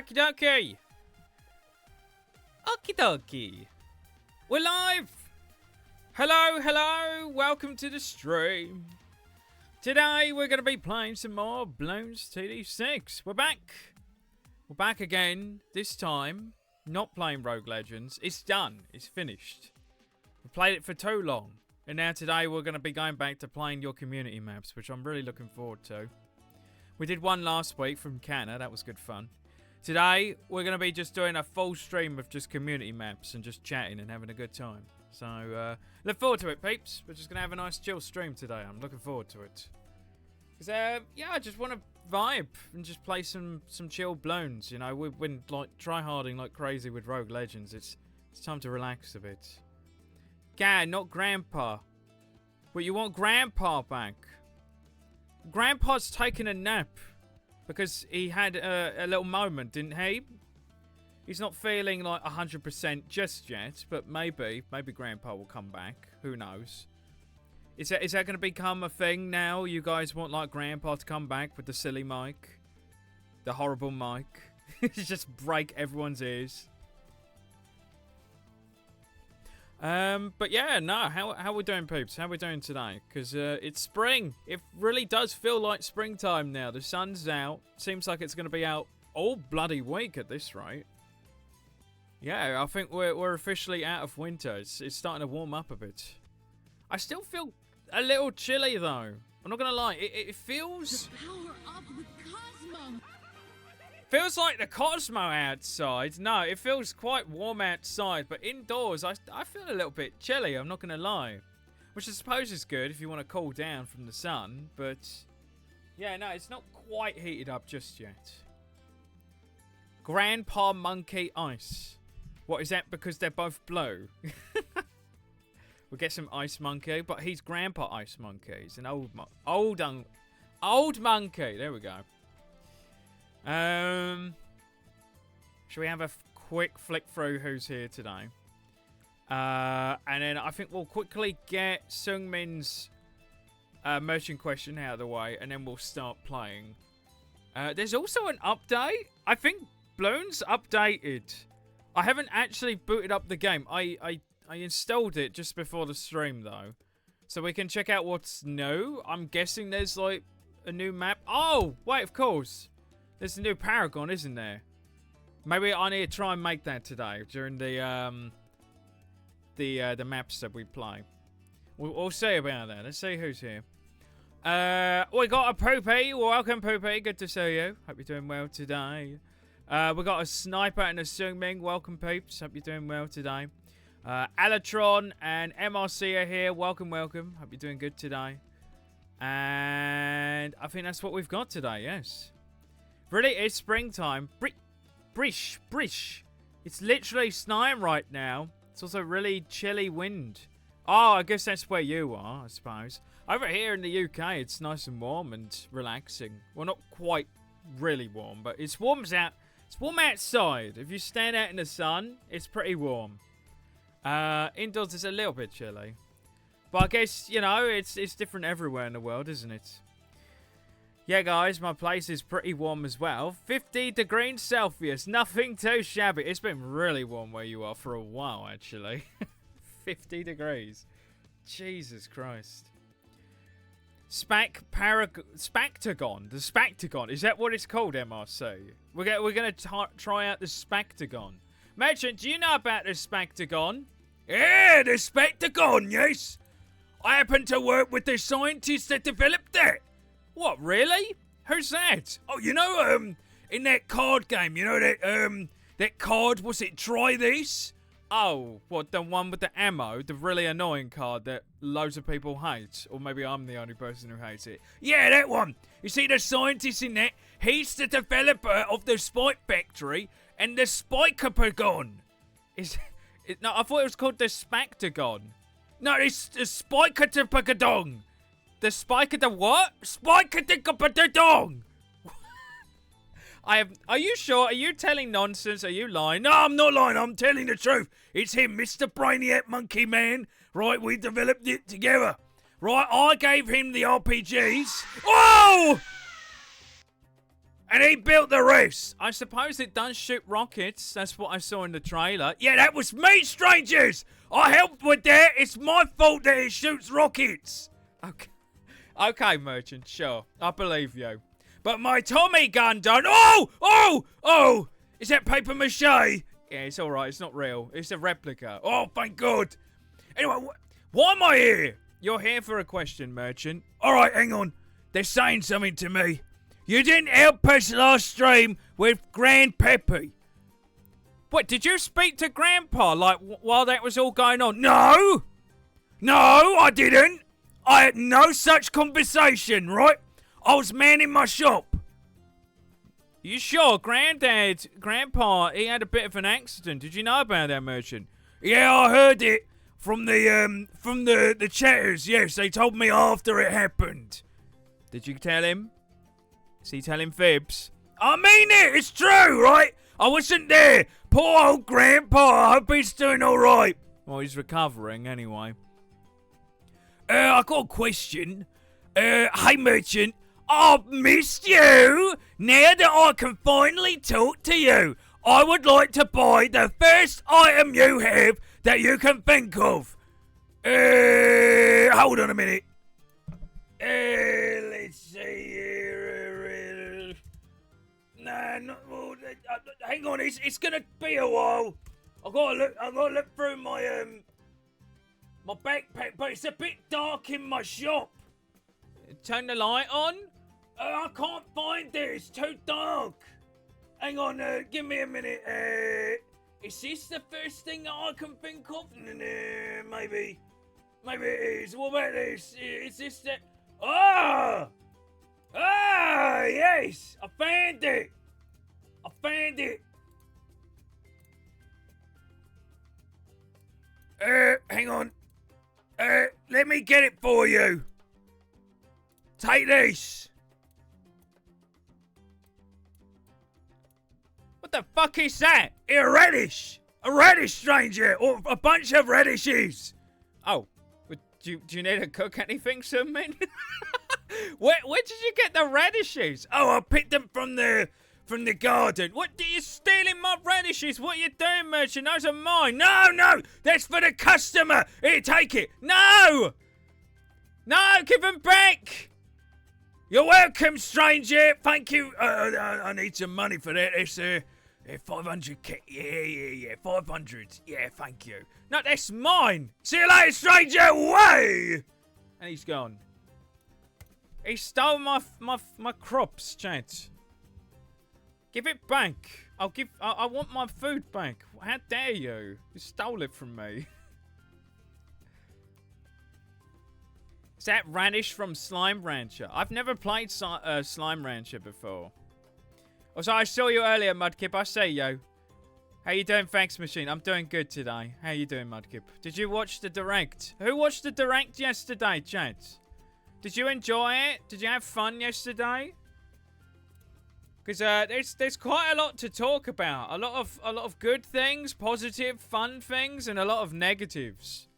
Okie dokie. Okie dokie. We're live. Hello, hello. Welcome to the stream. Today we're going to be playing some more Bloons TD 6. We're back. We're back again. This time, not playing Rogue Legends. It's done. It's finished. We played it for too long. And now today we're going to be going back to playing your community maps, which I'm really looking forward to. We did one last week from Canada. That was good fun. Today, we're going to be just doing a full stream of just community maps and just chatting and having a good time. So, look forward to it, peeps. We're just going to have a nice chill stream today. I'm looking forward to it. Because, yeah, I just want to vibe and just play some chill Bloons. You know, we've been, like, tryharding like crazy with Rogue Legends. It's time to relax a bit. Gad, not Grandpa. But you want Grandpa back. Grandpa's taking a nap. Because he had a little moment, didn't he? He's not feeling like 100% just yet, but maybe Grandpa will come back. Who knows? Is that going to become a thing now? You guys want like Grandpa to come back with the silly mic, the horrible mic, just break everyone's ears. But yeah, no, how we doing, peeps? How we doing today? Because it's spring. It really does feel like springtime now. The sun's out. Seems like it's going to be out all bloody week at this rate. Yeah, I think we're officially out of winter. It's starting to warm up a bit. I still feel a little chilly, though. I'm not going to lie. It feels... Power up with Cosmo. Feels like the Cosmo outside. No, it feels quite warm outside, but indoors, I feel a little bit chilly, I'm not going to lie. Which I suppose is good if you want to cool down from the sun, but... Yeah, no, it's not quite heated up just yet. Grandpa Monkey Ice. What, is that because they're both blue? We'll get some Ice Monkey, but he's Grandpa Ice Monkey. He's an old monkey. There we go. Should we have a quick flick through who's here today? And then I think we'll quickly get Sungmin's merchant question out of the way, and then we'll start playing. There's also an update. I think Bloons updated. I haven't actually booted up the game. I installed it just before the stream, though. So we can check out what's new. I'm guessing there's, like, a new map. Oh, wait, of course. There's a new Paragon, isn't there? Maybe I need to try and make that today during the maps that we play. We'll see about that. Let's see who's here. We got a Poopy. Welcome, Poopy. Good to see you. Hope you're doing well today. We got a Sniper and a Sungming. Welcome, peeps. Hope you're doing well today. Alatron and MRC are here. Welcome, welcome. Hope you're doing good today. And I think that's what we've got today, yes. Really, it's springtime. Brish. It's literally snowing right now. It's also really chilly wind. Oh, I guess that's where you are, I suppose. Over here in the UK, it's nice and warm and relaxing. Well, not quite really warm, but it's warm out. It's warm outside. If you stand out in the sun, it's pretty warm. Indoors, it's a little bit chilly. But I guess, you know, it's different everywhere in the world, isn't it? Yeah, guys, my place is pretty warm as well. 50 degrees Celsius. Nothing too shabby. It's been really warm where you are for a while, actually. 50 degrees. Jesus Christ. Spactagon. The Spactagon. Is that what it's called, MRC? We're going to try out the Spactagon. Merchant, do you know about the Spactagon? Yeah, the Spactagon, yes. I happen to work with the scientists that developed it. What, really? Who's that? Oh, you know, in that card game, you know that card, was it Try This? Oh, what, the one with the ammo, the really annoying card that loads of people hate? Or maybe I'm the only person who hates it. Yeah, that one. You see the scientist in that? He's the developer of the Spike Factory and the Spikeapagon. No, I thought it was called the Spactagon. No, it's the Spikeapagon. The spike at the what? Spike at the dong! Are you sure? Are you telling nonsense? Are you lying? No, I'm not lying. I'm telling the truth. It's him, Mr. Brainiac Monkey Man. Right, we developed it together. Right, I gave him the RPGs. Whoa! And he built the rest. I suppose it does shoot rockets. That's what I saw in the trailer. Yeah, that was me, strangers. I helped with that. It's my fault that it shoots rockets. Okay. Okay, merchant, sure. I believe you. But my Tommy gun done. Oh! Is that paper mache? Yeah, it's alright. It's not real. It's a replica. Oh, thank God. Anyway, why am I here? You're here for a question, merchant. Alright, hang on. They're saying something to me. You didn't help us last stream with Grandpappy. What, did you speak to Grandpa, like, while that was all going on? No, I didn't. I had no such conversation, right? I was manning my shop. You sure? Grandpa, he had a bit of an accident. Did you know about that, merchant? Yeah, I heard it from the chatters. Yes, they told me after it happened. Did you tell him? Is he telling fibs? I mean it. It's true, right? I wasn't there. Poor old Grandpa. I hope he's doing all right. Well, he's recovering anyway. I got a question. Hey, merchant. I've missed you. Now that I can finally talk to you, I would like to buy the first item you have that you can think of. Hold on a minute. Let's see here. Hang on. It's gonna be a while. I gotta look through my my backpack, but it's a bit dark in my shop. Turn the light on. I can't find it. It's too dark. Hang on. Give me a minute. Is this the first thing that I can think of? Maybe it is. What about this? Is this the... Ah, yes. I found it. Hang on. Let me get it for you. Take this. What the fuck is that? A radish, stranger, or a bunch of radishes. Oh, do you need to cook anything, Superman? Where did you get the radishes? Oh, I picked them from the garden. What, are you stealing my radishes? What are you doing, merchant? Those are mine. No, that's for the customer. Here, take it. No, give them back. You're welcome, stranger. Thank you. I need some money for that. It's 500k. Yeah, 500. Yeah, thank you. No, that's mine. See you later, stranger. Way. And he's gone. He stole my crops, chat. Give it back. I want my food back. How dare you? You stole it from me. Is that Radish from Slime Rancher? I've never played Slime Rancher before. Also, I saw you earlier, Mudkip. I see you. How you doing, Fax Machine? I'm doing good today. How you doing, Mudkip? Did you watch the direct? Who watched the direct yesterday, chat? Did you enjoy it? Did you have fun yesterday? Because there's quite a lot to talk about. A lot of good things, positive, fun things, and a lot of negatives.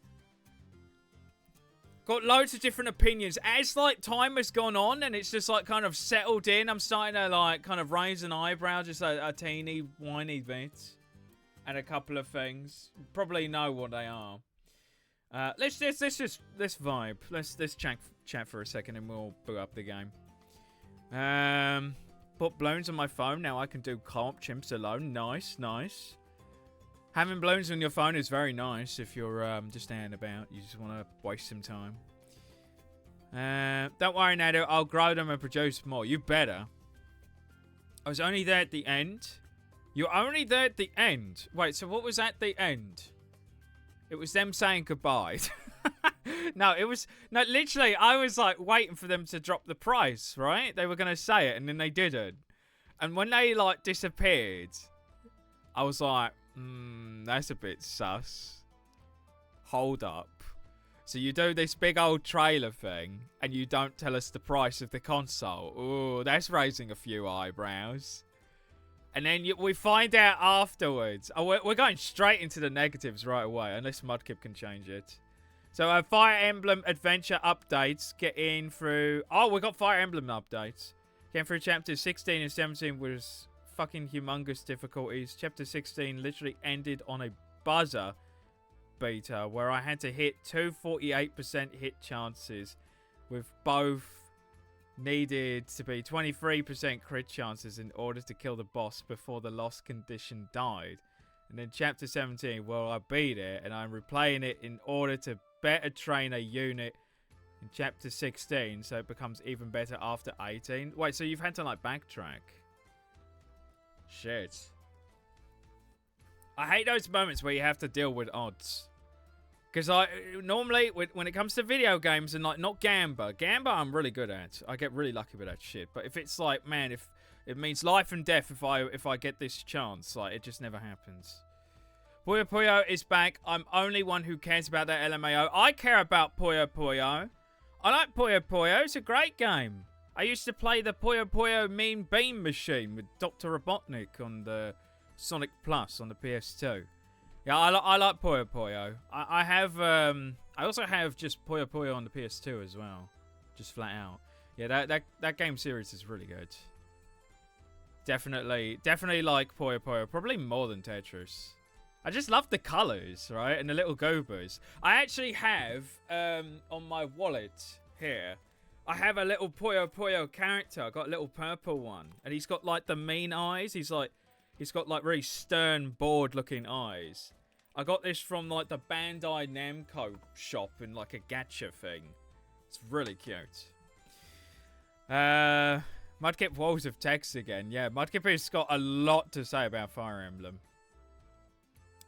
Got loads of different opinions. As, like, time has gone on and it's just, like, kind of settled in, I'm starting to, like, kind of raise an eyebrow, just a teeny, whiny bit. And a couple of things. Probably know what they are. Let's vibe. Let's chat for a second and we'll boot up the game. Put Bloons on my phone. Now I can do co-op chimps alone. Nice. Having Bloons on your phone is very nice if you're just standing about. You just want to waste some time. Don't worry, Nado. I'll grow them and produce more. You better. I was only there at the end. You're only there at the end. Wait, so what was at the end? It was them saying goodbye. No, literally, I was like waiting for them to drop the price, right? They were going to say it and then they didn't. And when they like disappeared, I was like, that's a bit sus. Hold up. So you do this big old trailer thing and you don't tell us the price of the console. Ooh, that's raising a few eyebrows. And then we find out afterwards. Oh, we're going straight into the negatives right away, unless Mudkip can change it. So Fire Emblem Adventure updates get in through... Oh, we got Fire Emblem updates. Getting through chapters 16 and 17 was fucking humongous difficulties. Chapter 16 literally ended on a buzzer beater where I had to hit 248% hit chances with both needed to be 23% crit chances in order to kill the boss before the lost condition died. And then chapter 17, well, I beat it and I'm replaying it in order to better train a unit in chapter 16 so it becomes even better after 18. Wait, so you've had to like backtrack? Shit. I hate those moments where you have to deal with odds. Because normally, when it comes to video games and like, not Gamba. Gamba I'm really good at. I get really lucky with that shit. But if it's like, man, if it means life and death if I get this chance, like, it just never happens. Puyo Puyo is back. I'm only one who cares about that LMAO. I care about Puyo Puyo. I like Puyo Puyo. It's a great game. I used to play the Puyo Puyo Mean Beam machine with Dr. Robotnik on the Sonic Plus on the PS2. Yeah, I like Puyo Puyo. I have I also have just Puyo Puyo on the PS2 as well, just flat out. Yeah, that game series is really good. Definitely like Puyo Puyo, probably more than Tetris. I just love the colors, right, and the little goobers. I actually have on my wallet here. I have a little Puyo Puyo character. I got a little purple one, and he's got like the mean eyes. He's got like really stern, bored-looking eyes. I got this from like the Bandai Namco shop in like a gacha thing. It's really cute. Mudkip Walls of Text again. Yeah, Mudkip has got a lot to say about Fire Emblem.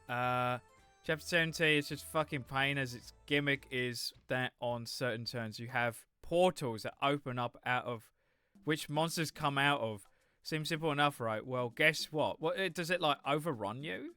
Chapter 70 is just fucking pain as its gimmick is that on certain turns you have portals that open up out of which monsters come out of. Seems simple enough, right? Well, guess what? Does it like overrun you?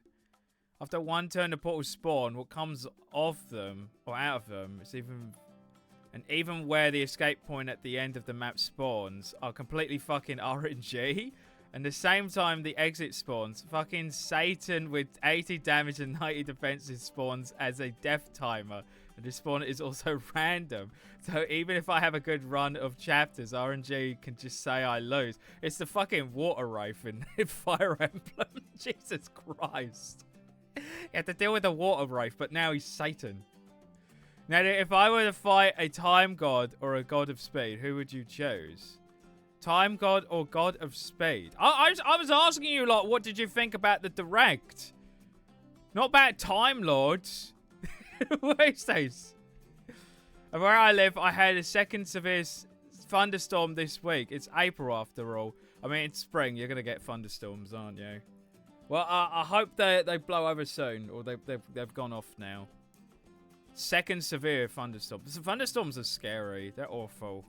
After one turn the portals spawn, what comes off them or out of them is even where the escape point at the end of the map spawns are completely fucking RNG. And the same time the exit spawns, fucking Satan with 80 damage and 90 defenses spawns as a death timer. And the spawn is also random. So even if I have a good run of chapters, RNG can just say I lose. It's the fucking water wraith in Fire Emblem. Jesus Christ. You have to deal with the water wraith, but now he's Satan. Now, if I were to fight a time god or a god of speed, who would you choose? Time god or god of speed? I was asking you, like, what did you think about the direct? Not about Time Lords. What is this? And where I live, I had a second severe thunderstorm this week. It's April after all. I mean, it's spring. You're going to get thunderstorms, aren't you? Well, I hope they blow over soon, or they've gone off now. Second severe thunderstorms. Thunderstorms are scary. They're awful.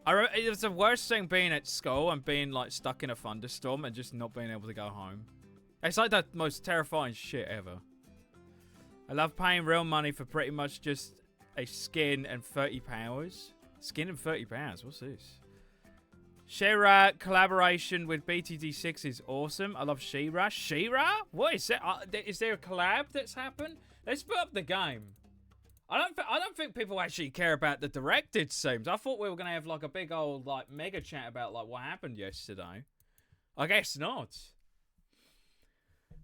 It was the worst thing being at school and being like stuck in a thunderstorm and just not being able to go home. It's like the most terrifying shit ever. I love paying real money for pretty much just a skin and 30 powers. Skin and 30 pounds. What's this? She-Ra collaboration with BTD6 is awesome. I love She-Ra. She-Ra? What is that? Is there a collab that's happened? Let's put up the game. I don't think people actually care about the direct, it seems. I thought we were going to have like a big old like mega chat about like what happened yesterday. I guess not.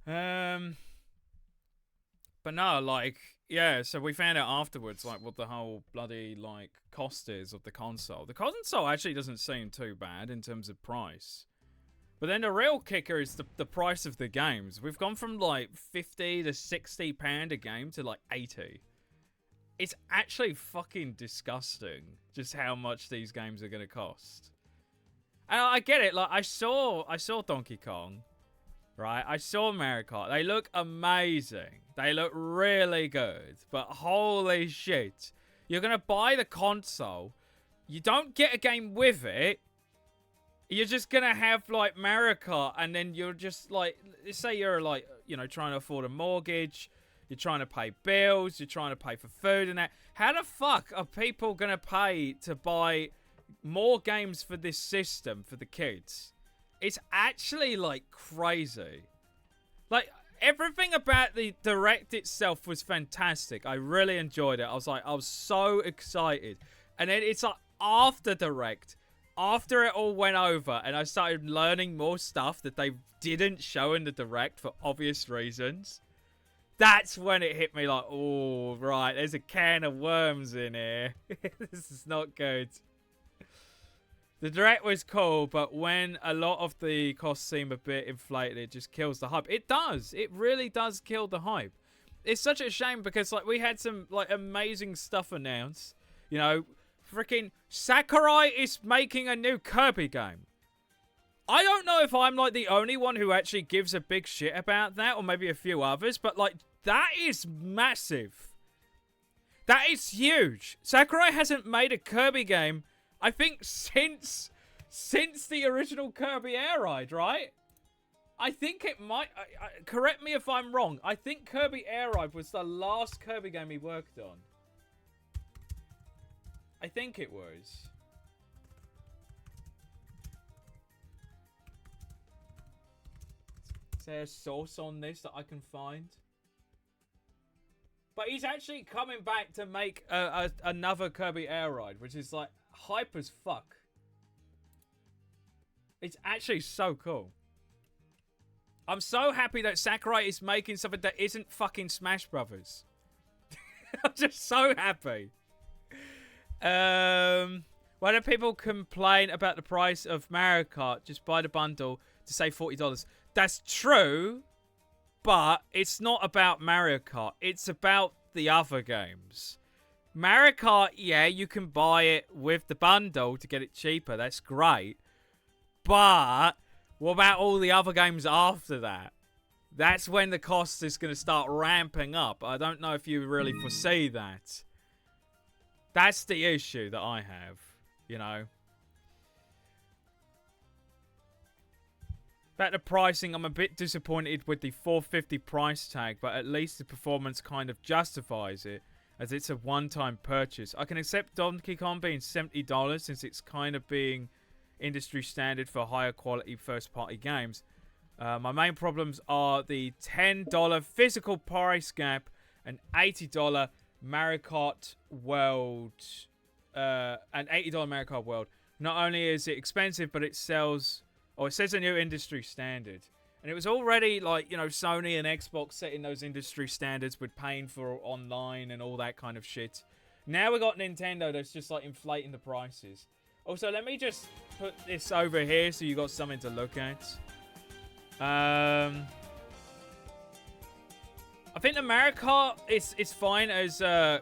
But no, like, yeah, so we found out afterwards like what the whole bloody like cost is of the console. The console actually doesn't seem too bad in terms of price. But then the real kicker is the price of the games. We've gone from like 50 to 60 pound a game to like 80. It's actually fucking disgusting just how much these games are going to cost. And I get it. Like, I saw Donkey Kong, right? I saw Mario Kart. They look amazing. They look really good. But holy shit. You're going to buy the console. You don't get a game with it. You're just going to have, like, Mario Kart. And then you're just, like, say you're, like, you know, trying to afford a mortgage. You're trying to pay bills. You're trying to pay for food and that. How the fuck are people going to pay to buy more games for this system for the kids? It's actually, like, crazy. Like, everything about the Direct itself was fantastic. I really enjoyed it. I was so excited. And then it's like after Direct, after it all went over and I started learning more stuff that they didn't show in the direct for obvious reasons, that's when it hit me like, oh, right, there's a can of worms in here. This is not good. The direct was cool, but when a lot of the costs seem a bit inflated, it just kills the hype. It does. It really does kill the hype. It's such a shame because like we had some like amazing stuff announced. You know, freaking Sakurai is making a new Kirby game. I don't know if I'm like the only one who actually gives a big shit about that, or maybe a few others, but like that is massive. That is huge. Sakurai hasn't made a Kirby game, I think, since the original Kirby Air Ride, right? I think it might... correct me if I'm wrong. I think Kirby Air Ride was the last Kirby game he worked on. I think it was. Is there a source on this that I can find? But he's actually coming back to make another Kirby Air Ride, which is like hype as fuck. It's actually so cool. I'm so happy that Sakurai is making something that isn't fucking Smash Brothers. I'm just so happy. Why do people complain about the price of Mario Kart? Just buy the bundle to save $40. That's true, but it's not about Mario Kart. It's about the other games. Mario Kart, yeah, you can buy it with the bundle to get it cheaper. That's great. But what about all the other games after that? That's when the cost is going to start ramping up. I don't know if you really foresee that. That's the issue that I have, you know. About the pricing, I'm a bit disappointed with the $450 price tag, but at least the performance kind of justifies it, as it's a one-time purchase. I can accept Donkey Kong being $70 since it's kind of being industry standard for higher quality first-party games. My main problems are the $10 physical price gap and $80 Mario Kart World, Mario Kart World. Not only is it expensive, but it sells... Oh, it says a new industry standard. And it was already, like, you know, Sony and Xbox setting those industry standards with paying for online and all that kind of shit. Now we got Nintendo that's just, like, inflating the prices. Also, let me just put this over here so you got something to look at. I think the Mario Kart is fine, as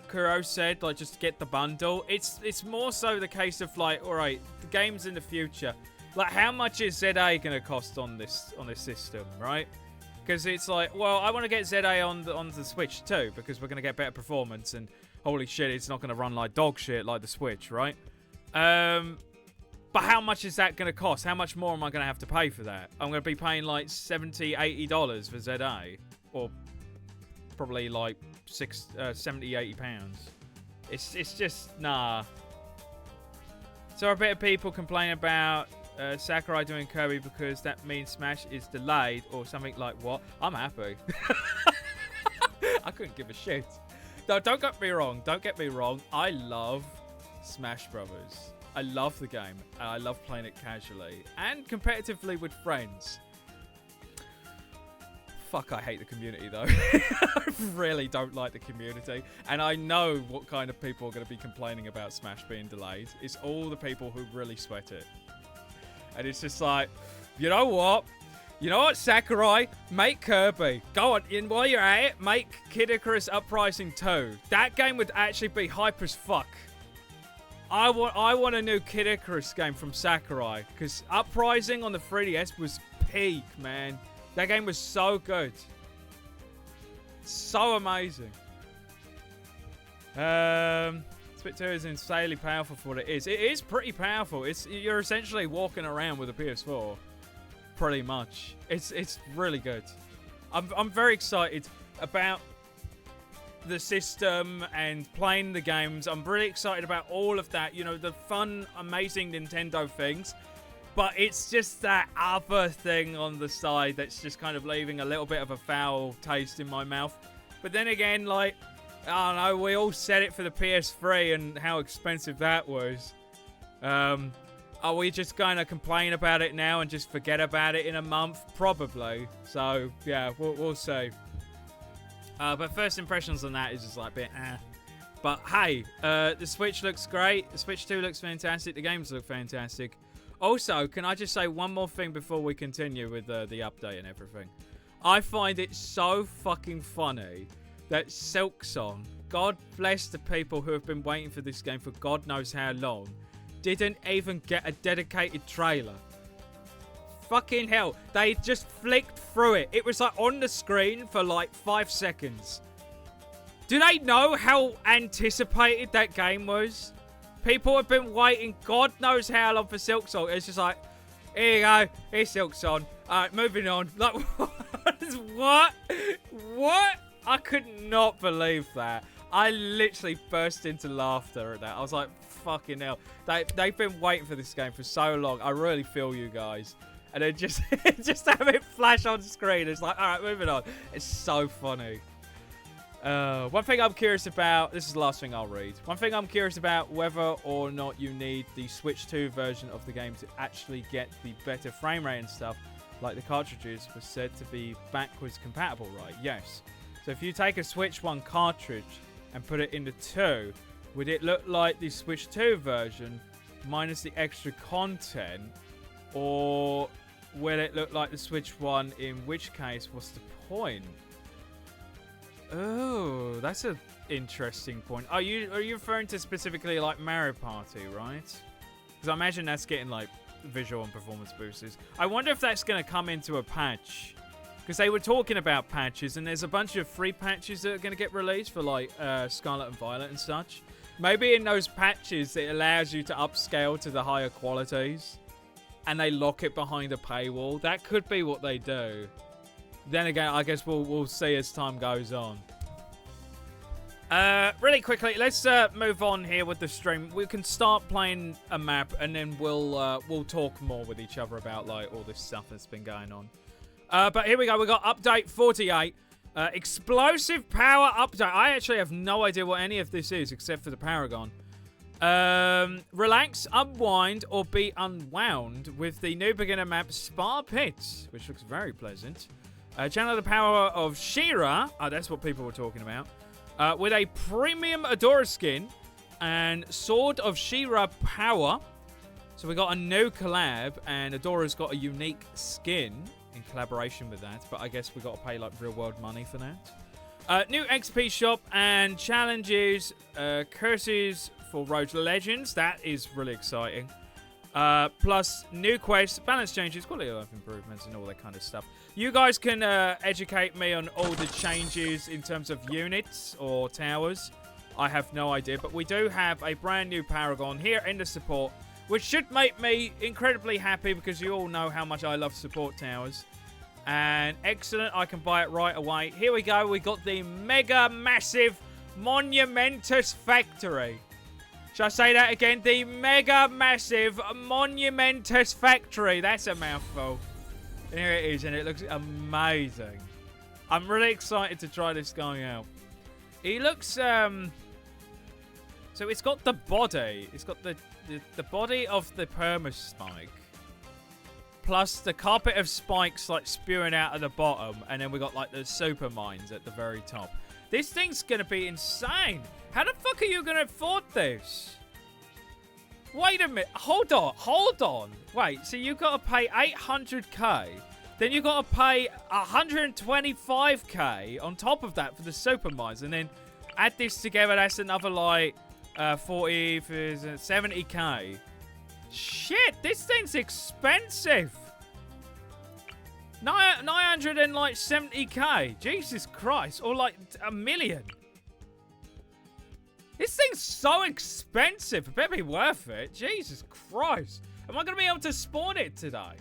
Kuro said, like, just get the bundle. It's more so the case of, like, alright, the games in the future. Like, how much is ZA going to cost on this system, right? Because it's like, well, I want to get ZA on the Switch too, because we're going to get better performance, and holy shit, it's not going to run like dog shit like the Switch, right? But how much is that going to cost? How much more am I going to have to pay for that? I'm going to be paying like $70, $80 for ZA, or probably like $70, $80. It's just, nah. So a bit of people complain about Sakurai doing Kirby because that means Smash is delayed or something like what? I'm happy. I couldn't give a shit. No, don't get me wrong. Don't get me wrong. I love Smash Brothers. I love the game. And I love playing it casually and competitively with friends. Fuck, I hate the community though. I really don't like the community. And I know what kind of people are going to be complaining about Smash being delayed. It's all the people who really sweat it. And it's just like, you know what? You know what, Sakurai? Make Kirby. Go on, and while you're at it, make Kid Icarus Uprising 2. That game would actually be hype as fuck. I want a new Kid Icarus game from Sakurai, because Uprising on the 3DS was peak, man. That game was so good. So amazing. Spit 2 is insanely powerful for what it is. It is pretty powerful. You're essentially walking around with a PS4. Pretty much. It's really good. I'm very excited about the system and playing the games. I'm really excited about all of that. You know, the fun, amazing Nintendo things. But it's just that other thing on the side that's just kind of leaving a little bit of a foul taste in my mouth. But then again, like, I don't know, we all said it for the PS3 and how expensive that was. Are we just going to complain about it now and just forget about it in a month? Probably. So, yeah, we'll see. But first impressions on that is just like a bit, But hey, the Switch looks great. The Switch 2 looks fantastic. The games look fantastic. Also, can I just say one more thing before we continue with the update and everything? I find it so fucking funny that Silksong, God bless the people who have been waiting for this game for God knows how long, didn't even get a dedicated trailer. Fucking hell. They just flicked through it. It was like on the screen for like 5 seconds. Do they know how anticipated that game was? People have been waiting God knows how long for Silksong. It's just like, here you go. Here's Silksong. Alright, moving on. Like, what? What? I could not believe that. I literally burst into laughter at that. I was like, fucking hell. They've been waiting for this game for so long. I really feel you guys. And then just have it flash on screen. It's like, alright, moving on. It's so funny. One thing I'm curious about, this is the last thing I'll read. One thing I'm curious about, whether or not you need the Switch 2 version of the game to actually get the better frame rate and stuff, like the cartridges were said to be backwards compatible, right? Yes. So if you take a Switch 1 cartridge and put it into 2, would it look like the Switch 2 version minus the extra content, or will it look like the Switch 1, in which case, what's the point? Oh, that's an interesting point. Are you referring to specifically like Mario Party, right? Because I imagine that's getting like visual and performance boosters. I wonder if that's going to come into a patch. Because they were talking about patches, and there's a bunch of free patches that are going to get released for like Scarlet and Violet and such. Maybe in those patches it allows you to upscale to the higher qualities, and they lock it behind a paywall. That could be what they do. Then again, I guess we'll see as time goes on. Really quickly, let's move on here with the stream. We can start playing a map, and then we'll talk more with each other about like all this stuff that's been going on. But here we go. We got update 48. Explosive power update. I actually have no idea what any of this is except for the Paragon. Relax, unwind, or be unwound with the new beginner map Spa Pits, which looks very pleasant. Channel the power of She-Ra. Oh, that's what people were talking about. With a premium Adora skin and Sword of She-Ra power. So we got a new collab, and Adora's got a unique skin in collaboration with that. But I guess we got to pay like real world money for that. New XP shop and challenges. Curses for Road Legends. That is really exciting. Plus new quests, balance changes, quality of life improvements, and all that kind of stuff. You guys can educate me on all the changes in terms of units or towers. I have no idea, but we do have a brand new Paragon here in the support, which should make me incredibly happy because you all know how much I love support towers. And excellent, I can buy it right away. Here we go, we got the mega massive monumentous factory. Should I say that again? The mega massive monumentous factory. That's a mouthful. And here it is, and it looks amazing. I'm really excited to try this guy out. He looks, so it's got the body. It's got the body of the perma-spike. Plus the carpet of spikes like spewing out at the bottom. And then we got like the super mines at the very top. This thing's going to be insane. How the fuck are you going to afford this? Wait a minute. Hold on. Wait, so you got to pay 800k. Then you got to pay 125k on top of that for the super mines. And then add this together, that's another like 70k. Shit, this thing's expensive. 970k. Jesus Christ. Or like $1 million. This thing's so expensive. It better be worth it. Jesus Christ. Am I going to be able to spawn it today?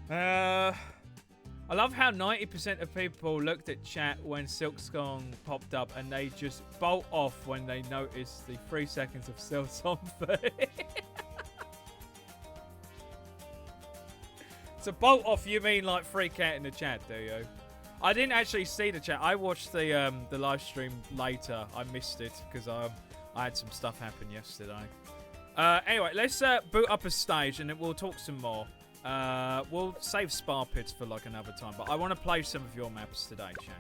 I love how 90% of people looked at chat when Silksong popped up and they just bolt off when they notice the 3 seconds of Silksong. So bolt off, you mean like freak out in the chat, do you? I didn't actually see the chat. I watched the live stream later. I missed it because I had some stuff happen yesterday. Anyway, let's boot up a stage and then we'll talk some more. We'll save Spar Pits for like another time, but I want to play some of your maps today, chat.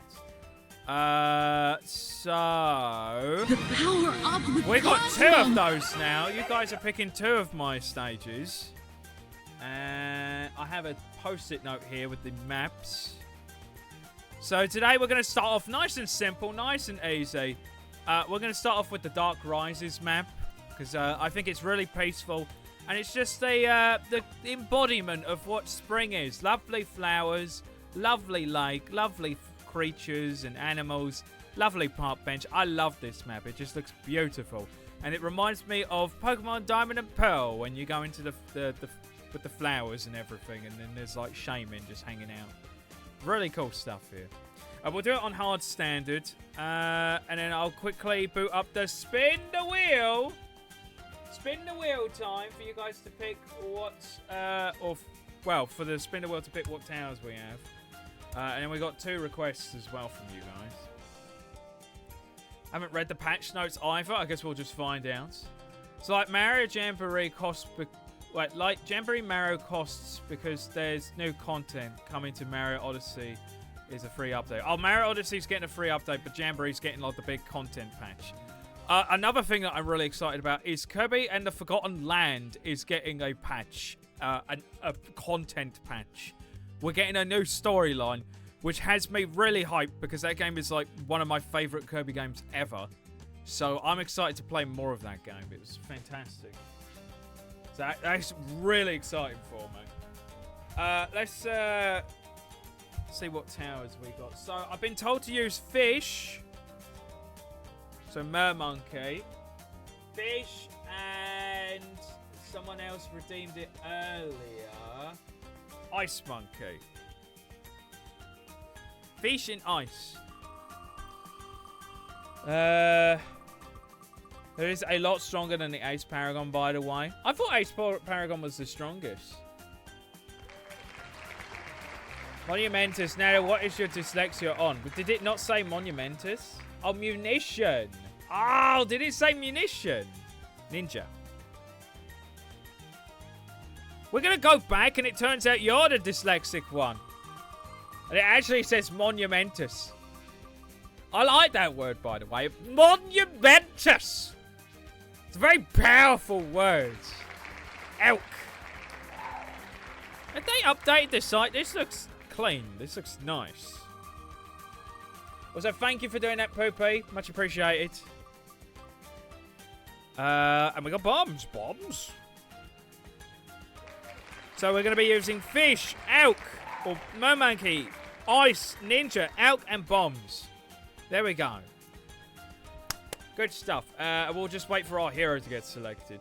So The power up with we got Cosmo. 2 of those now. You guys are picking 2 of my stages. And I have a post-it note here with the maps. So today we're going to start off nice and simple, nice and easy. We're going to start off with the Dark Rises map, because I think it's really peaceful. And it's just the embodiment of what spring is. Lovely flowers, lovely lake, lovely creatures and animals, lovely park bench. I love this map. It just looks beautiful. And it reminds me of Pokemon Diamond and Pearl when you go into with the flowers and everything, and then there's like Shaman just hanging out. Really cool stuff here. We'll do it on hard standard, and then I'll quickly boot up the spin the wheel time for you guys to pick what, for the spin the wheel to pick what towers we have. And then we got 2 requests as well from you guys. Haven't read the patch notes either. I guess we'll just find out. So like Mario Jamboree costs, like Jamboree Mario costs because there's new content coming to Mario Odyssey is a free update. Oh, Mario Odyssey's getting a free update, but Jamboree's getting like the big content patch. Another thing that I'm really excited about is Kirby and the Forgotten Land is getting a patch, a content patch. We're getting a new storyline, which has me really hyped because that game is like one of my favorite Kirby games ever. So I'm excited to play more of that game. It was fantastic. So that's really exciting for me. Let's see what towers we got. So I've been told to use fish. So Mermonkey. Fish, and someone else redeemed it earlier. Ice Monkey. Fish and ice. It is a lot stronger than the Ace Paragon, by the way. I thought Ace Paragon was the strongest. Monumentus. Now, what is your dyslexia on? But did it not say Monumentus? Oh, Munition. Oh, did it say Munition? Ninja. We're going to go back, and it turns out you're the dyslexic one. And it actually says Monumentus. I like that word, by the way. Monumentus. It's a very powerful word. Elk. Have they updated the site? This looks clean. This looks nice. Also, thank you for doing that, Poopy. Much appreciated. And we got bombs. Bombs. So we're going to be using fish, elk, or Mermonkey, ice, ninja, elk, and bombs. There we go. Good stuff. We'll just wait for our hero to get selected.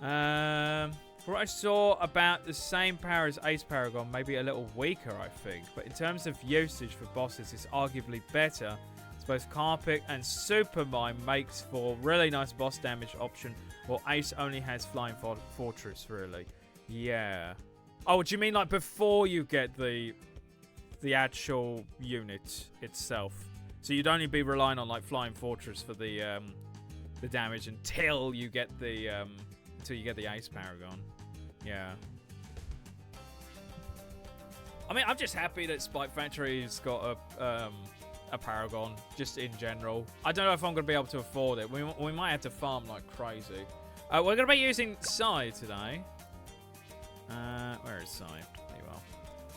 What I saw about the same power as Ace Paragon, maybe a little weaker, I think. But in terms of usage for bosses, it's arguably better. It's both Carpet and Super Mime makes for really nice boss damage option, while Ace only has Flying Fortress, really. Yeah. Oh, do you mean like before you get the actual unit itself? So you'd only be relying on like Flying Fortress for the damage until you get the Ace Paragon. Yeah. I mean, I'm just happy that Spike Factory's got a Paragon, just in general. I don't know if I'm going to be able to afford it. We might have to farm like crazy. We're going to be using Psy today. Where is Psy? There you are.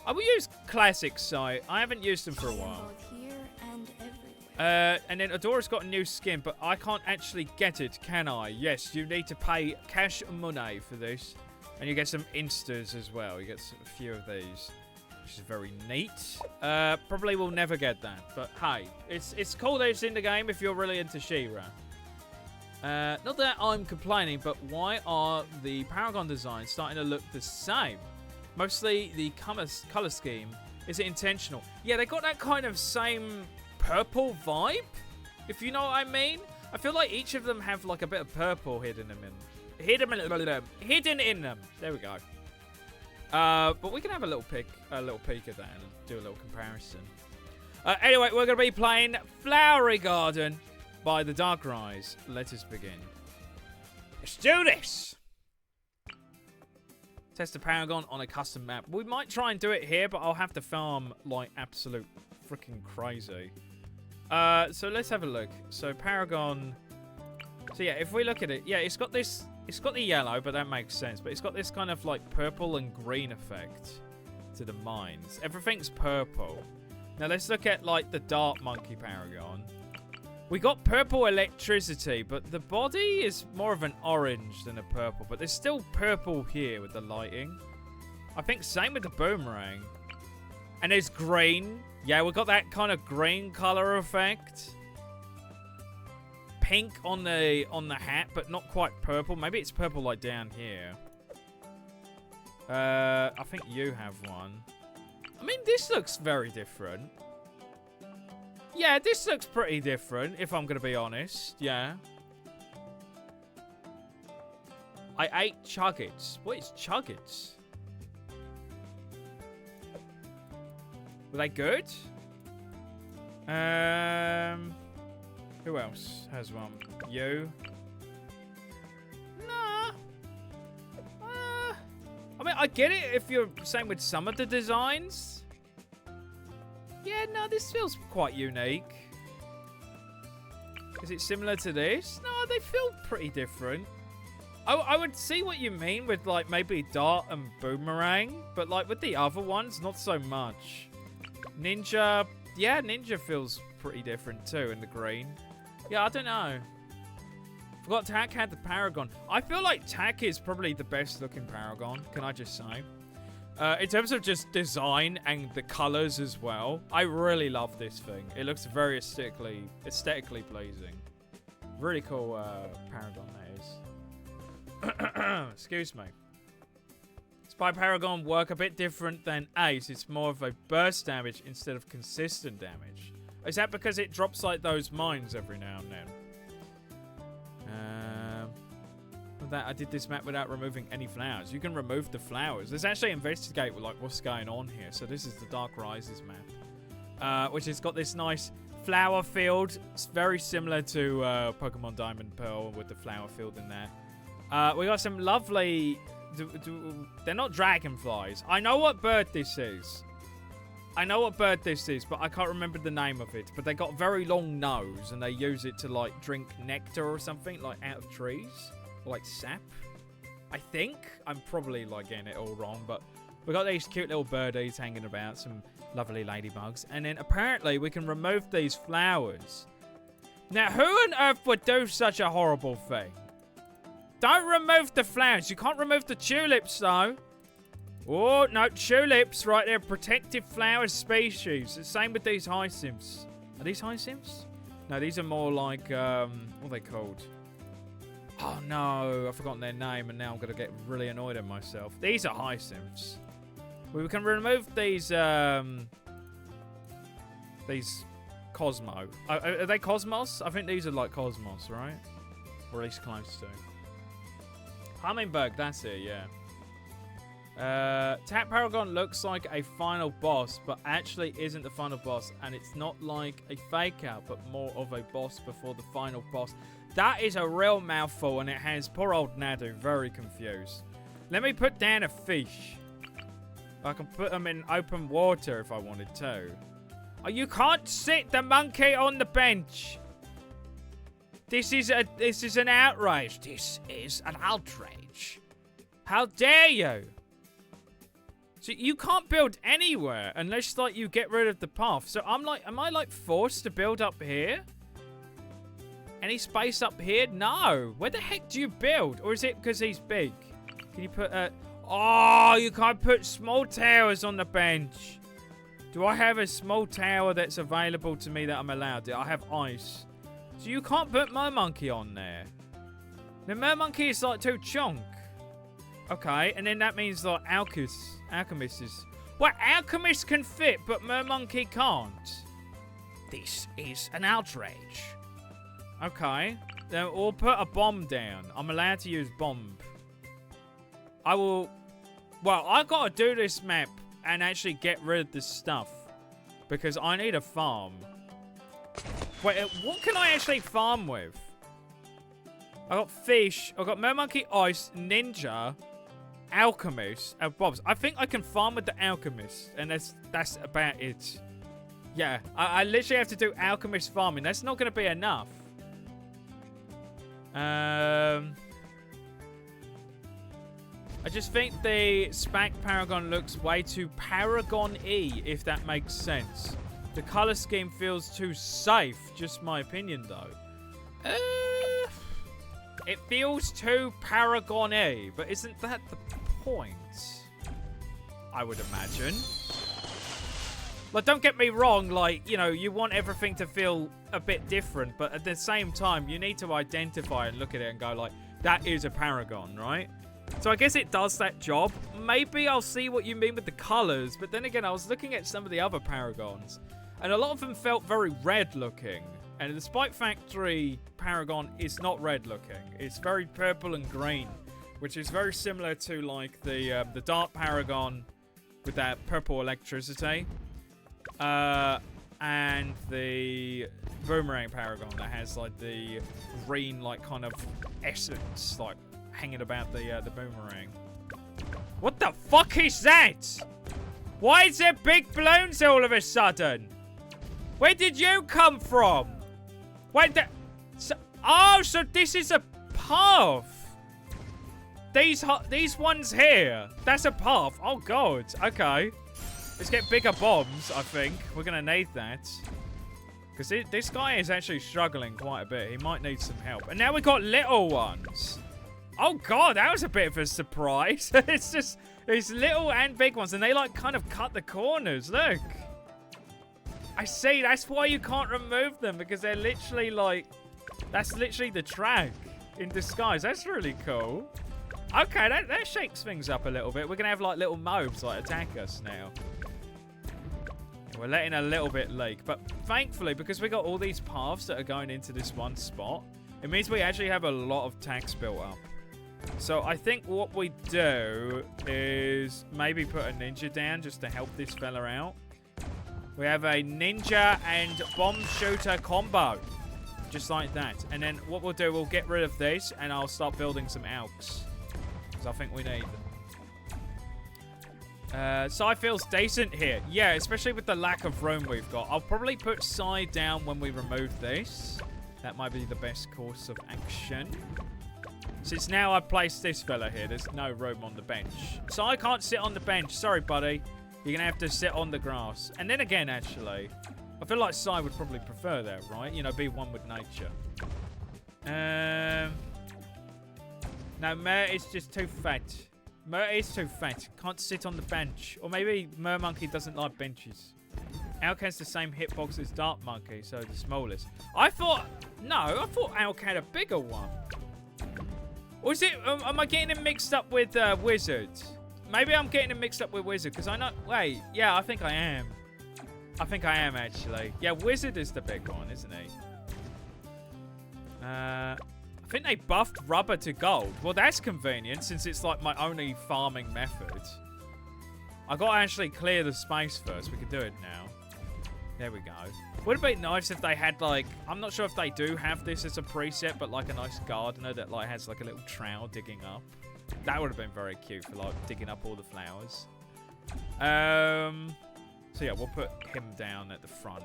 I will use Classic Psy. I haven't used them for a while. Here and everywhere. And then Adora's got a new skin, but I can't actually get it, can I? Yes, you need to pay cash money for this. And you get some instas as well. You get a few of these, which is very neat. Probably will never get that, but hey, it's cool that it's in the game if you're really into She-Ra. Not that I'm complaining, but why are the Paragon designs starting to look the same? Mostly the color scheme. Is it intentional? Yeah, they got that kind of same purple vibe, if you know what I mean. I feel like each of them have like a bit of purple hidden in them. Hidden in them. There we go. But we can have a little peek at that and do a little comparison. Anyway, we're going to be playing Flowery Garden by the Dark Rise. Let us begin. Let's do this. Test the Paragon on a custom map. We might try and do it here, but I'll have to farm like absolute freaking crazy. So let's have a look. So Paragon. So yeah, if we look at it, yeah, it's got this. It's got the yellow, but that makes sense. But it's got this kind of like purple and green effect to the mines. Everything's purple. Now let's look at like the Dark Monkey Paragon. We got purple electricity, but the body is more of an orange than a purple. But there's still purple here with the lighting. I think same with the boomerang. And there's green. Yeah, we got that kind of green color effect. Pink on the hat, but not quite purple. Maybe it's purple like down here. I think you have one. I mean, this looks very different. Yeah, this looks pretty different, if I'm going to be honest. Yeah. I ate Chuggets. What is Chuggets? Were they good? Who else has one? You? Nah. I mean, I get it if you're saying with some of the designs. Yeah, no, this feels quite unique. Is it similar to this? No, they feel pretty different. I would see what you mean with, like, maybe Dart and Boomerang. But, like, with the other ones, not so much. Ninja. Yeah, Ninja feels pretty different, too, in the green. Yeah, I don't know. Forgot Tack had the Paragon. I feel like Tack is probably the best-looking Paragon, can I just say? In terms of just design and the colors as well, I really love this thing. It looks very aesthetically pleasing. Really cool Paragon that is. Excuse me. Spy Paragon work a bit different than Ace. It's more of a burst damage instead of consistent damage. Is that because it drops like those mines every now and then? That I did this map without removing any flowers. You can remove the flowers. Let's actually investigate like what's going on here. So this is the Dark Rises map, which has got this nice flower field. It's very similar to Pokemon Diamond Pearl with the flower field in there. We got some lovely. They're not dragonflies. I know what bird this is. But I can't remember the name of it. But they got a very long nose, and they use it to like drink nectar or something, like out of trees. Like sap, I think. I'm probably like getting it all wrong, but we got these cute little birdies hanging about, some lovely ladybugs, and then apparently we can remove these flowers. Now, who on earth would do such a horrible thing? Don't remove the flowers. You can't remove the tulips, though. Oh, no, tulips, right there, protective flower species. The same with these hyacinths. Are these hyacinths? No, these are more like, what are they called? Oh no, I've forgotten their name and now I'm going to get really annoyed at myself. These are hyacinths. We can remove these Cosmo. Are they Cosmos? I think these are like Cosmos, right? Or at least close to. Hummingbird, that's it, yeah. Tap Paragon looks like a final boss, but actually isn't the final boss. And it's not like a fake out, but more of a boss before the final boss. That is a real mouthful, and it has poor old Nadu very confused. Let me put down a fish. I can put them in open water if I wanted to. Oh, you can't sit the monkey on the bench. This is an outrage. This is an outrage. How dare you? So you can't build anywhere unless like you get rid of the path. So am I like forced to build up here? Any space up here? No. Where the heck do you build? Or is it because he's big? Can you put oh, you can't put small towers on the bench. Do I have a small tower that's available to me that I'm allowed to? I have ice. So you can't put Mermonkey on there. The Mermonkey is like too chunk. Okay, and then that means like Alchemist is... Well, Alchemist can fit, but Mermonkey can't. This is an outrage. Okay, then we'll put a bomb down. I'm allowed to use bomb. I will... Well, I gotta do this map and actually get rid of this stuff. Because I need a farm. Wait, what can I actually farm with? I got fish. I got Mermonkey, Ice, Ninja, Alchemist, and Bobs. I think I can farm with the Alchemist, and that's about it. Yeah, I literally have to do Alchemist farming. That's not going to be enough. I just think the Spac Paragon looks way too Paragon-y, if that makes sense. The color scheme feels too safe. Just my opinion, though. It feels too Paragon-y, but isn't that the point? I would imagine. Like, don't get me wrong, like, you know, you want everything to feel a bit different, but at the same time, you need to identify and look at it and go, like, that is a Paragon, right? So I guess it does that job. Maybe I'll see what you mean with the colors, but then again, I was looking at some of the other Paragons, and a lot of them felt very red looking. And the Spike Factory Paragon is not red looking. It's very purple and green, which is very similar to like the Dark Paragon with that purple electricity. And the Boomerang Paragon that has like the green like kind of essence like hanging about the boomerang. What the fuck is that? Why is there big balloons all of a sudden? Where did you come from? Wait, oh, so this is a path. These ones here. That's a path. Oh god. Okay. Let's get bigger bombs. I think we're gonna need that because this guy is actually struggling quite a bit. He might need some help. And now we got little ones. Oh god, that was a bit of a surprise. It's just these little and big ones, and they like kind of cut the corners. Look. I see, that's why you can't remove them, because they're literally like, that's literally the track in disguise. That's really cool. Okay, that shakes things up a little bit. We're going to have like little mobs like attack us now. We're letting a little bit leak, but thankfully, because we got all these paths that are going into this one spot, it means we actually have a lot of tax built up. So I think what we do is maybe put a ninja down just to help this fella out. We have a ninja and bomb shooter combo. Just like that. And then what we'll do, we'll get rid of this and I'll start building some alks. Because I think we need them. Psy feels decent here. Yeah, especially with the lack of room we've got. I'll probably put Psy down when we remove this. That might be the best course of action. Since now I've placed this fella here, there's no room on the bench. Psy can't sit on the bench. Sorry, buddy. You're going to have to sit on the grass. And then again, actually, I feel like Psy would probably prefer that, right? You know, be one with nature. No, Mer is just too fat. Mer is too fat. Can't sit on the bench. Or maybe Mermonkey doesn't like benches. Alk has the same hitbox as Dark Monkey, so the smallest. I thought Alk had a bigger one. Or is it, am I getting him mixed up with Wizard? Maybe I'm getting him mixed up with Wizard, because I know... Wait, yeah, I think I am. I think I am, actually. Yeah, Wizard is the big one, isn't he? I think they buffed Rubber to gold. Well, that's convenient, since it's, like, my only farming method. I got to actually clear the space first. We can do it now. There we go. Would it be nice if they had, like... I'm not sure if they do have this as a preset, but, like, a nice gardener that, like, has, like, a little trowel digging up. That would have been very cute for, like, digging up all the flowers. So, yeah, we'll put him down at the front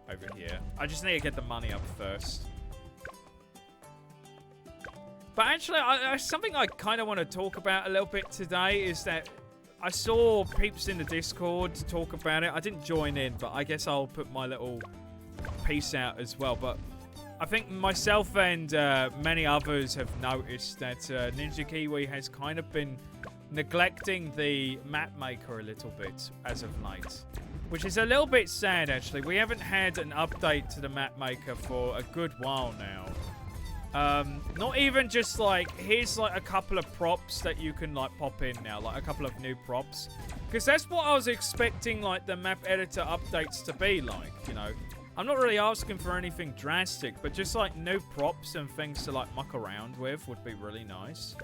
over here. I just need to get the money up first. But actually, something I kind of want to talk about a little bit today is that I saw peeps in the Discord talk about it. I didn't join in, but I guess I'll put my little piece out as well. But I think myself and many others have noticed that Ninja Kiwi has kind of been neglecting the map maker a little bit as of late. Which is a little bit sad, actually. We haven't had an update to the map maker for a good while now. Not even just like, here's like a couple of props that you can like pop in now. Like a couple of new props. Because that's what I was expecting like the map editor updates to be like, you know. I'm not really asking for anything drastic, but just like new props and things to like muck around with would be really nice.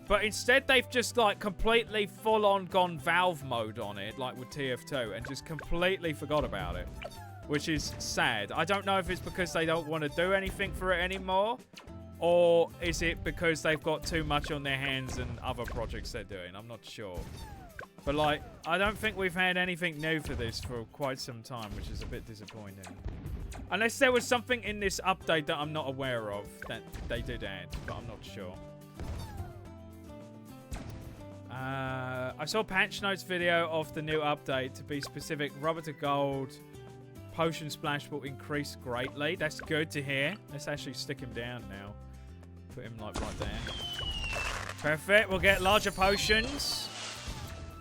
But instead they've just like completely full-on gone Valve mode on it, like with TF2, and just completely forgot about it. Which is sad. I don't know if it's because they don't want to do anything for it anymore, Or is it because they've got too much on their hands and other projects they're doing? I'm not sure. But, like, I don't think we've had anything new for this for quite some time, which is a bit disappointing. Unless there was something in this update that I'm not aware of that they did add, but I'm not sure. I saw Patch Notes video of the new update. To be specific, rubber to gold potion splash will increase greatly. That's good to hear. Let's actually stick him down now. Put him like right there. Perfect. We'll get larger potions.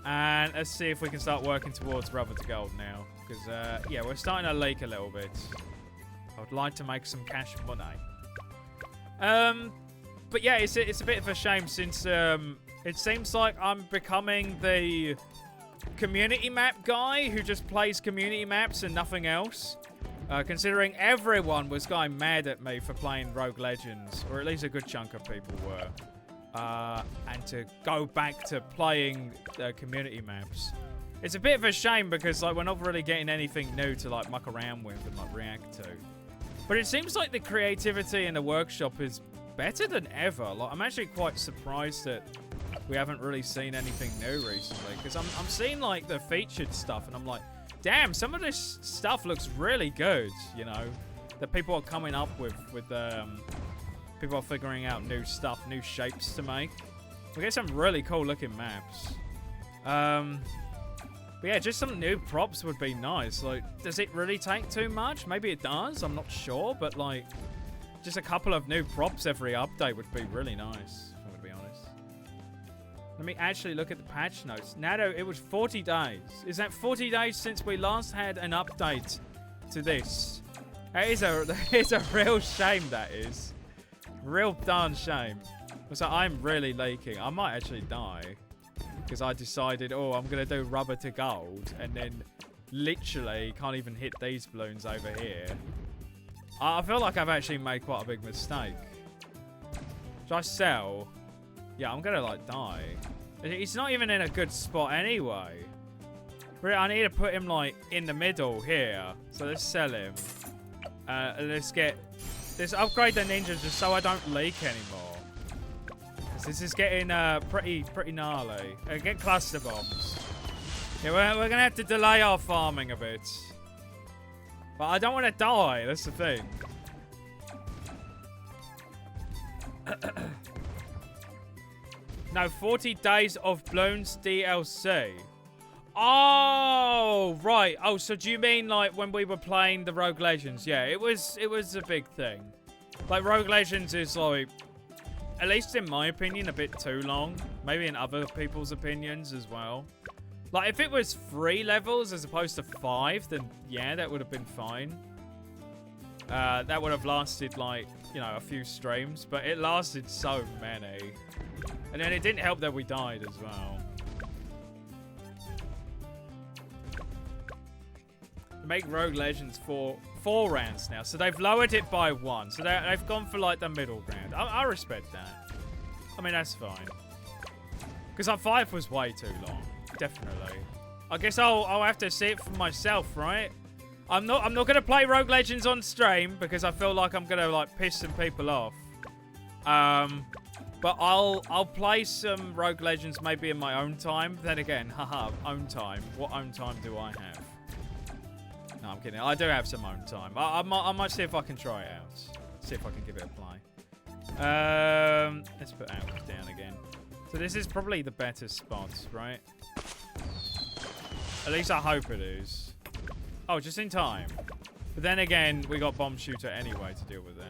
And let's see if we can start working towards rubber to gold now. Because, yeah, we're starting to leak a little bit. I would like to make some cash money. But yeah, it's a bit of a shame since it seems like I'm becoming the community map guy who just plays community maps and nothing else. Considering everyone was going mad at me for playing Rogue Legends, or at least a good chunk of people were. And to go back to playing community maps. It's a bit of a shame because like we're not really getting anything new to like muck around with and like react to. But it seems like the creativity in the workshop is better than ever. Like I'm actually quite surprised that we haven't really seen anything new recently. Because I'm seeing like the featured stuff and I'm like, damn, some of this stuff looks really good, you know, that people are coming up with people are figuring out new stuff, new shapes to make. We get some really cool looking maps. But yeah, just some new props would be nice. Like, does it really take too much? Maybe it does, I'm not sure, but like, just a couple of new props every update would be really nice, if I'm gonna be honest. Let me actually look at the patch notes. Nato, it was 40 days. Is that 40 days since we last had an update to this? That is a real shame, that is. Real darn shame. So I'm really leaking. I might actually die. Because I decided, oh, I'm going to do rubber to gold. And then literally can't even hit these balloons over here. I feel like I've actually made quite a big mistake. Should I sell? Yeah, I'm going to like die. He's not even in a good spot anyway. Really, I need to put him like in the middle here. So let's sell him. Let's upgrade the ninja just so I don't leak anymore. This is getting pretty gnarly. Get cluster bombs. Yeah, we're gonna have to delay our farming a bit. But I don't want to die. That's the thing. No, 40 days of Bloons DLC. Oh, right. Oh, so do you mean like when we were playing the Rogue Legends? Yeah, it was a big thing. Like Rogue Legends is like, at least in my opinion, a bit too long. Maybe in other people's opinions as well. Like if it was 3 levels as opposed to 5, then yeah, that would have been fine. That would have lasted like, you know, a few streams, but it lasted so many. And then it didn't help that we died as well. Make Rogue Legends for 4 rounds now. So they've lowered it by 1. So they've gone for like the middle ground. I respect that. I mean, that's fine. Because 5 was way too long. Definitely. I guess I'll have to see it for myself, right? I'm not gonna play Rogue Legends on stream because I feel like I'm gonna like piss some people off. But I'll play some Rogue Legends maybe in my own time. Then again, haha, own time. What own time do I have? No, I'm kidding. I do have some own time. I might see if I can try it out. See if I can give it a play. Let's put out down again. So this is probably the better spot, right? At least I hope it is. Oh, just in time. But then again, we got bomb shooter anyway to deal with that.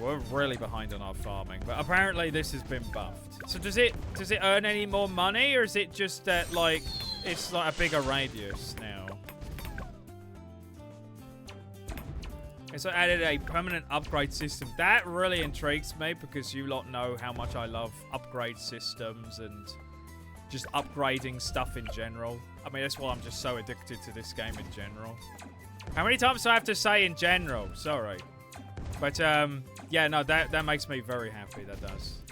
We're really behind on our farming, but apparently this has been buffed. So does it earn any more money, or is it just that like it's like a bigger radius now? And so added a permanent upgrade system. That really intrigues me because you lot know how much I love upgrade systems and just upgrading stuff in general. I mean, that's why I'm just so addicted to this game in general. How many times do I have to say in general? Sorry. But, yeah, no, that makes me very happy. That does.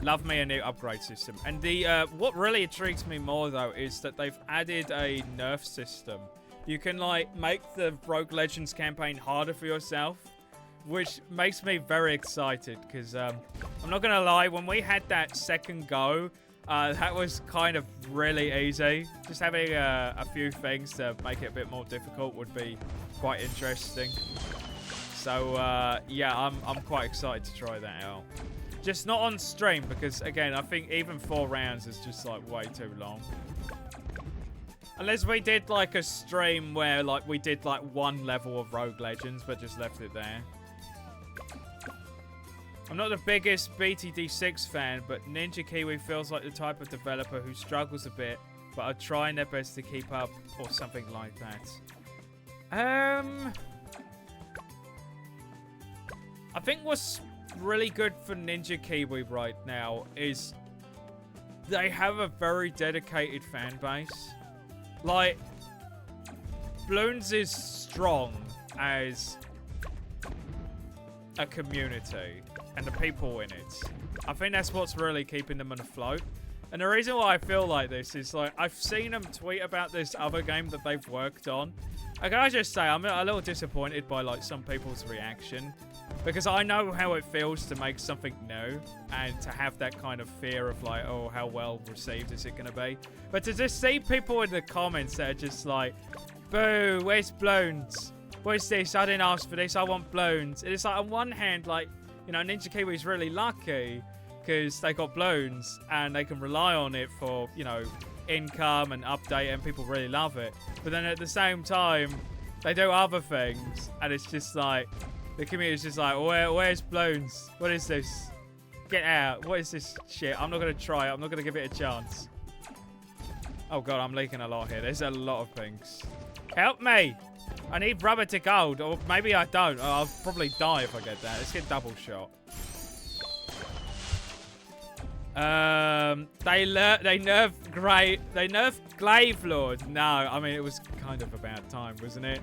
Love me a new upgrade system. And the what really intrigues me more, though, is that they've added a nerf system. You can, like, make the Rogue Legends campaign harder for yourself, which makes me very excited because I'm not gonna lie, when we had that second go, that was kind of really easy. Just having a few things to make it a bit more difficult would be quite interesting. So yeah, I'm quite excited to try that out. Just not on stream because again, I think even 4 rounds is just like way too long. Unless we did like a stream where like we did like 1 level of Rogue Legends but just left it there. I'm not the biggest BTD6 fan, but Ninja Kiwi feels like the type of developer who struggles a bit but are trying their best to keep up or something like that. I think what's really good for Ninja Kiwi right now is they have a very dedicated fan base. Like, Bloons is strong as a community and the people in it. I think that's what's really keeping them afloat. And the reason why I feel like this is, like, I've seen them tweet about this other game that they've worked on. Like, I just say, I'm a little disappointed by, like, some people's reaction. Because I know how it feels to make something new and to have that kind of fear of like, oh, how well received is it going to be? But to just see people in the comments that are just like, boo, where's Bloons? Where's this? I didn't ask for this. I want Bloons. And it's like, on one hand, like, you know, Ninja Kiwi's really lucky because they got Bloons and they can rely on it for, you know, income and update and people really love it. But then at the same time, they do other things and it's just like, the community is just like, where's Bloons? What is this? Get out. What is this shit? I'm not going to try it. I'm not going to give it a chance. Oh, God, I'm leaking a lot here. There's a lot of things. Help me. I need rubber to gold. Or maybe I don't. I'll probably die if I get that. Let's get double shot. They nerfed Glaive Lord. No, I mean, it was kind of about time, wasn't it?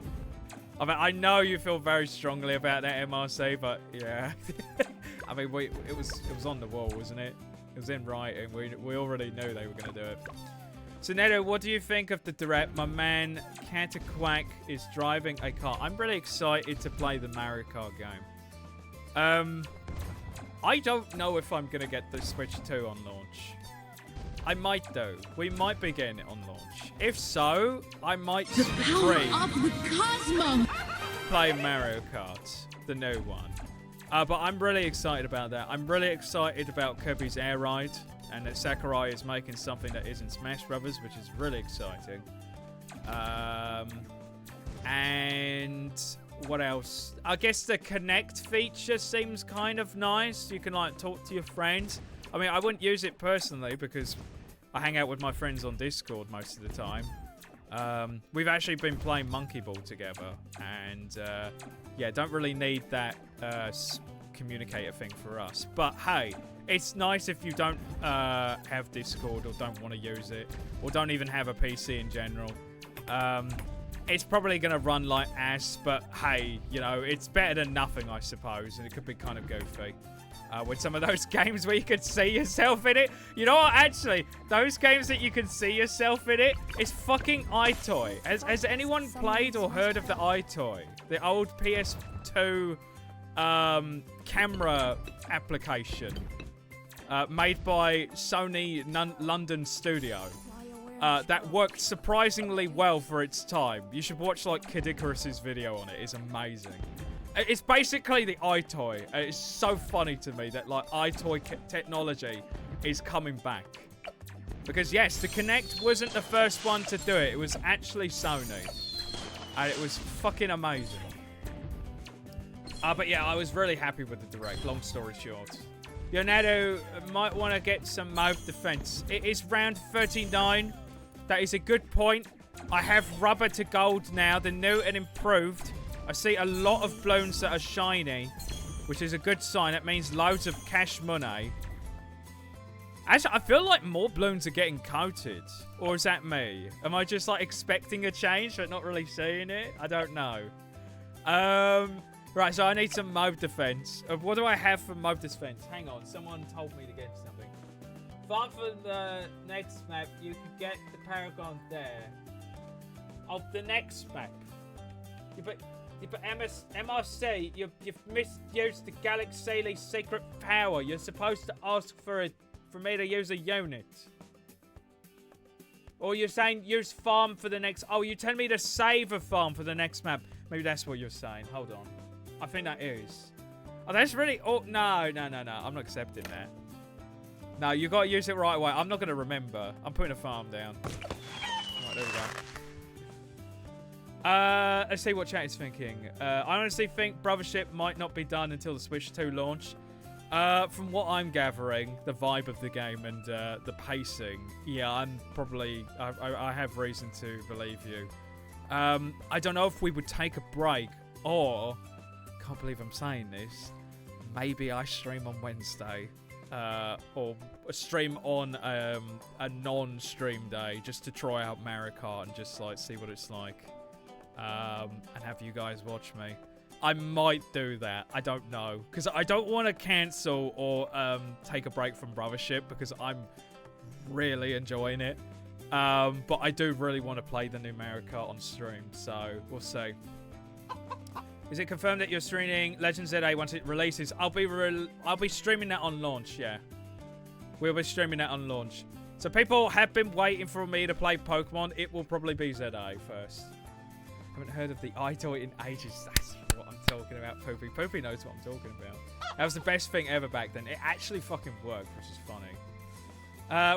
I mean, I know you feel very strongly about that MRC, but yeah. I mean, it was on the wall, wasn't it? It was in writing. We already knew they were going to do it. So, Neto, what do you think of the direct? My man, Canterquack, is driving a car. I'm really excited to play the Mario Kart game. I don't know if I'm going to get the Switch 2 on launch. I might though. We might be getting it on launch. If so, I might play Mario Kart, the new one. But I'm really excited about that. I'm really excited about Kirby's Air Ride, and that Sakurai is making something that isn't Smash Brothers, which is really exciting. And what else? I guess the Connect feature seems kind of nice. You can like talk to your friends. I mean, I wouldn't use it personally because I hang out with my friends on Discord most of the time. We've actually been playing Monkey Ball together, and yeah, don't really need that communicator thing for us. But hey, it's nice if you don't have Discord or don't want to use it, or don't even have a PC in general. It's probably going to run like ass, but hey, you know, it's better than nothing, I suppose, and it could be kind of goofy. With some of those games where you can see yourself in it. You know what, actually, those games that you can see yourself in it, it's fucking iToy. Has anyone played or heard of the iToy? The old PS2 camera application made by Sony London Studio. That worked surprisingly well for its time. You should watch, like, Kid Icarus's video on it. It's amazing. It's basically the iToy. It's so funny to me that, like, iToy technology is coming back. Because, yes, the Kinect wasn't the first one to do it. It was actually Sony. And it was fucking amazing. But, yeah, I was really happy with the Direct, long story short. Leonardo might want to get some mode defense. It is round 39. That is a good point. I have rubber to gold now, the new and improved. I see a lot of Bloons that are shiny, which is a good sign. It means loads of cash money. Actually, I feel like more Bloons are getting coated. Or is that me? Am I just, like, expecting a change but not really seeing it? I don't know. Right, so I need some mob defense. What do I have for mob defense? Hang on, someone told me to get something. Thought for the next map, you could get the Paragon there. Of the next map. Yeah, but But MRC, you've misused the Galaxy's secret power. You're supposed to ask for me to use a unit. Or you're saying use farm for the next... Oh, you're telling me to save a farm for the next map. Maybe that's what you're saying. Hold on. I think that is. Oh, that's really... Oh, no. I'm not accepting that. No, you got to use it right away. I'm not going to remember. I'm putting a farm down. Right, there we go. Let's see what chat is thinking. I honestly think Brothership might not be done until the Switch 2 launch. From what I'm gathering, the vibe of the game and the pacing, yeah, I'm probably... I have reason to believe you. I don't know if we would take a break, or... Can't believe I'm saying this. Maybe I stream on Wednesday. Or stream on a non-stream day, just to try out Mario Kart and just, like, see what it's like. And have you guys watch me. I might do that. I don't know. Because I don't want to cancel or take a break from Brothership because I'm really enjoying it. But I do really want to play the new Mario Kart on stream. So, we'll see. Is it confirmed that you're streaming Legend ZA once it releases? I'll be streaming that on launch, yeah. We'll be streaming that on launch. So people have been waiting for me to play Pokemon. It will probably be ZA first. Haven't heard of the idol in ages. That's what I'm talking about, Poopy. Poopy knows what I'm talking about. That was the best thing ever back then. It actually fucking worked, which is funny.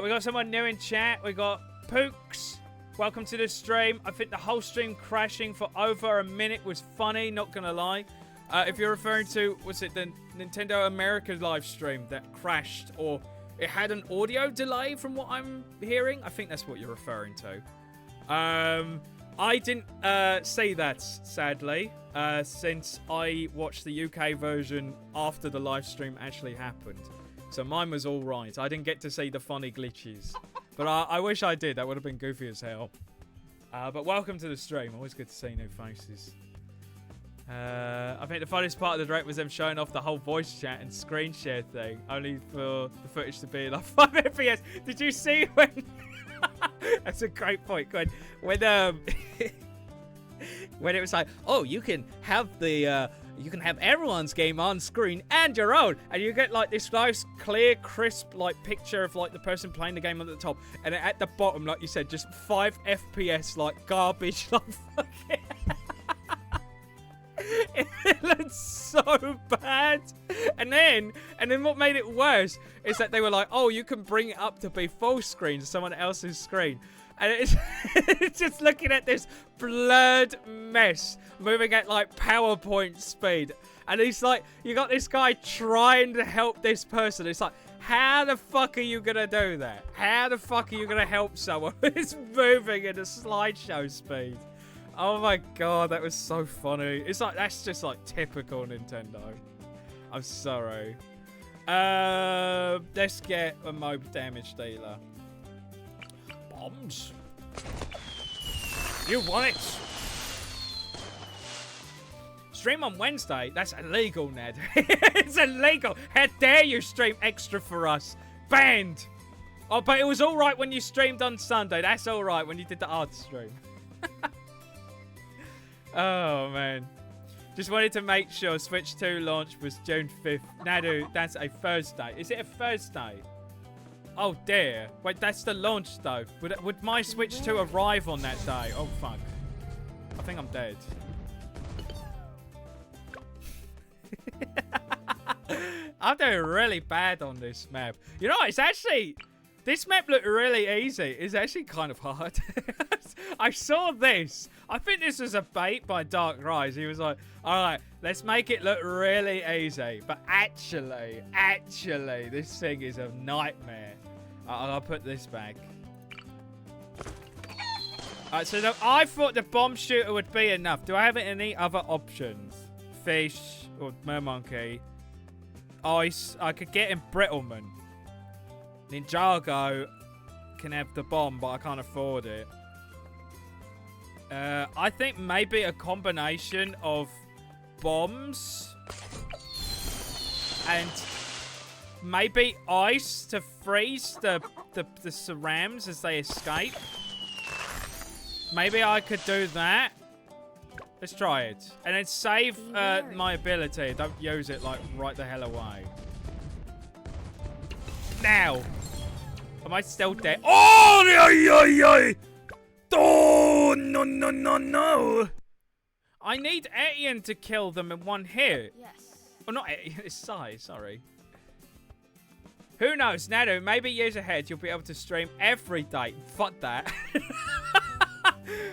We got someone new in chat. We got Pooks. Welcome to the stream. I think the whole stream crashing for over a minute was funny, not gonna lie. If you're referring to, was it the Nintendo America live stream that crashed, or it had an audio delay from what I'm hearing? I think that's what you're referring to. I didn't see that, sadly, since I watched the UK version after the live stream actually happened. So mine was all right. I didn't get to see the funny glitches. But I wish I did. That would have been goofy as hell. But welcome to the stream. Always good to see new faces. I think the funniest part of the direct was them showing off the whole voice chat and screen share thing. Only for the footage to be like 5 FPS. Did you see when... That's a great point, Gwen. When, when it was like, oh, you can have the... you can have everyone's game on screen and your own, and you get like this nice, clear, crisp like picture of like the person playing the game at the top, and at the bottom, like you said, just 5 FPS like garbage. Like fucking it looked so bad. And then what made it worse is that they were like, oh, you can bring it up to be full screen to someone else's screen. And it's just looking at this blurred mess moving at like PowerPoint speed. And he's like, you got this guy trying to help this person. It's like, how the fuck are you going to do that? How the fuck are you going to help someone who's moving at a slideshow speed? Oh my god, that was so funny. It's like, that's just like typical Nintendo. I'm sorry. Let's get a mob damage dealer. Bombs. You want it? Stream on Wednesday? That's illegal, Ned. It's illegal. How dare you stream extra for us? Banned. Oh, but it was all right when you streamed on Sunday. That's all right when you did the art stream. Oh, man. Just wanted to make sure Switch 2 launch was June 5th. Nadu, that's a Thursday. Is it a Thursday? Oh dear. Wait, that's the launch though. Would my Switch 2 arrive on that day? Oh fuck. I think I'm dead. I'm doing really bad on this map. You know, it's actually... This map looked really easy. It's actually kind of hard. I saw this. I think this was a bait by Dark Rise. He was like, alright, let's make it look really easy. But actually, this thing is a nightmare. I'll put this back. Alright, so I thought the bomb shooter would be enough. Do I have any other options? Fish or mermonkey. Ice. I could get embrittlement. Ninjago can have the bomb, but I can't afford it. I think maybe a combination of bombs and maybe ice to freeze the cerams as they escape. Maybe I could do that. Let's try it. And then save my ability. Don't use it, like, right the hell away. Now. Am I still dead? Oh, oh, no, no, no, no. I need Etienne to kill them in one hit. Yes. Oh, not Etienne. It's Sai, sorry. Who knows, Nado, maybe years ahead you'll be able to stream every day. Fuck that.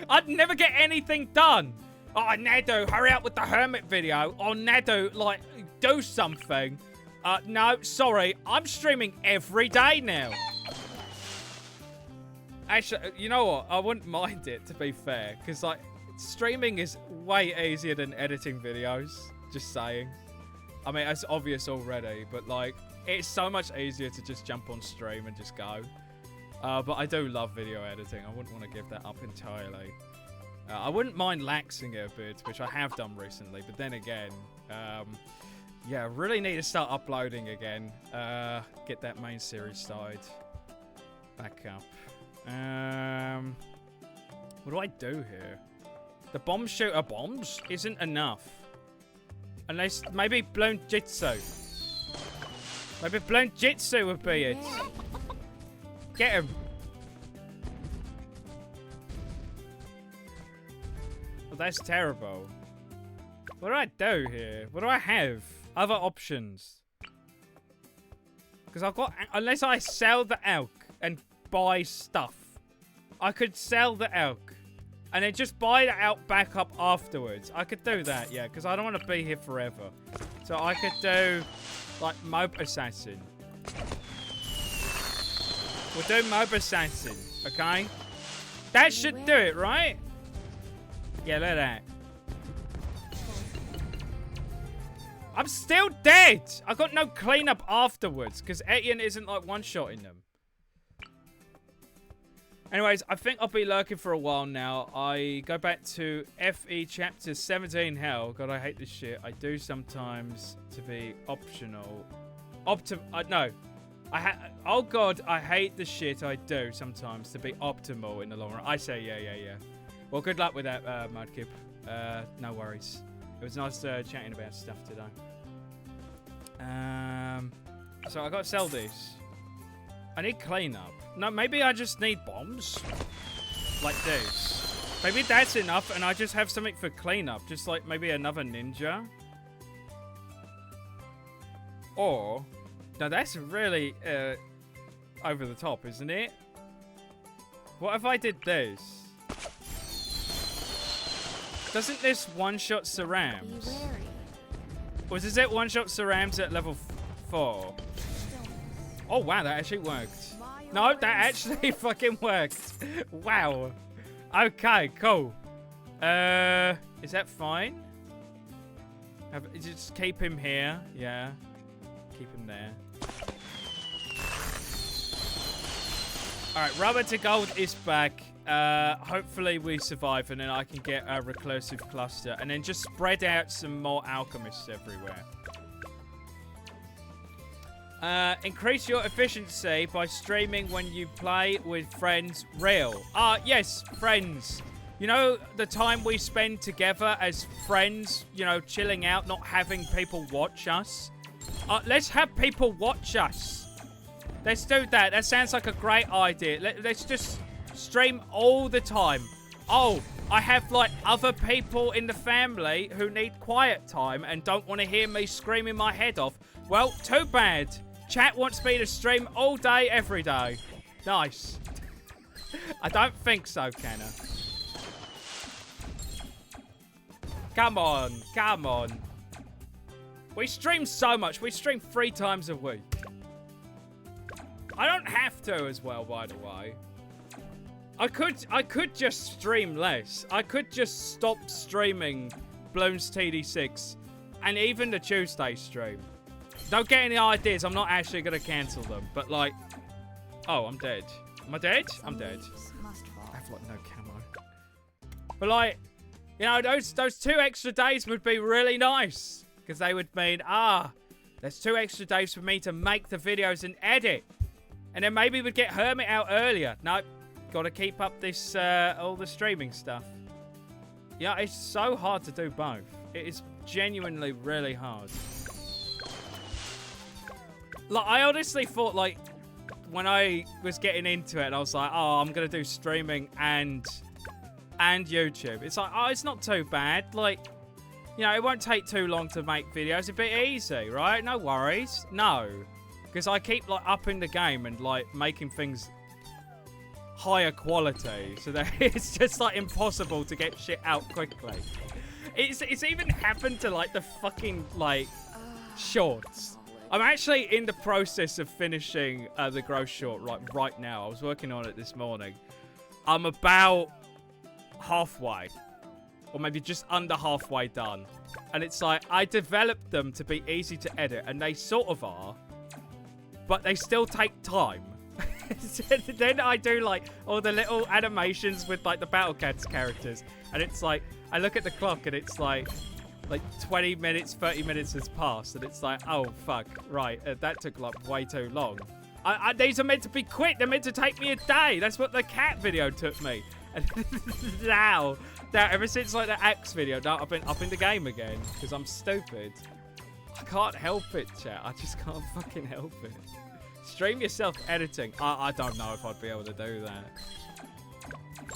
I'd never get anything done. Oh, Nado, hurry up with the hermit video. Oh, Nado, like, do something. No, sorry. I'm streaming every day now. Actually, you know what? I wouldn't mind it, to be fair. Because, like, streaming is way easier than editing videos. Just saying. I mean, it's obvious already, but, like, it's so much easier to just jump on stream and just go. But I do love video editing. I wouldn't want to give that up entirely. I wouldn't mind laxing it a bit, which I have done recently. But then again, yeah, I really need to start uploading again. Get that main series started. Back up. What do I do here? The bomb shooter bombs isn't enough. Unless, maybe Bloon Jitsu. Maybe Bloon Jitsu would be it. Get him. Well, that's terrible. What do I do here? What do I have? Other options. Because I've got... Unless I sell the elk and buy stuff. I could sell the elk. And then just buy the elk back up afterwards. I could do that, yeah. Because I don't want to be here forever. So I could do... Like, Mob Assassin. We'll do Mob Assassin, okay? That should do it, right? Yeah, look at that. I'm still dead! I got no cleanup afterwards, because Etienne isn't, like, one-shotting them. Anyways, I think I'll be lurking for a while now. I go back to FE Chapter 17 Hell. God, I hate this shit. I do sometimes to be optional. No. Oh, God, I hate the shit I do sometimes to be optimal in the long run. I say, yeah. Well, good luck with that, Mudkip. No worries. It was nice chatting about stuff today. So I got to sell this. I need cleanup. No, maybe I just need bombs. Like this. Maybe that's enough and I just have something for cleanup. Just like maybe another ninja. Or... No, that's really over the top, isn't it? What if I did this? Doesn't this one-shot Sarams? Or does it one-shot Sarams at level 4? Oh, wow, that actually worked. No, that actually fucking worked. Wow. Okay, cool. Is that fine? Just keep him here. Yeah. Keep him there. Alright, Rubber to Gold is back. Hopefully we survive and then I can get a reclusive cluster. And then just spread out some more alchemists everywhere. Increase your efficiency by streaming when you play with friends real. Yes, friends. You know, the time we spend together as friends, you know, chilling out, not having people watch us. Let's have people watch us. Let's do that. That sounds like a great idea. Let's just stream all the time. Oh, I have, like, other people in the family who need quiet time and don't want to hear me screaming my head off. Well, too bad. Chat wants me to stream all day, every day. Nice. I don't think so, Kenna. Come on. Come on. We stream so much. We stream 3 times a week. I don't have to as well, by the way. I could just stream less. I could just stop streaming Bloons TD 6 and even the Tuesday stream. Don't get any ideas. I'm not actually going to cancel them. But, like... Oh, I'm dead. Am I dead? I'm dead. I have, like, no camo. But, like... You know, those 2 extra days would be really nice. Because they would mean, there's 2 extra days for me to make the videos and edit. And then maybe we'd get Hermit out earlier. Nope. Got to keep up this, all the streaming stuff. Yeah, it's so hard to do both. It is genuinely really hard. Like, I honestly thought, like, when I was getting into it, I was like, oh, I'm going to do streaming and YouTube. It's like, oh, it's not too bad. Like, you know, it won't take too long to make videos. It's a bit easy, right? No worries. No. Because I keep, like, upping the game and, like, making things higher quality. So that it's just, like, impossible to get shit out quickly. It's even happened to, like, the fucking, like, shorts. I'm actually in the process of finishing the growth short right now. I was working on it this morning. I'm about halfway. Or maybe just under halfway done. And it's like, I developed them to be easy to edit. And they sort of are. But they still take time. Then I do, like, all the little animations with, like, the Battle Cats characters. And it's like, I look at the clock and it's like 20 minutes, 30 minutes has passed. And it's like, oh, fuck. Right, that took, like, way too long. These are meant to be quick. They're meant to take me a day. That's what the cat video took me. And now, ever since, like, the Axe video, now I've been up in the game again. Because I'm stupid. I can't help it, chat. I just can't fucking help it. Stream yourself editing. I don't know if I'd be able to do that.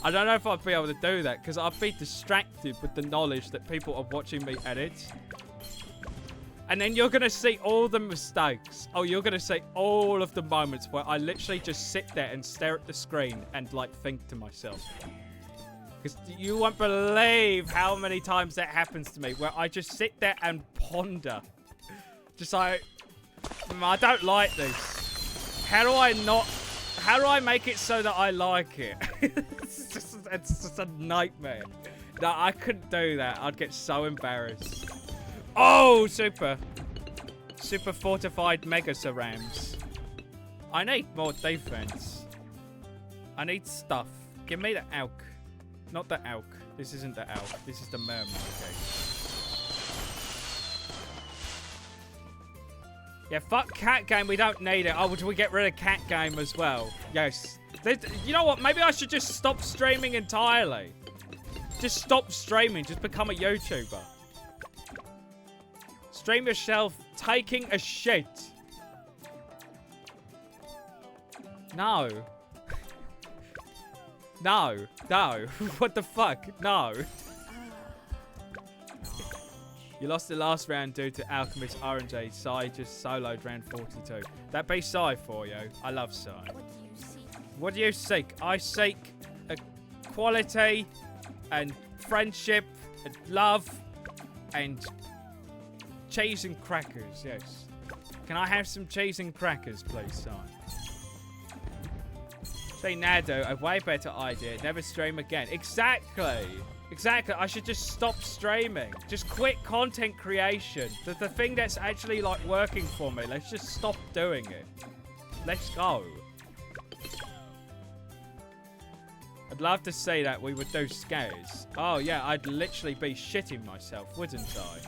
I don't know if I'd be able to do that because I'd be distracted with the knowledge that people are watching me edit. And then you're going to see all the mistakes. Oh, you're going to see all of the moments where I literally just sit there and stare at the screen and, like, think to myself. Because you won't believe how many times that happens to me where I just sit there and ponder. Just like, I don't like this. How do I make it so that I like it? It's just a nightmare. No, I couldn't do that. I'd get so embarrassed. Oh, super fortified mega cerams. I need more defense. I need stuff. Give me the elk. Not the elk. This isn't the elk. This is the mermaid. Okay. Yeah, fuck cat game. We don't need it. Oh, would we get rid of cat game as well? Yes. You know what? Maybe I should just stop streaming entirely. Just stop streaming. Just become a YouTuber. Stream yourself taking a shit. No. No. No. What the fuck? No. You lost the last round due to Alchemist RNG. Sai just soloed round 42. That be Sai for you. I love Sai. What do you seek? I seek equality and friendship and love and cheese and crackers. Yes. Can I have some cheese and crackers, please, Sai? Say Nado, a way better idea. Never stream again. Exactly. Exactly. I should just stop streaming. Just quit content creation. The thing that's actually, like, working for me. Let's just stop doing it. Let's go. I'd love to say that we would do scares. Oh, yeah. I'd literally be shitting myself, wouldn't I?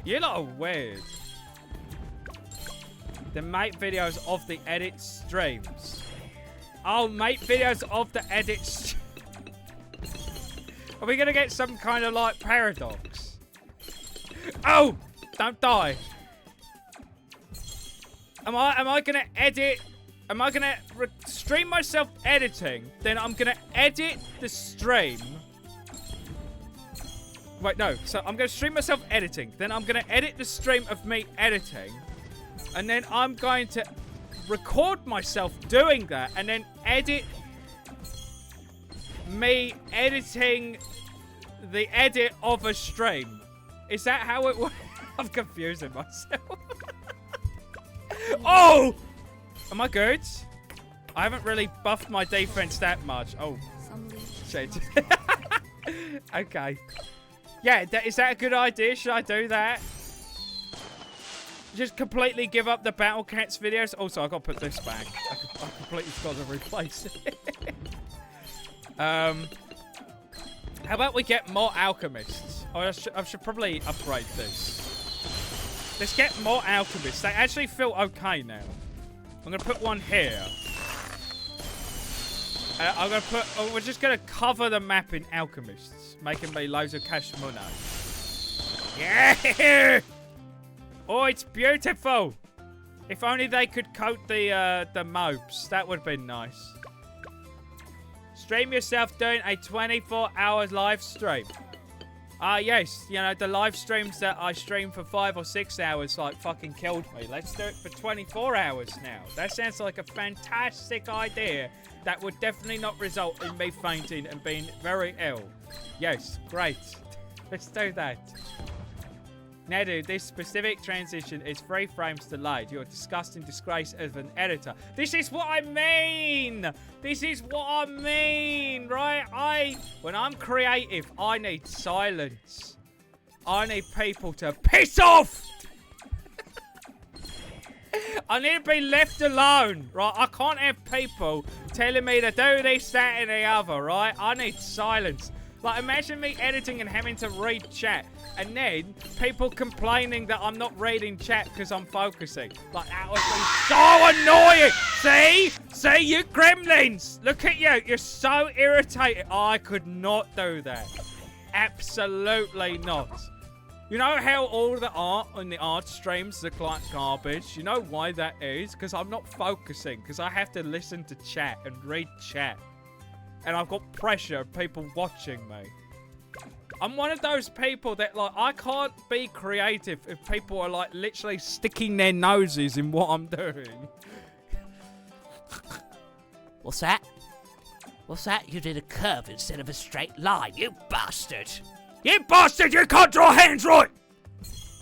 You lot are weird. The mate videos of the edit streams. Oh, mate videos of the edit streams. Are we going to get some kind of, like, paradox? Oh! Don't die. Am I going to edit? Am I going to stream myself editing? Then I'm going to edit the stream. Wait, no. So I'm going to stream myself editing. Then I'm going to edit the stream of me editing. And then I'm going to record myself doing that. And then edit me editing the edit of a stream. Is that how it works? I'm confusing myself. Oh! Am I good? I haven't really buffed my defense that much. Oh. Shit. Okay. Yeah, is that a good idea? Should I do that? Just completely give up the Battle Cats videos? Also, I've got to put this back. I completely forgot to replace it. How about we get more alchemists? Oh, I should probably upgrade this. Let's get more alchemists. They actually feel okay now. I'm going to put one here. I'm gonna put. Oh, we're just gonna cover the map in alchemists, making me loads of cash money. Yeah! Oh, it's beautiful. If only they could coat the mobs, that would have been nice. Stream yourself doing a 24-hour live stream. Yes, you know, the live streams that I stream for 5 or 6 hours like fucking killed me. Let's do it for 24 hours now. That sounds like a fantastic idea that would definitely not result in me fainting and being very ill. Yes, great. Let's do that. Now, dude, this specific transition is 3 frames delayed. You're a disgusting disgrace of an editor. This is what I mean! This is what I mean, right? When I'm creative, I need silence. I need people to piss off! I need to be left alone, right? I can't have people telling me to do this, that, and the other, right? I need silence. Like, imagine me editing and having to read chat, and then people complaining that I'm not reading chat because I'm focusing. Like, that would be so annoying! See? See, you gremlins! Look at you! You're so irritated. Oh, I could not do that. Absolutely not. You know how all the art on the art streams look like garbage? You know why that is? Because I'm not focusing. Because I have to listen to chat and read chat. And I've got pressure of people watching me. I'm one of those people that, like, I can't be creative if people are, like, literally sticking their noses in what I'm doing. What's that? What's that? You did a curve instead of a straight line, you bastard! You bastard! You can't draw hands right!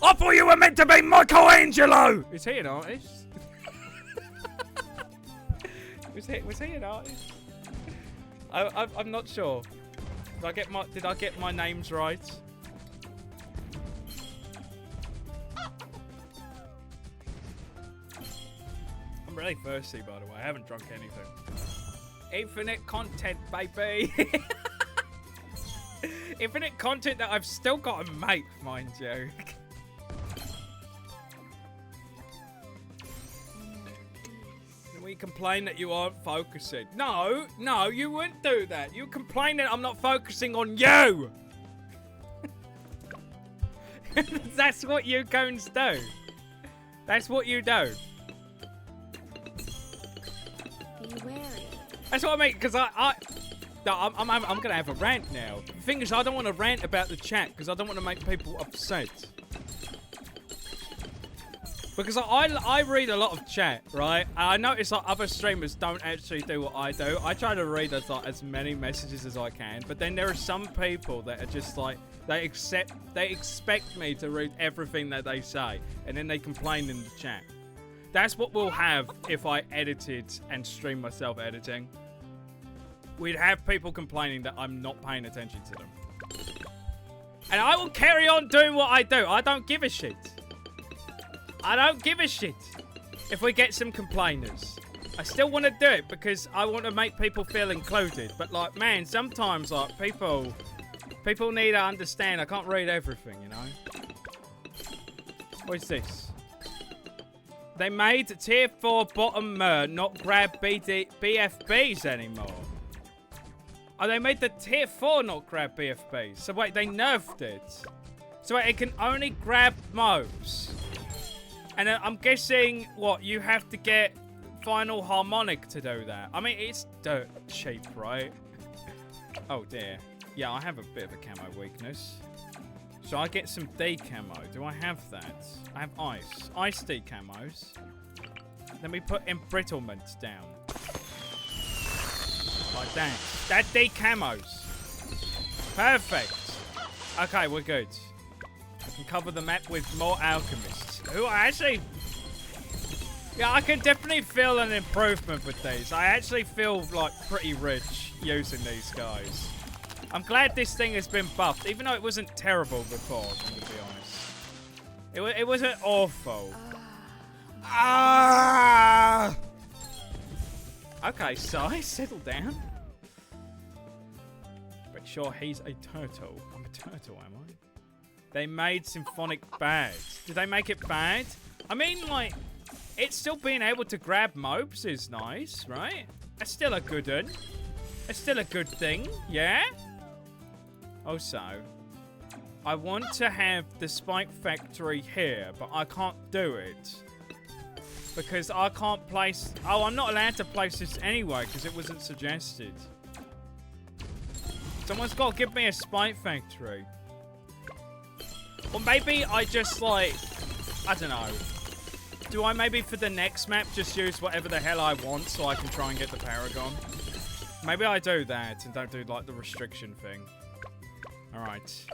I thought you were meant to be Michelangelo! Is he an artist? was he an artist? I'm not sure. Did I get my names right? I'm really thirsty, by the way. I haven't drunk anything. Infinite content, baby. Infinite content that I've still got to make, mind you. We complain that you aren't focusing. No, you wouldn't do that. You complain that I'm not focusing on you. That's what you goons do. That's what you do. Be wary. That's what I mean, because I'm gonna have a rant now. The thing is, I don't want to rant about the chat because I don't want to make people upset. Because I read a lot of chat, right? And I notice that other streamers don't actually do what I do. I try to read as many messages as I can, but then there are some people that are just like, they expect me to read everything that they say, and then they complain in the chat. That's what we'll have if I edited and streamed myself editing. We'd have people complaining that I'm not paying attention to them. And I will carry on doing what I do. I don't give a shit. I don't give a shit if we get some complainers. I still want to do it because I want to make people feel included. But, like, man, sometimes, like, people need to understand I can't read everything, you know? What is this? They made tier 4 bottom not grab BFBs anymore. Oh, they made the tier 4 not grab BFBs. So, wait, they nerfed it. So, wait, it can only grab mobs. And I'm guessing, what, you have to get Final Harmonic to do that. I mean, it's dirt cheap, right? Oh, dear. Yeah, I have a bit of a camo weakness. So I get some D camo. Do I have that? I have ice. Ice D camos. Then we put embrittlement down. Like that. That D camos. Perfect. Okay, we're good. I can cover the map with more alchemists. Who I actually... Yeah, I can definitely feel an improvement with these. I actually feel, like, pretty rich using these guys. I'm glad this thing has been buffed, even though it wasn't terrible before, to be honest. It wasn't awful. Okay, Sai, settle down. But sure, he's a turtle. I'm a turtle, am I? They made Symphonic bad. Did they make it bad? I mean, like, it's still being able to grab mobs is nice, right? That's still a good one. It's still a good thing, yeah? Also, I want to have the spike factory here, but I can't do it. Because I can't place... Oh, I'm not allowed to place this anyway, because it wasn't suggested. Someone's got to give me a spike factory. Or maybe I just, like... I don't know. Do I maybe for the next map just use whatever the hell I want so I can try and get the Paragon? Maybe I do that and don't do, like, the restriction thing. Alright.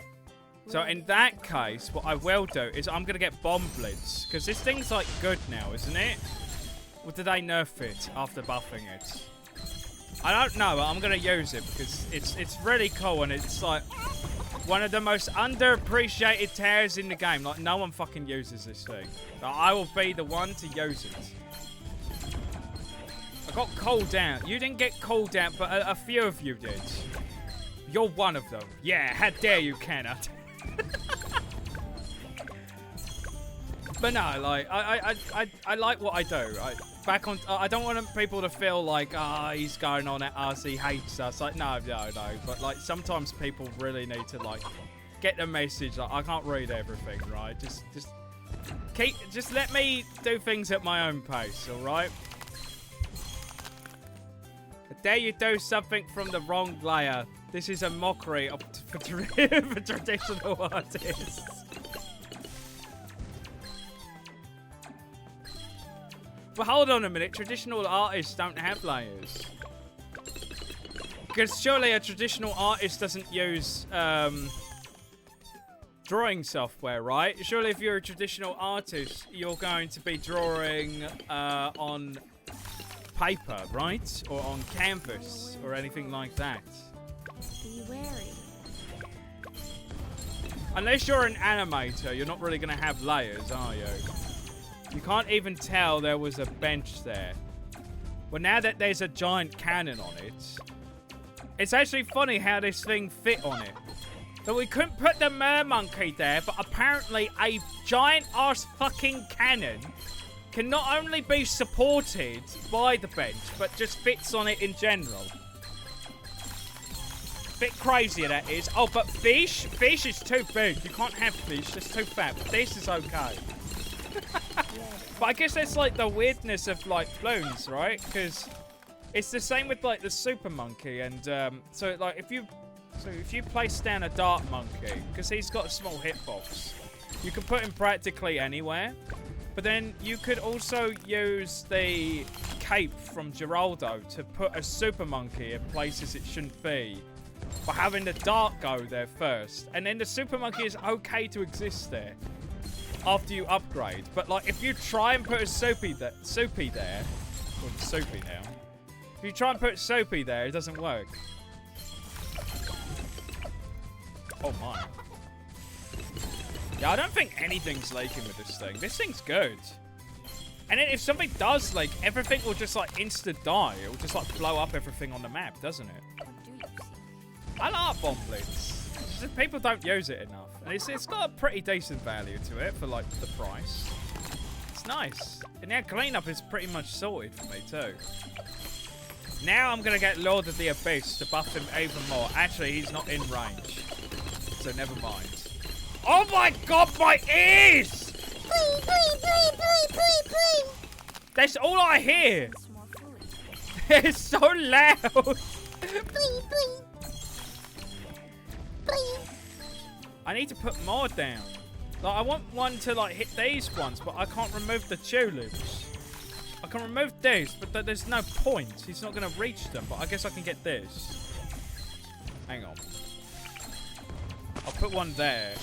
So in that case, what I will do is I'm going to get Bomb Blitz. Because this thing's, like, good now, isn't it? Or did they nerf it after buffing it? I don't know, but I'm going to use it because it's really cool and it's, like, one of the most underappreciated towers in the game. Like, no one fucking uses this thing. But I will be the one to use it. I got called out. You didn't get called out, but a few of you did. You're one of them. Yeah, how dare you, cannot. But no, like, I like what I do. I don't want people to feel like, he's going on at us, he hates us. Like, no. But, like, sometimes people really need to, like, get the message. Like, I can't read everything, right? Just let me do things at my own pace, all right? How dare you do something from the wrong layer? This is a mockery for traditional artists. But hold on a minute, traditional artists don't have layers. Because surely a traditional artist doesn't use drawing software, right? Surely if you're a traditional artist, you're going to be drawing on paper, right? Or on canvas, or anything like that. Be wary. Unless you're an animator, you're not really going to have layers, are you? You can't even tell there was a bench there. Well, now that there's a giant cannon on it, it's actually funny how this thing fit on it. So we couldn't put the mermonkey there, but apparently a giant ass fucking cannon can not only be supported by the bench, but just fits on it in general. Bit crazy that is. Oh, but fish? Fish is too big. You can't have fish. It's too fat. But this is okay. But I guess that's like the weirdness of like Bloons, right? Because it's the same with like the super monkey, and so like if you place down a dart monkey, because he's got a small hitbox, you can put him practically anywhere. But then you could also use the cape from Geraldo to put a super monkey in places it shouldn't be, by having the dart go there first, and then the super monkey is okay to exist there after you upgrade. But like if you try and put a soupy there, or soupy now, if you try and put soapy there, it doesn't work. Oh my. Yeah, I don't think anything's leaking with this thing. This thing's good. And then if something does leak, everything will just like insta die. It will just like blow up everything on the map, doesn't it? I like Bomb Blitz. Just people don't use it enough. And it's got a pretty decent value to it for like the price. It's nice. And now cleanup is pretty much sorted for me too. Now I'm going to get Lord of the Abyss to buff him even more. Actually, he's not in range. So never mind. Oh my god, my ears! That's all I hear. It's so loud. I need to put more down. Like, I want one to like hit these ones, but I can't remove the tulips. I can remove this, but there's no point. He's not going to reach them, but I guess I can get this. Hang on. I'll put one there.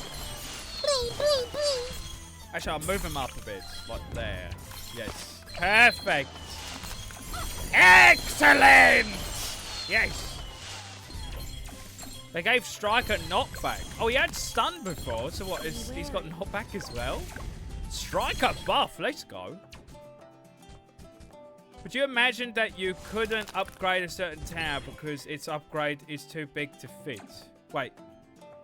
Actually, I'll move him up a bit. Like there. Yes. Perfect. Excellent! Yes. They gave Striker knockback. Oh, he had stun before, so what? He's got knockback as well? Striker buff. Let's go. Would you imagine that you couldn't upgrade a certain tower because its upgrade is too big to fit? Wait.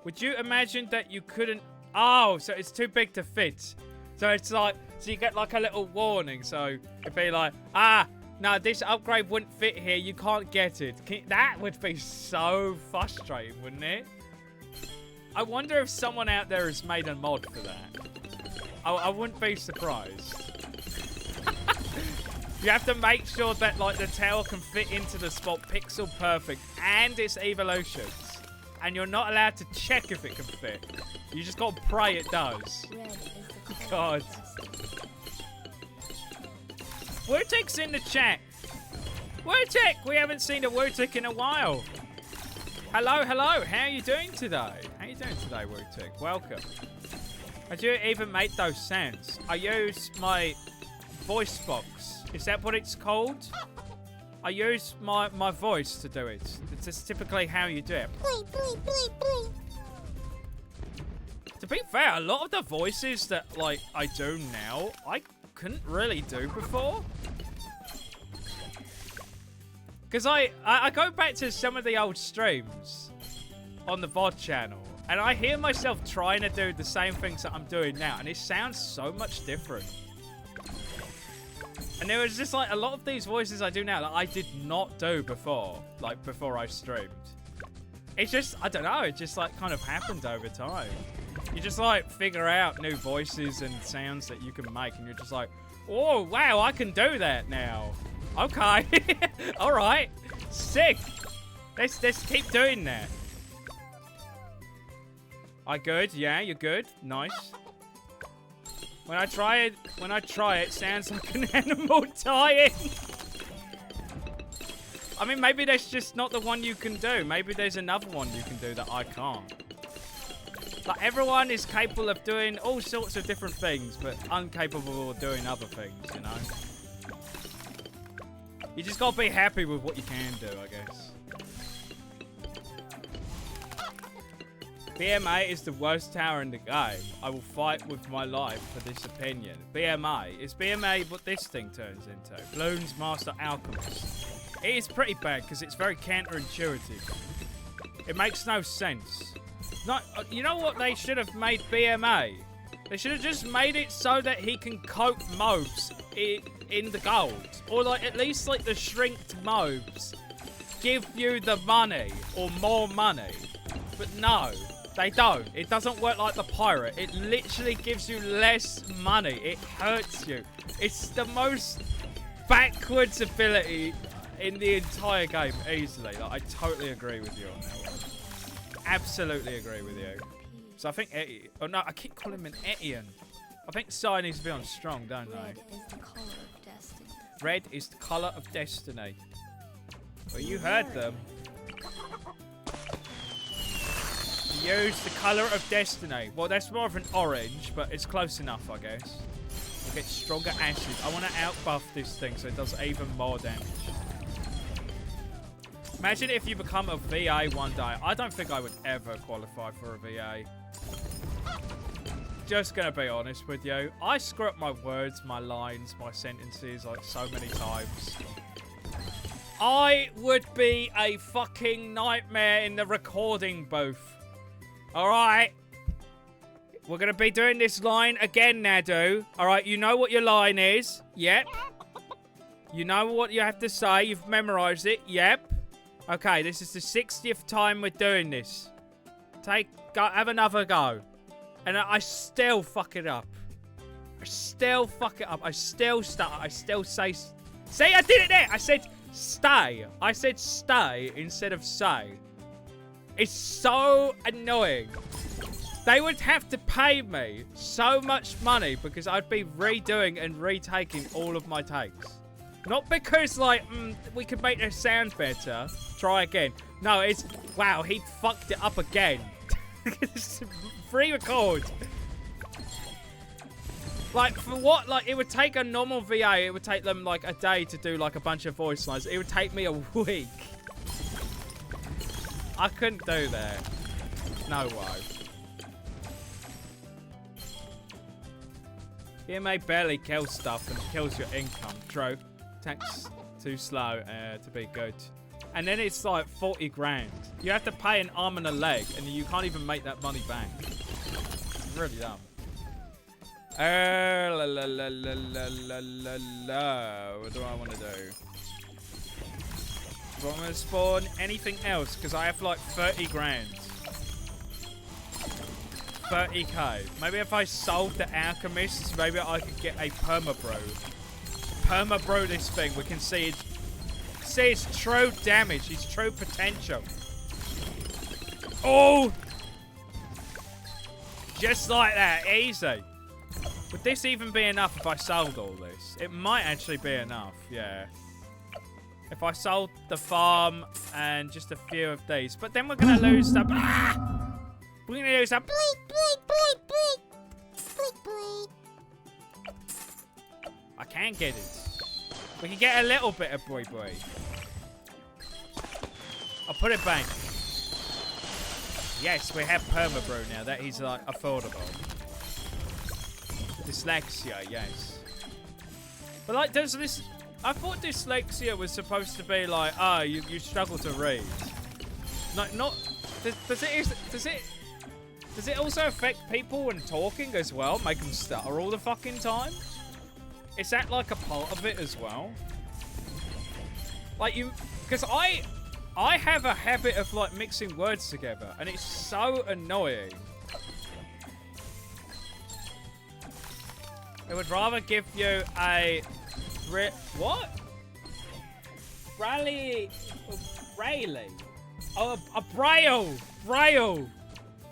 Would you imagine that you couldn't... Oh, so it's too big to fit. So it's like... So you get like a little warning. So it'd be like, No, this upgrade wouldn't fit here. You can't get it. That would be so frustrating, wouldn't it? I wonder if someone out there has made a mod for that. I wouldn't be surprised. You have to make sure that, like, the tower can fit into the spot pixel perfect and its evolutions. And you're not allowed to check if it can fit. You just got to pray it does. Red is the God. color of destiny. Wurtik's in the chat. Wurtik! We haven't seen a Wurtik in a while. Hello, hello. How are you doing today? How are you doing today, Wurtik? Welcome. How do you even make those sounds? I use my voice box. Is that what it's called? I use my voice to do it. It's just typically how you do it. To be fair, a lot of the voices that, like, I do now, I couldn't really do before. Because I go back to some of the old streams on the VOD channel, and I hear myself trying to do the same things that I'm doing now, and it sounds so much different. And there was just, like, a lot of these voices I do now that I did not do before, like, before I streamed. It's just, I don't know, it just, like, kind of happened over time. You just, like, figure out new voices and sounds that you can make, and you're just like, oh, wow, I can do that now. Okay. All right. Sick. Let's keep doing that. I good? Yeah, you're good. Nice. When I try it, it sounds like an animal dying. I mean, maybe that's just not the one you can do. Maybe there's another one you can do that I can't. Like, everyone is capable of doing all sorts of different things, but incapable of doing other things, you know? You just gotta be happy with what you can do, I guess. BMA is the worst tower in the game. I will fight with my life for this opinion. BMA. Is BMA what this thing turns into? Bloons Master Alchemist. It is pretty bad because it's very counterintuitive. It makes no sense. Not, you know what they should have made BMA? They should have just made it so that he can coat mobs in the gold. Or, like, at least, like, the shrinked mobs give you the money or more money. But no. They don't. It doesn't work like the pirate. It literally gives you less money. It hurts you. It's the most backwards ability in the entire game, easily. Like, I totally agree with you on that one. Absolutely agree with you. So I think Etienne. Oh no, I keep calling him an Etienne. I think Sai needs to be on strong, don't they? Red is the color of destiny. Red is the colour of destiny. Well, you heard them. Use the colour of destiny. Well, that's more of an orange, but it's close enough, I guess. We'll get stronger acid. I want to outbuff this thing so it does even more damage. Imagine if you become a VA one day. I don't think I would ever qualify for a VA. Just gonna be honest with you. I screw up my words, my lines, my sentences like so many times. I would be a fucking nightmare in the recording booth. Alright. We're going to be doing this line again, Nadu. Alright, you know what your line is? Yep. You know what you have to say. You've memorized it. Yep. Okay, this is the 60th time we're doing this. Have another go. And I still fuck it up. I still fuck it up. I still start. I still say... See, I did it there. I said stay. I said stay instead of say. It's so annoying. They would have to pay me so much money because I'd be redoing and retaking all of my takes. Not because, like, we could make this sound better. Try again. No, it's, wow, he fucked it up again. Pre-record. Like, for what? Like, it would take a normal VA, it would take them, like, a day to do, like, a bunch of voice lines. It would take me a week. I couldn't do that. No way. BMA barely kills stuff and kills your income. True. Tax too slow to be good. And then it's like 40 grand. You have to pay an arm and a leg and you can't even make that money back. It's really dumb. La, la, la, la, la, la, la, la. What do I want to do? Do I want to spawn anything else? Because I have like 30 grand. 30k. Maybe if I sold the alchemists, maybe I could get a permabro. Permabro this thing. We can see its true damage, its true potential. Oh! Just like that, easy. Would this even be enough if I sold all this? It might actually be enough, yeah. If I sold the farm and just a few of these. But then we're going to lose the... Ah! We're going to lose the... Bleep, bleep, bleep, bleep. Bleep, bleep. I can't get it. We can get a little bit of boy boy. I'll put it back. Yes, we have permabrew now. That is like affordable. Dyslexia, yes. But like, does this... I thought dyslexia was supposed to be like, oh, you struggle to read. Like, not... Does it also affect people when talking as well? Make them stutter all the fucking time? Is that like a part of it as well? Like you... Because I have a habit of like mixing words together, and it's so annoying. I would rather give you a... What? Rayleigh. Oh, a Braille.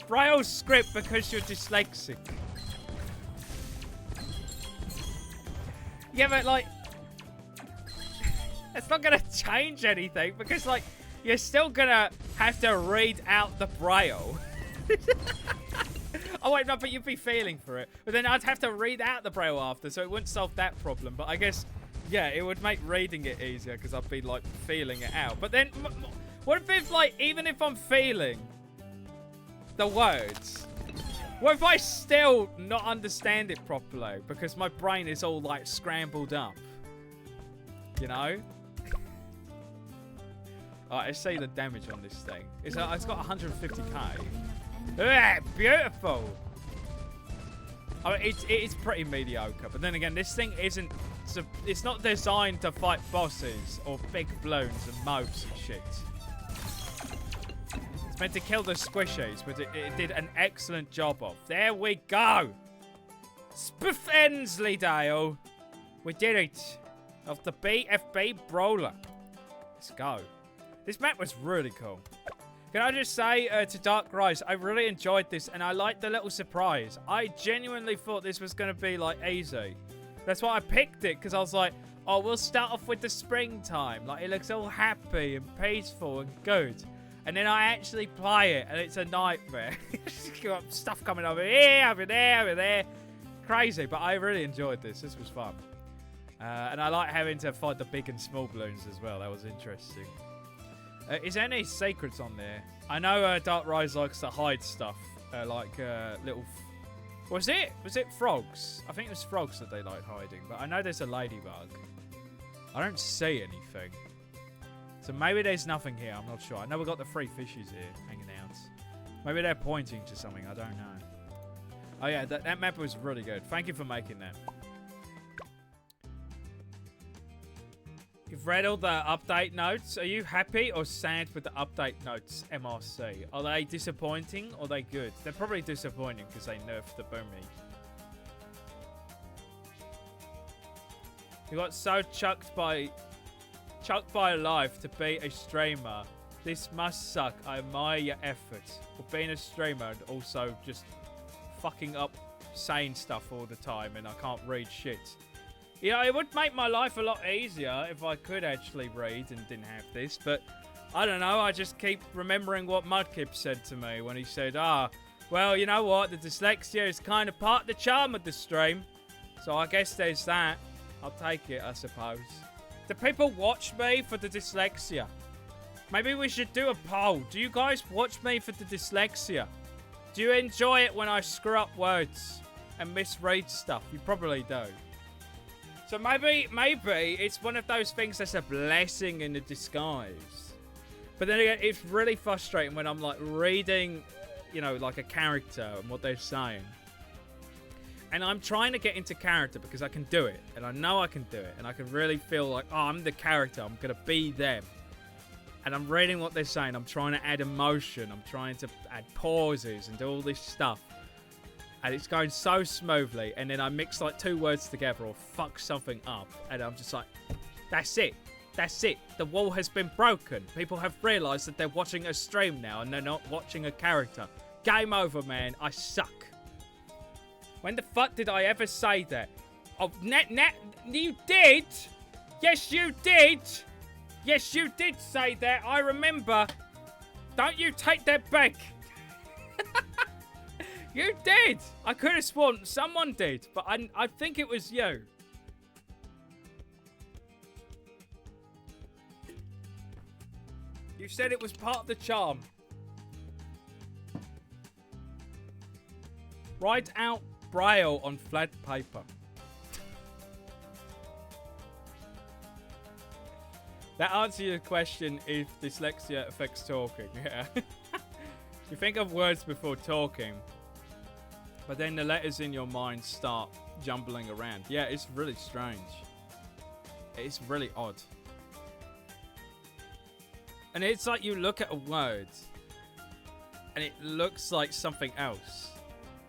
Braille script because you're dyslexic. Yeah, but like... It's not going to change anything because like... You're still going to have to read out the Braille. Oh, wait, no, but you'd be feeling for it. But then I'd have to read out the Braille after, so it wouldn't solve that problem. But I guess, yeah, it would make reading it easier because I'd be, like, feeling it out. But then, what if, like, even if I'm feeling the words, what if I still not understand it properly because my brain is all, like, scrambled up? You know? Alright, let's see the damage on this thing. It's got 150k. Yeah, beautiful. I mean, it's pretty mediocre, but then again, this thing isn't. It's not designed to fight bosses or big balloons and mobs and shit. It's meant to kill the squishies, but it did an excellent job of. There we go. Spiff Ensleydale. We did it. Of the BFB Brawler. Let's go. This map was really cool. Can I just say to Dark Rise, I really enjoyed this and I liked the little surprise. I genuinely thought this was going to be like easy. That's why I picked it, because I was like, oh, we'll start off with the springtime. Like, it looks all happy and peaceful and good. And then I actually play it and it's a nightmare. Got stuff coming over here, over there, over there. Crazy, but I really enjoyed this. This was fun. And I like having to fight the big and small balloons as well. That was interesting. Is there any secrets on there? I know Dark Rise likes to hide stuff, like little... Was it frogs? I think it was frogs that they like hiding, but I know there's a ladybug. I don't see anything. So maybe there's nothing here, I'm not sure. I know we've got the 3 fishes here hanging out. Maybe they're pointing to something, I don't know. Oh yeah, that map was really good. Thank you for making that. You've read all the update notes. Are you happy or sad with the update notes, MRC? Are they disappointing or are they good? They're probably disappointing because they nerfed the boomy. You got so chucked by life to be a streamer. This must suck. I admire your effort. For being a streamer and also just fucking up saying stuff all the time and I can't read shit. Yeah, it would make my life a lot easier if I could actually read and didn't have this, but I don't know, I just keep remembering what Mudkip said to me when he said, well, you know what, the dyslexia is kind of part of the charm of the stream, so I guess there's that. I'll take it, I suppose. Do people watch me for the dyslexia? Maybe we should do a poll. Do you guys watch me for the dyslexia? Do you enjoy it when I screw up words and misread stuff? You probably do. So maybe it's one of those things that's a blessing in a disguise. But then again, it's really frustrating when I'm like reading, you know, like a character and what they're saying. And I'm trying to get into character because I can do it. And I know I can do it. And I can really feel like, oh, I'm the character. I'm going to be them. And I'm reading what they're saying. I'm trying to add emotion. I'm trying to add pauses and do all this stuff. And it's going so smoothly. And then I mix like 2 words together or fuck something up. And I'm just like, that's it. That's it. The wall has been broken. People have realised that they're watching a stream now and they're not watching a character. Game over, man. I suck. When the fuck did I ever say that? Oh, you did? Yes, you did. Yes, you did say that. I remember. Don't you take that back. You did. I could have sworn someone did, but I think it was you. You said it was part of the charm. Write out Braille on flat paper. That answers your question if dyslexia affects talking. Yeah. You think of words before talking, but then the letters in your mind start jumbling around. Yeah, it's really strange. It's really odd. And it's like you look at a word and it looks like something else.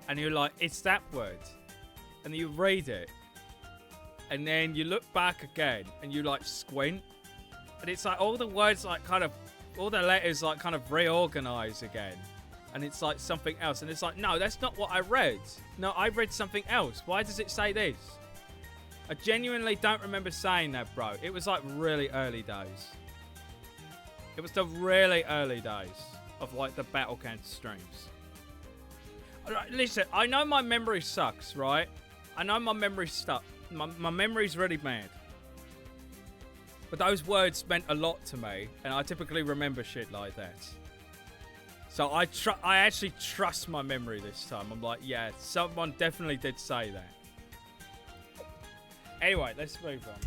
And you're like, it's that word. And you read it. And then you look back again and you like squint. And it's like all the words like kind of, all the letters like kind of reorganize again. And it's like something else. And it's like, no, that's not what I read. No, I read something else. Why does it say this? I genuinely don't remember saying that, bro. It was like really early days. It was the really early days of like the Battle Cancer streams. Right, listen, I know my memory sucks, right? I know my memory's stuck. My memory's really bad. But those words meant a lot to me, and I typically remember shit like that. So I actually trust my memory this time. I'm like, yeah, someone definitely did say that. Anyway, let's move on.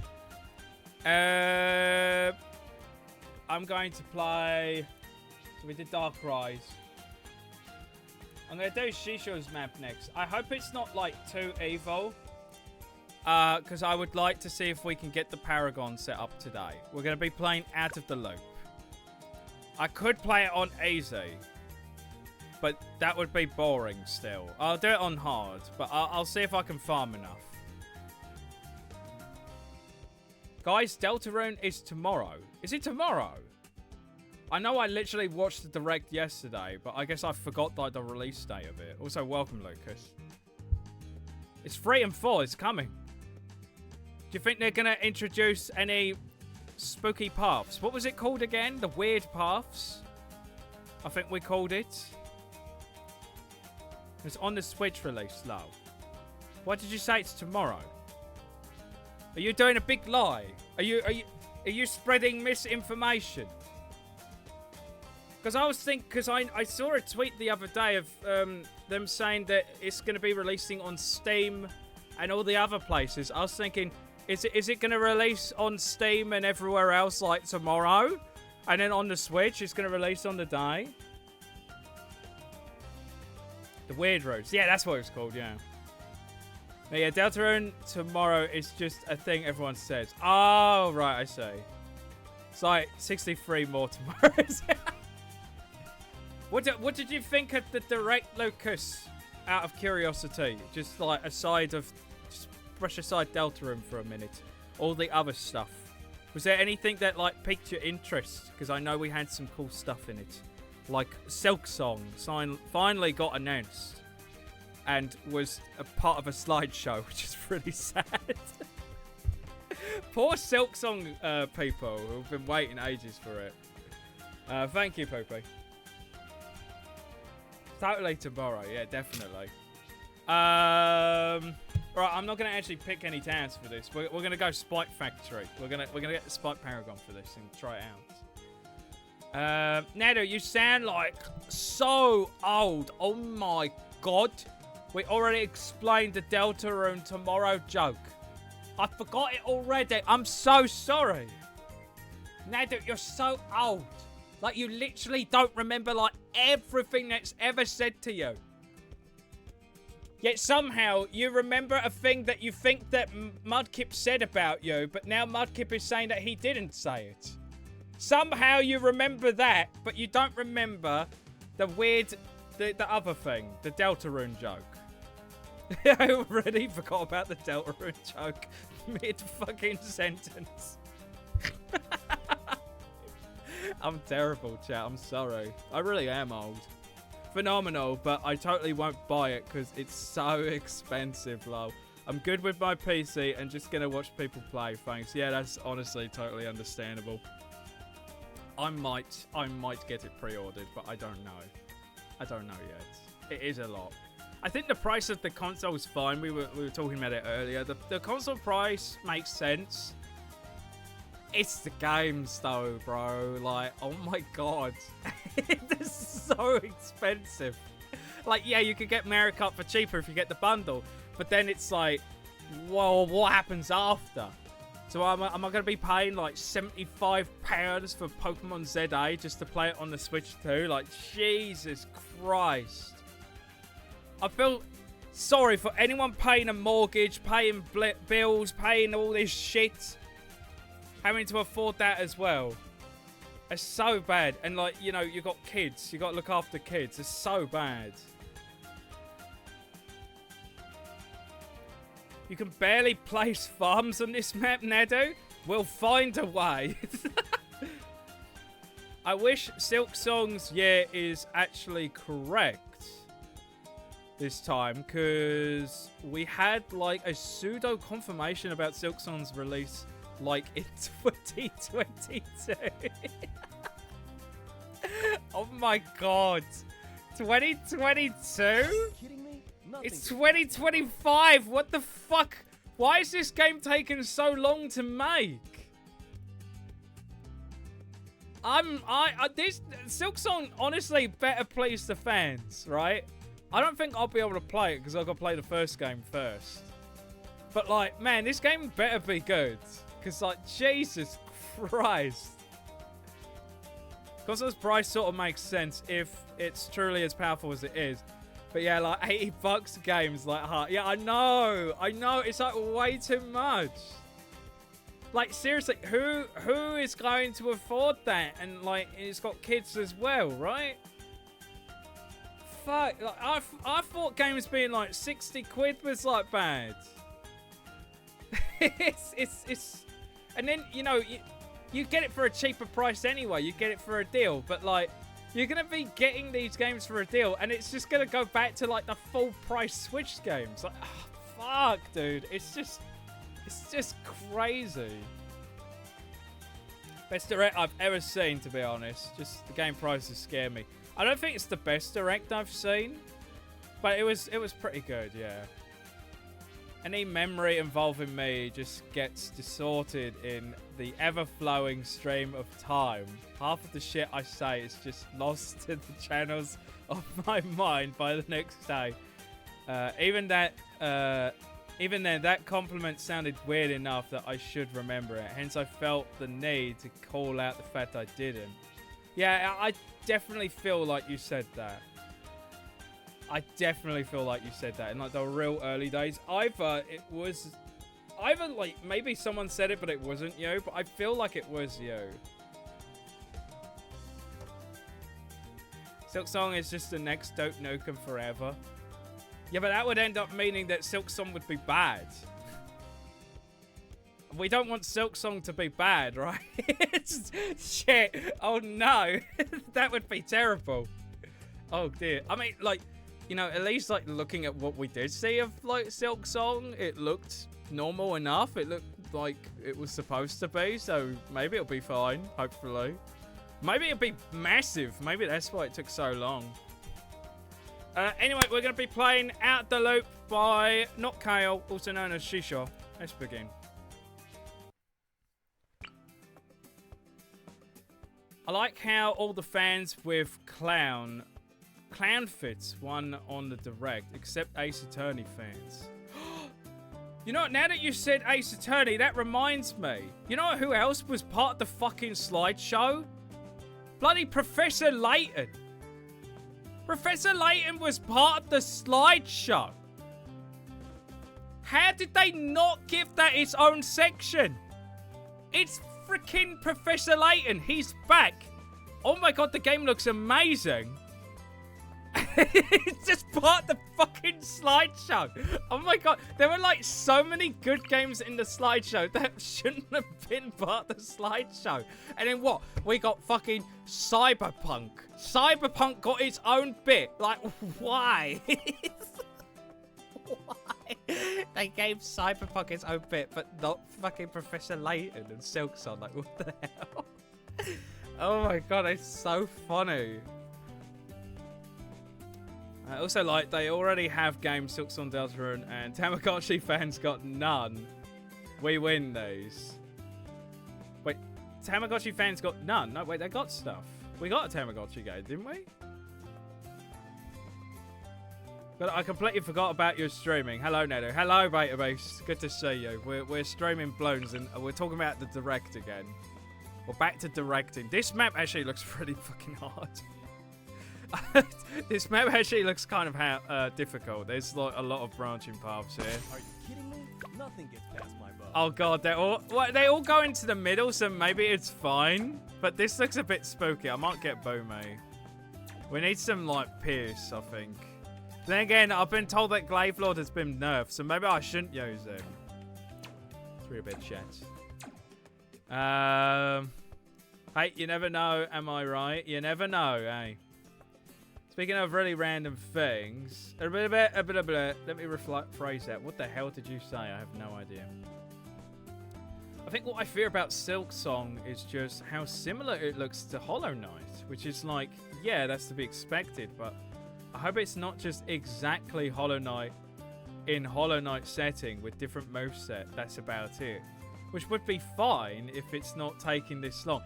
I'm going to play... So we did Dark Rise. I'm going to do Shisho's map next. I hope it's not, like, too evil. Because I would like to see if we can get the Paragon set up today. We're going to be playing Out of the Loop. I could play it on easy. But that would be boring still. I'll do it on hard. But I'll see if I can farm enough. Guys, Deltarune is tomorrow. Is it tomorrow? I know I literally watched the direct yesterday, but I guess I forgot like the release date of it. Also, welcome, Lucas. It's 3 and 4. It's coming. Do you think they're going to introduce any spooky paths? What was it called again? The weird paths? I think we called it. It's on the Switch release, love. Why did you say it's tomorrow? Are you doing a big lie? Are you spreading misinformation? Because I was thinking, because I saw a tweet the other day of them saying that it's going to be releasing on Steam and all the other places. I was thinking, is it going to release on Steam and everywhere else like tomorrow? And then on the Switch, it's going to release on the day? The Weird Roads. Yeah, that's what it's called, yeah. Now, yeah, Deltarune tomorrow is just a thing everyone says. Oh, right, I see. It's like 63 more tomorrow. What did you think of the direct, Lucas? Out of curiosity, just like aside of, just brush aside Deltarune for a minute. All the other stuff. Was there anything that like piqued your interest? Because I know we had some cool stuff in it, like Silk Song finally got announced, and was a part of a slideshow, which is really sad. Poor Silk Song people who've been waiting ages for it. Thank you, Poopy. Totally tomorrow, yeah, definitely. Right, I'm not gonna actually pick any towns for this. We're gonna go Spike Factory. We're gonna get the Spike Paragon for this and try it out. Nado, you sound like so old. Oh my god. We already explained the Deltarune tomorrow joke. I forgot it already. I'm so sorry. Nado, you're so old. Like, you literally don't remember, like, everything that's ever said to you. Yet somehow you remember a thing that you think that Mudkip said about you, but now Mudkip is saying that he didn't say it. Somehow you remember that, but you don't remember the weird, the other thing, the Deltarune joke. I already forgot about the Deltarune joke mid-fucking sentence. I'm terrible, chat. I'm sorry. I really am old. Phenomenal, but I totally won't buy it because it's so expensive, lol. I'm good with my PC and just gonna watch people play, thanks. Yeah, that's honestly totally understandable. I might get it pre-ordered, but I don't know. I don't know yet. It is a lot. I think the price of the console is fine. We were talking about it earlier. The console price makes sense. It's the games though, bro. Like, oh my god. They're so expensive. Like, yeah, you could get Mario Kart for cheaper if you get the bundle. But then it's like, whoa, what happens after? So am I going to be paying like £75 for Pokemon ZA just to play it on the Switch too? Like, Jesus Christ. I feel sorry for anyone paying a mortgage, paying bills, paying all this shit. Having to afford that as well. It's so bad. And like, you know, you got kids. You got to look after kids. It's so bad. You can barely place farms on this map, Nado. We'll find a way. I wish Silk Song's year is actually correct this time, because we had like a pseudo confirmation about Silk Song's release like in 2022. Oh my god. 2022? It's 2025. What the fuck? Why is this game taking so long to make? This Silk Song honestly better please the fans, right? I don't think I'll be able to play it because I've got to play the first game first. But like, man, this game better be good. Because like, Jesus Christ. Console's price sort of makes sense if it's truly as powerful as it is. But yeah, like $80 a game is like hard. Yeah, I know. It's like way too much. Like seriously, who is going to afford that? And like, it's got kids as well, right? Fuck. Like, I thought games being like 60 quid was like bad. it's and then you know you get it for a cheaper price anyway. You get it for a deal, but like. You're going to be getting these games for a deal, and it's just going to go back to, like, the full-price Switch games. Like, oh, fuck, dude. It's just crazy. Best Direct I've ever seen, to be honest. Just the game prices scare me. I don't think it's the best Direct I've seen, but it was pretty good, yeah. Any memory involving me just gets distorted in the ever-flowing stream of time. Half of the shit I say is just lost to the channels of my mind by the next day. Even then, that compliment sounded weird enough that I should remember it. Hence, I felt the need to call out the fact I didn't. Yeah, I definitely feel like you said that. I definitely feel like you said that in like the real early days. Either like maybe someone said it but it wasn't you, but I feel like it was you. Silk Song is just the next Don't Nukem Forever. Yeah, but that would end up meaning that Silk Song would be bad. We don't want Silk Song to be bad, right? Shit. Oh no. That would be terrible. Oh dear. I mean, like, you know, at least like looking at what we did see of like Silk Song, it looked normal enough. It looked like it was supposed to be, so maybe it'll be fine, hopefully. Maybe it'll be massive. Maybe that's why it took so long. Anyway, we're going to be playing Out the Loop by Not Kale, also known as Shisha. Let's begin. I like how all the fans with Clown Fits won on the Direct, except Ace Attorney fans. You know what, now that you said Ace Attorney, that reminds me. You know who else was part of the fucking slideshow? Bloody Professor Layton. Professor Layton was part of the slideshow. How did they not give that its own section? It's freaking Professor Layton. He's back. Oh my god, the game looks amazing. It's just part of the fucking slideshow. Oh my god, there were like so many good games in the slideshow that shouldn't have been part of the slideshow. And then what? We got fucking Cyberpunk. Cyberpunk got its own bit. Like, why? Why? They gave Cyberpunk its own bit, but not fucking Professor Layton and Silksong. Like, what the hell? Oh my god, it's so funny. Also, like, they already have games Silksong Deltarune, and Tamagotchi fans got none. We win these. Wait, Tamagotchi fans got none? No, wait, they got stuff. We got a Tamagotchi game, didn't we? But I completely forgot about your streaming. Hello, Nedo. Hello, Betabase. Good to see you. We're streaming Bloons, and we're talking about the Direct again. We're back to directing. This map actually looks pretty fucking hard. This map actually looks kind of difficult. There's like a lot of branching paths here. Are you kidding me? Nothing gets past my bow. Oh god, they all go into the middle, so maybe it's fine. But this looks a bit spooky. I might get Boomy. We need some like Pierce, I think. Then again, I've been told that Glaive Lord has been nerfed, so maybe I shouldn't use him. 3-bit chat. Hey, you never know, am I right? You never know, eh? Speaking of really random things, let me rephrase that. What the hell did you say? I have no idea. I think what I fear about Silksong is just how similar it looks to Hollow Knight, which is like, yeah, that's to be expected, but I hope it's not just exactly Hollow Knight in Hollow Knight setting with different moveset. That's about it. Which would be fine if it's not taking this long.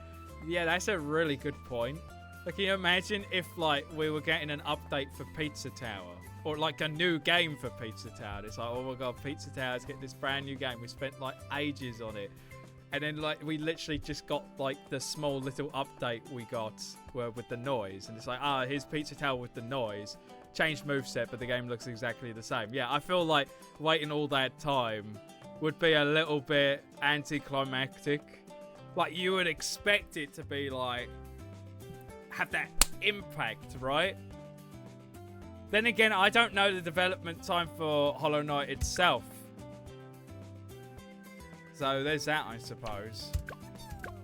Yeah, that's a really good point. Like, can you imagine if, like, we were getting an update for Pizza Tower? Or, like, a new game for Pizza Tower. It's like, oh my god, Pizza Tower's getting this brand new game. We spent, like, ages on it. And then, like, we literally just got, like, the small little update we got with the noise. And it's like, ah, here's Pizza Tower with the noise. Changed moveset, but the game looks exactly the same. Yeah, I feel like waiting all that time would be a little bit anticlimactic. Like, you would expect it to be, like, have that impact, right? Then again, I don't know the development time for Hollow Knight itself. So there's that, I suppose.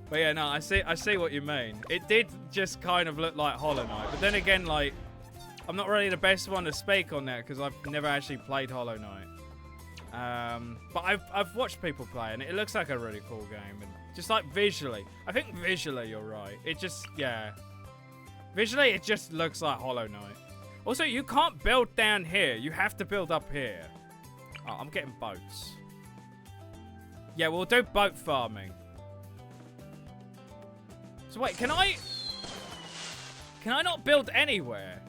But yeah, no, I see what you mean. It did just kind of look like Hollow Knight. But then again, like, I'm not really the best one to speak on that because I've never actually played Hollow Knight. But I've watched people play and it looks like a really cool game. And just like visually. I think visually you're right. It just, yeah. Visually, it just looks like Hollow Knight. Also, you can't build down here. You have to build up here. Oh, I'm getting boats. Yeah, we'll do boat farming. So wait, can I not build anywhere?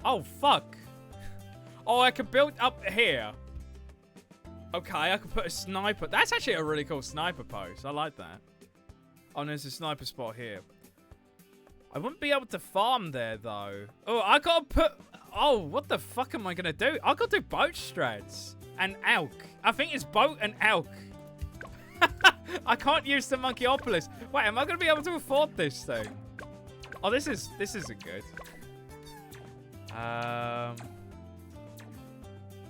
Oh, fuck. Oh, I can build up here. Okay, I can put a sniper. That's actually a really cool sniper post. I like that. Oh, and there's a sniper spot here. I wouldn't be able to farm there, though. Oh, I gotta put... Oh, what the fuck am I gonna do? I gotta do boat strats. And elk. I think it's boat and elk. I can't use the Monkeyopolis. Wait, am I gonna be able to afford this thing? Oh, this isn't good.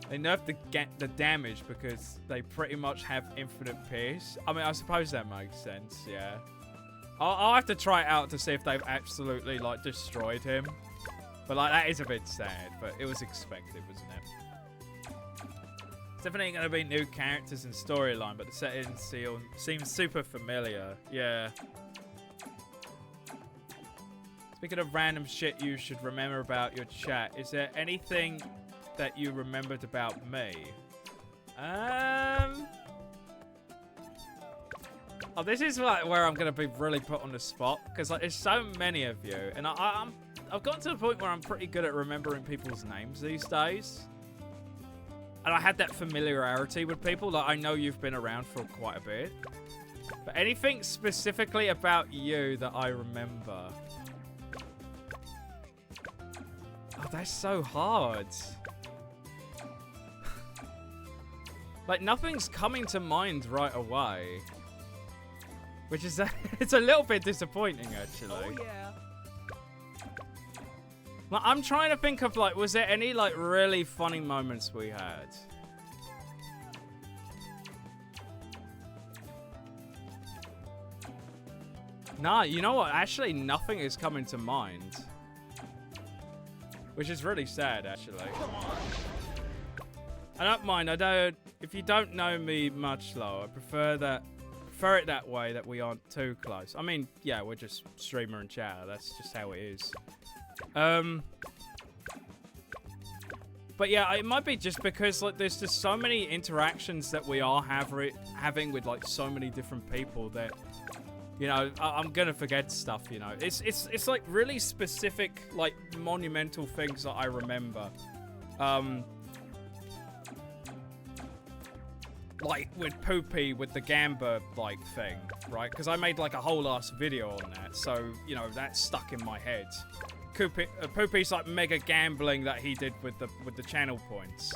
They nerfed the damage because they pretty much have infinite pierce. I mean, I suppose that makes sense, yeah. I'll have to try it out to see if they've absolutely, like, destroyed him. But, like, that is a bit sad, but it was expected, wasn't it? It's definitely going to be new characters and storyline, but the setting seems super familiar. Yeah. Speaking of random shit you should remember about your chat, is there anything that you remembered about me? Oh, this is like where I'm gonna be really put on the spot because like there's so many of you, and I've gotten to the point where I'm pretty good at remembering people's names these days. And I had that familiarity with people. Like I know you've been around for quite a bit, but anything specifically about you that I remember? Oh, that's so hard. Like, nothing's coming to mind right away. Which is, it's a little bit disappointing, actually. Oh yeah. Like, I'm trying to think of, like, was there any, like, really funny moments we had? Nah, you know what? Actually, nothing is coming to mind. Which is really sad, actually. I don't mind. I don't... If you don't know me much, though, I prefer it that way, that we aren't too close. I mean, yeah, we're just streamer and chatter. That's just how it is. But yeah, it might be just because, like, there's just so many interactions that we are having with, like, so many different people that... You know, I'm gonna forget stuff, you know. It's like really specific, like, monumental things that I remember. Like with Poopy with the Gamba, like, thing, right? Because I made, like, a whole ass video on that. So, you know, that's stuck in my head. Poopy's, like, mega gambling that he did with the channel points.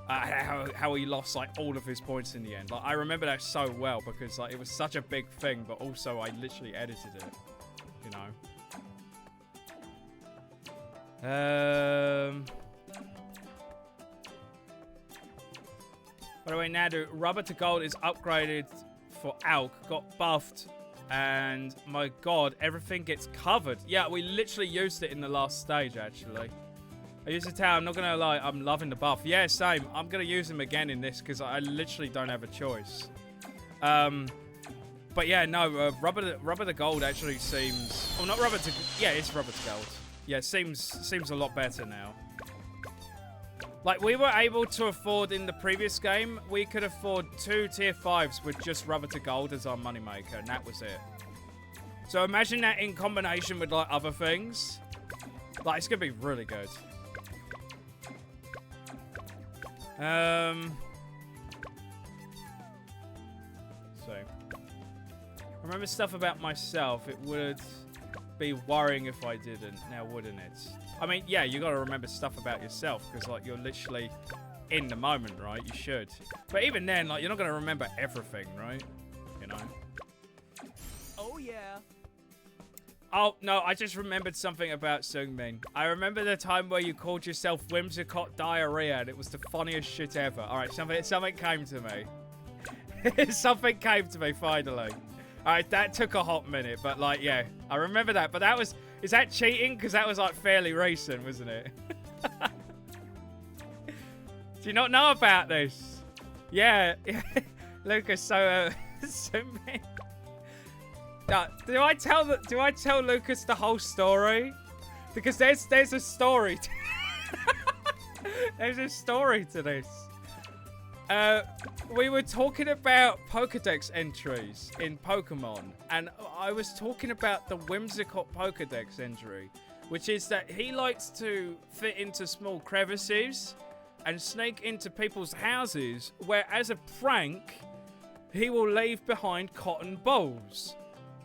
How he lost, like, all of his points in the end. Like, I remember that so well because, like, it was such a big thing, but also I literally edited it, you know. By the way, Nadu, Rubber to Gold is upgraded for Alk, got buffed, and my god, everything gets covered. Yeah, we literally used it in the last stage, actually. I used the tower, I'm not gonna lie, I'm loving the buff. Yeah, same. I'm gonna use him again in this because I literally don't have a choice. But yeah, no, Rubber to Gold actually seems... Oh, not Rubber to... Yeah, it's Rubber to Gold. Yeah, seems a lot better now. Like, we were able to afford in the previous game, we could afford 2 tier 5s with just Rubber to Gold as our moneymaker, and that was it. So imagine that in combination with, like, other things. Like, it's gonna be really good. So, remember stuff about myself. It would be worrying if I didn't, now wouldn't it? I mean, yeah, you gotta remember stuff about yourself because, like, you're literally in the moment, right? You should. But even then, like, you're not gonna remember everything, right? You know? Oh yeah. Oh, no, I just remembered something about Sungmin. I remember the time where you called yourself Whimsicott Diarrhea, and it was the funniest shit ever. Alright, something came to me. Something came to me, finally. Alright, that took a hot minute, but, like, yeah. I remember that, but that was... Is that cheating? Because that was, like, fairly recent, wasn't it? Do you not know about this? Yeah. Lucas, so, Sungmin... do I tell Lucas the whole story? Because there's a story. There's a story to this. We were talking about Pokedex entries in Pokemon, and I was talking about the Whimsicott Pokedex entry, which is that he likes to fit into small crevices and sneak into people's houses, where as a prank, he will leave behind cotton balls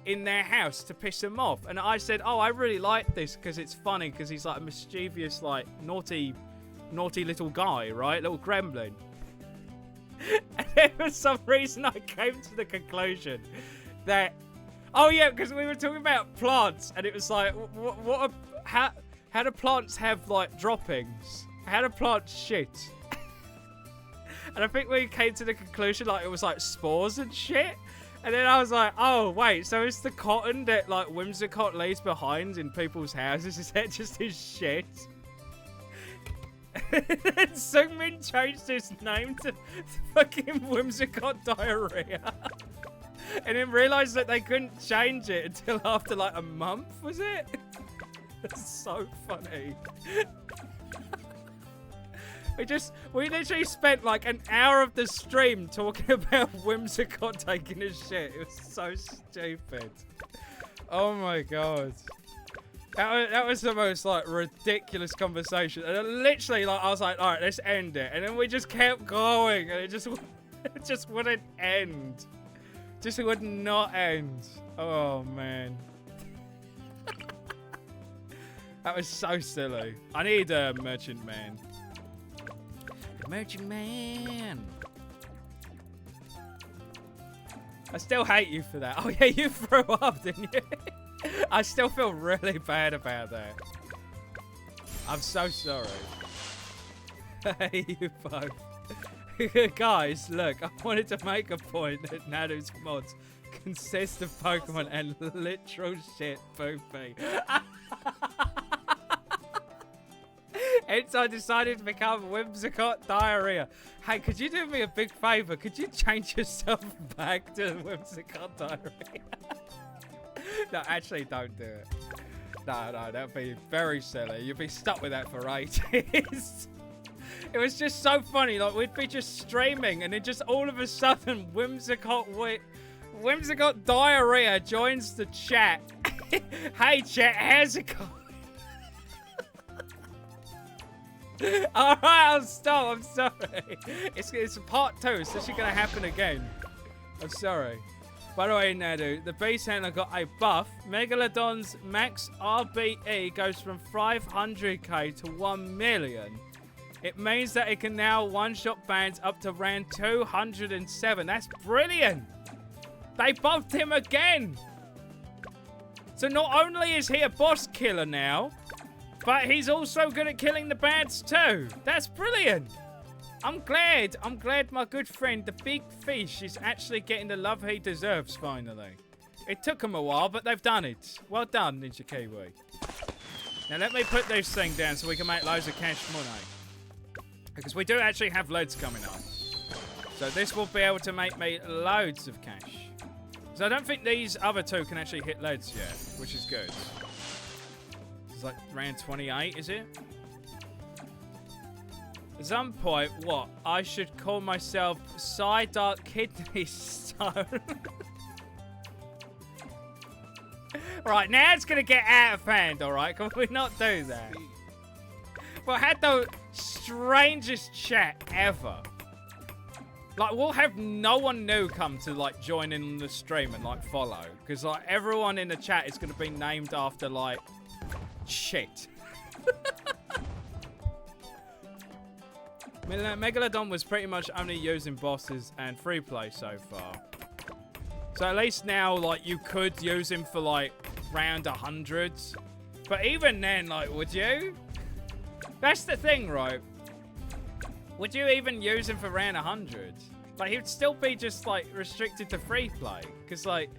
in their house to piss them off. And I said, oh, I really like this because it's funny because he's like a mischievous, like, naughty little guy, right? Little gremlin. And for some reason I came to the conclusion that, oh yeah, because we were talking about plants, and it was like, how do plants have, like, droppings? How do plants shit? And I think we came to the conclusion, like, it was like spores and shit. And then I was like, oh, wait, so it's the cotton that, like, Whimsicott leaves behind in people's houses? Is that just his shit? And Sungmin changed his name to fucking Whimsicott Diarrhea. And then realized that they couldn't change it until after, like, a month, was it? That's so funny. We literally spent like an hour of the stream talking about Whimsicott taking a shit. It was so stupid. Oh my god. That was the most, like, ridiculous conversation. And then literally, like, I was like, alright, let's end it. And then we just kept going, and it just wouldn't end. Just would not end. Oh man. That was so silly. I need a Merchant Man. Merchant Man. I still hate you for that. Oh, yeah, you threw up, didn't you? I still feel really bad about that. I'm so sorry. Hey, you both. Guys, look, I wanted to make a point that Nadu's mods consist of Pokemon and literal shit poopy. Hence, I decided to become Whimsicott Diarrhea. Hey, could you do me a big favor? Could you change yourself back to Whimsicott Diarrhea? No, actually, don't do it. No, that'd be very silly. You'd be stuck with that for ages. It was just so funny. Like, we'd be just streaming, and then just all of a sudden, Whimsicott Diarrhea joins the chat. Hey, chat, how's it going? Alright, I'll stop. I'm sorry. It's part 2. It's actually going to happen again. I'm sorry. By the way, Nadu, the beast handler got a buff. Megalodon's max RBE goes from 500k to 1 million. It means that it can now one-shot bands up to round 207. That's brilliant. They buffed him again. So not only is he a boss killer now, but he's also good at killing the bads too. That's brilliant. I'm glad my good friend, the big fish, is actually getting the love he deserves finally. It took him a while, but they've done it. Well done, Ninja Kiwi. Now let me put this thing down so we can make loads of cash money. Because we do actually have leads coming up. So this will be able to make me loads of cash. So I don't think these other two can actually hit leads yet, which is good. It's like round 28, is it? At some point, what? I should call myself Psydark Kidney Stone. Right, now it's going to get out of hand, alright? Can we not do that? Well, I had the strangest chat ever. Like, we'll have no one new come to, like, join in on the stream and, like, follow. Because, like, everyone in the chat is going to be named after, like, shit. Megalodon was pretty much only using bosses and free play so far. So at least now, like, you could use him for, like, round 100. But even then, like, would you? That's the thing, right? Would you even use him for round 100? Like, he would still be just, like, restricted to free play. Because, like,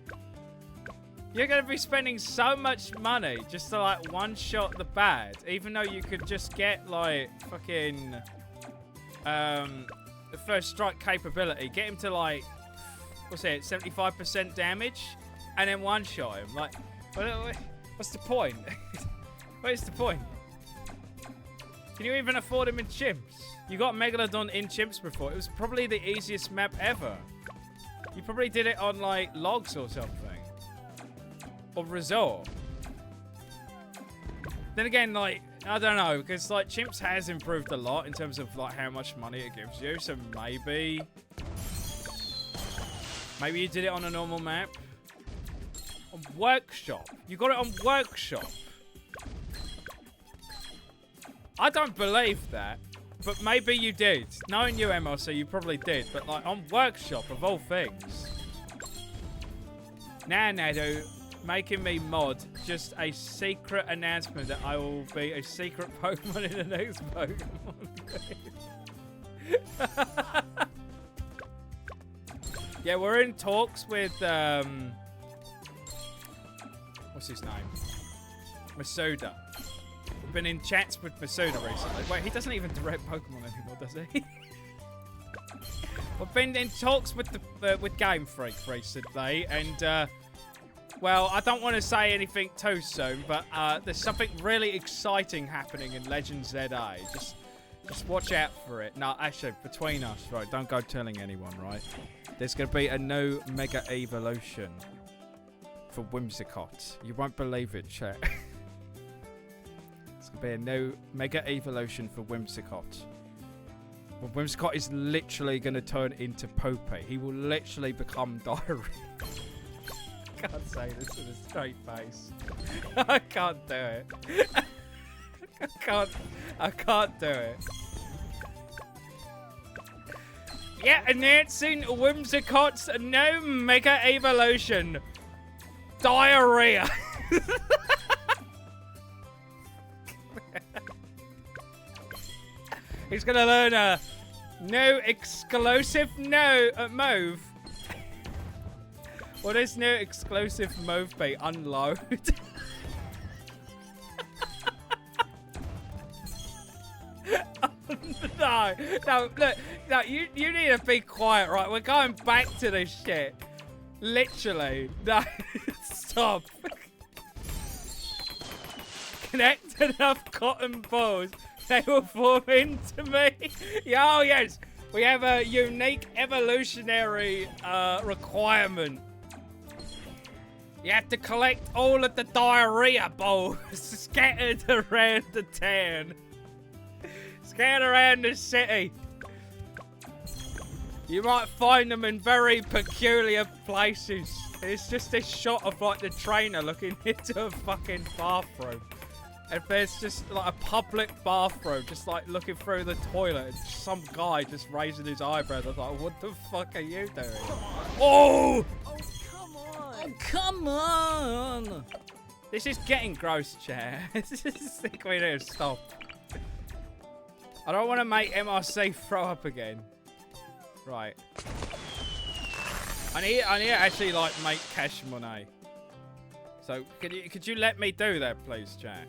you're going to be spending so much money just to, like, one-shot the bad. Even though you could just get, like, fucking... the first strike capability. Get him to, like, what's it, 75% damage? And then one-shot him. Like, what's the point? What is the point? Can you even afford him in chimps? You got Megalodon in chimps before. It was probably the easiest map ever. You probably did it on, like, logs or something. Or resort. Then again, like, I don't know, because, like, chimps has improved a lot in terms of, like, how much money it gives you. So maybe you did it on a normal map. On Workshop. You got it on Workshop. I don't believe that, but maybe you did. Knowing you, MLC, you probably did. But, like, on Workshop, of all things. Now, Nadu, making me mod just a secret announcement that I will be a secret Pokemon in the next Pokemon game. Yeah, we're in talks with, what's his name? Masuda. We've been in chats with Masuda recently. Wait, he doesn't even direct Pokemon anymore, does he? We've been in talks with with Game Freak recently, and well, I don't want to say anything too soon, but there's something really exciting happening in Legend ZA. Just watch out for it. No, actually, between us, right? Don't go telling anyone, right? There's going to be a new Mega Evolution for Whimsicott. You won't believe it, chat. It's going to be a new Mega Evolution for Whimsicott. Well, Whimsicott is literally going to turn into Poopy. He will literally become diarrhea. I can't say this with a straight face. I can't do it. I can't do it. Yeah, announcing Whimsicott's new Mega Evolution. Diarrhea. He's gonna learn a new exclusive move. What is new exclusive move be? Unload. No, look, no, you need to be quiet, right? We're going back to this shit. Literally. No, stop. Connect enough cotton balls. They will form into me. Oh, yes. We have a unique evolutionary requirement. You have to collect all of the diarrhea balls scattered around the town. Scattered around the city. You might find them in very peculiar places. It's just this shot of like the trainer looking into a fucking bathroom. And there's just like a public bathroom, just like looking through the toilet. And some guy just raising his eyebrows. I was like, what the fuck are you doing? Oh! Oh, come on. Oh, come on! This is getting gross, chat. I think we need to stop. I don't want to make MRC throw up again. Right. I need to actually like make cash money. So could you let me do that, please, chat?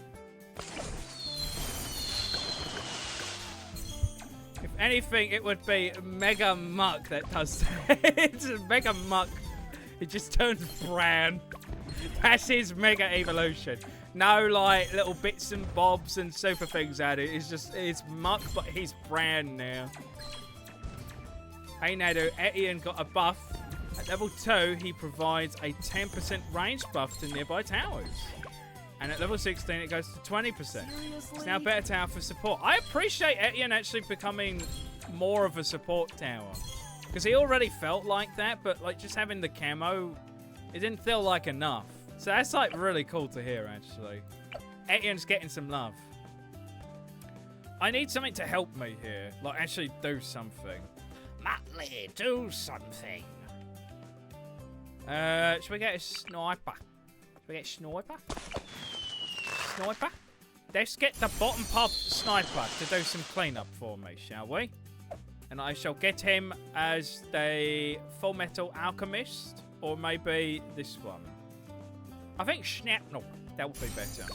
If anything, it would be Mega Muck that does that. It's Mega Muck. It just turns brown. That's his Mega Evolution. No, like, little bits and bobs and super things at it. It's Muck, but he's brown now. Hey, Nado, Etienne got a buff. At level 2, he provides a 10% range buff to nearby towers. And at level 16, it goes to 20%. It's now better tower for support. I appreciate Etienne actually becoming more of a support tower. Because he already felt like that, but like just having the camo, it didn't feel like enough. So that's like really cool to hear, actually. Etienne's getting some love. I need something to help me here. Like actually do something. Muttley, do something. Should we get a sniper? Should we get a sniper? Sniper? Let's get the bottom pub sniper to do some cleanup for me, shall we? And I shall get him as the Full Metal Alchemist, or maybe this one. I think Schnapnel. That would be better.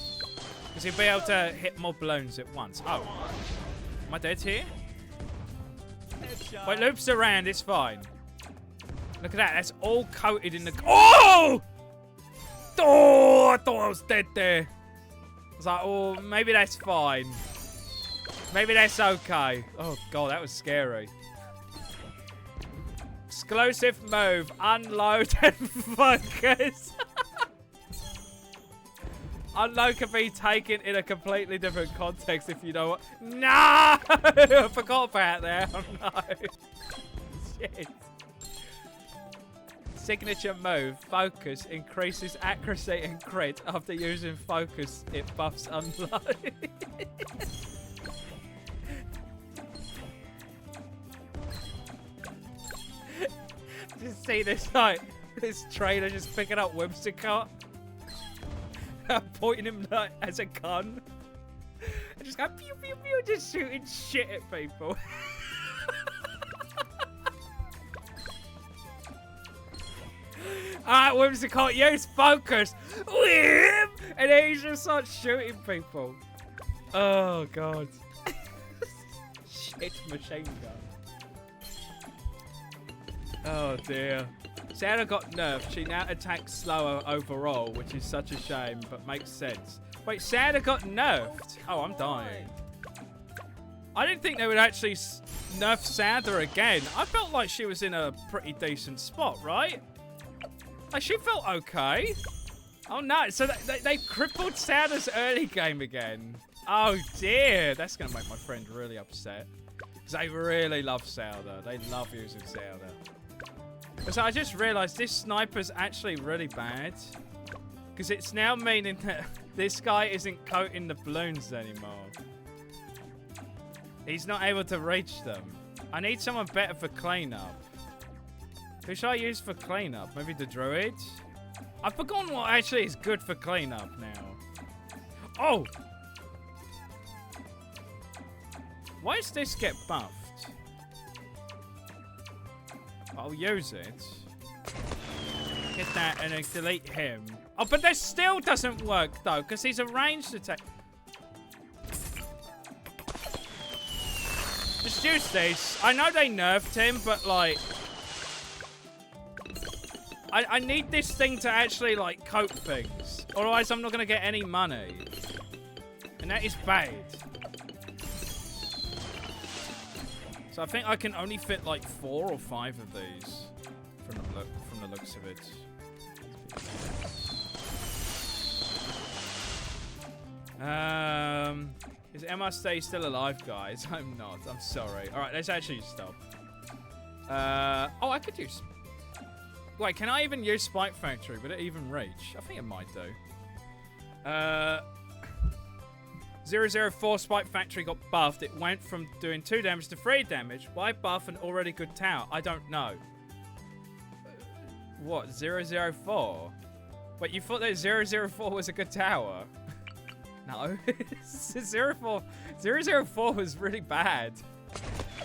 Because he'll be able to hit more balloons at once. Oh. Am I dead here? Headshot. Well, it loops around, it's fine. Look at that, that's all coated in the... Oh! Oh, I thought I was dead there. I was like, oh, maybe that's fine. Maybe that's okay. Oh, God, that was scary. Exclusive move. Unload and focus. Unload can be taken in a completely different context if you know what... No! I forgot about that. Oh, no. Shit. Signature move, focus, increases accuracy and crit. After using focus, it buffs unload. Just see this, like, this trainer just picking up Whimsicott. Pointing him like, as a gun. And just go pew pew pew, just shooting shit at people. Alright, Whimsicott, use focus. Whim! And then he just starts shooting people. Oh, God. Shit machine gun. Oh, dear. Sarah got nerfed. She now attacks slower overall, which is such a shame, but makes sense. Wait, Sarah got nerfed? Oh, I'm dying. I didn't think they would actually nerf Sarah again. I felt like she was in a pretty decent spot, right? Like, she felt okay. Oh, no. So they crippled Sarah's early game again. Oh, dear. That's going to make my friend really upset. Because they really love Sarah. They love using Sarah. So I just realised this sniper's actually really bad. Because it's now meaning that this guy isn't coating the balloons anymore. He's not able to reach them. I need someone better for cleanup. Who should I use for cleanup? Maybe the druid? I've forgotten what actually is good for cleanup now. Oh! Why does this get buffed? I'll use it. Hit that and then delete him. Oh, but this still doesn't work though, because he's a ranged attack. Just use this. I know they nerfed him, but like... I need this thing to actually like coat things. Otherwise I'm not going to get any money. And that is bad. So I think I can only fit like 4 or 5 of these. From the looks of it. Is Emma Stay still alive, guys? I'm not. I'm sorry. All right, let's actually stop. Oh, I could use... Wait, can I even use Spike Factory? Would it even reach? I think it might do. 004 Spike Factory got buffed. It went from doing 2 damage to 3 damage. Why buff an already good tower? I don't know. What? 004? Wait, you thought that 004 was a good tower? No. 004 was really bad.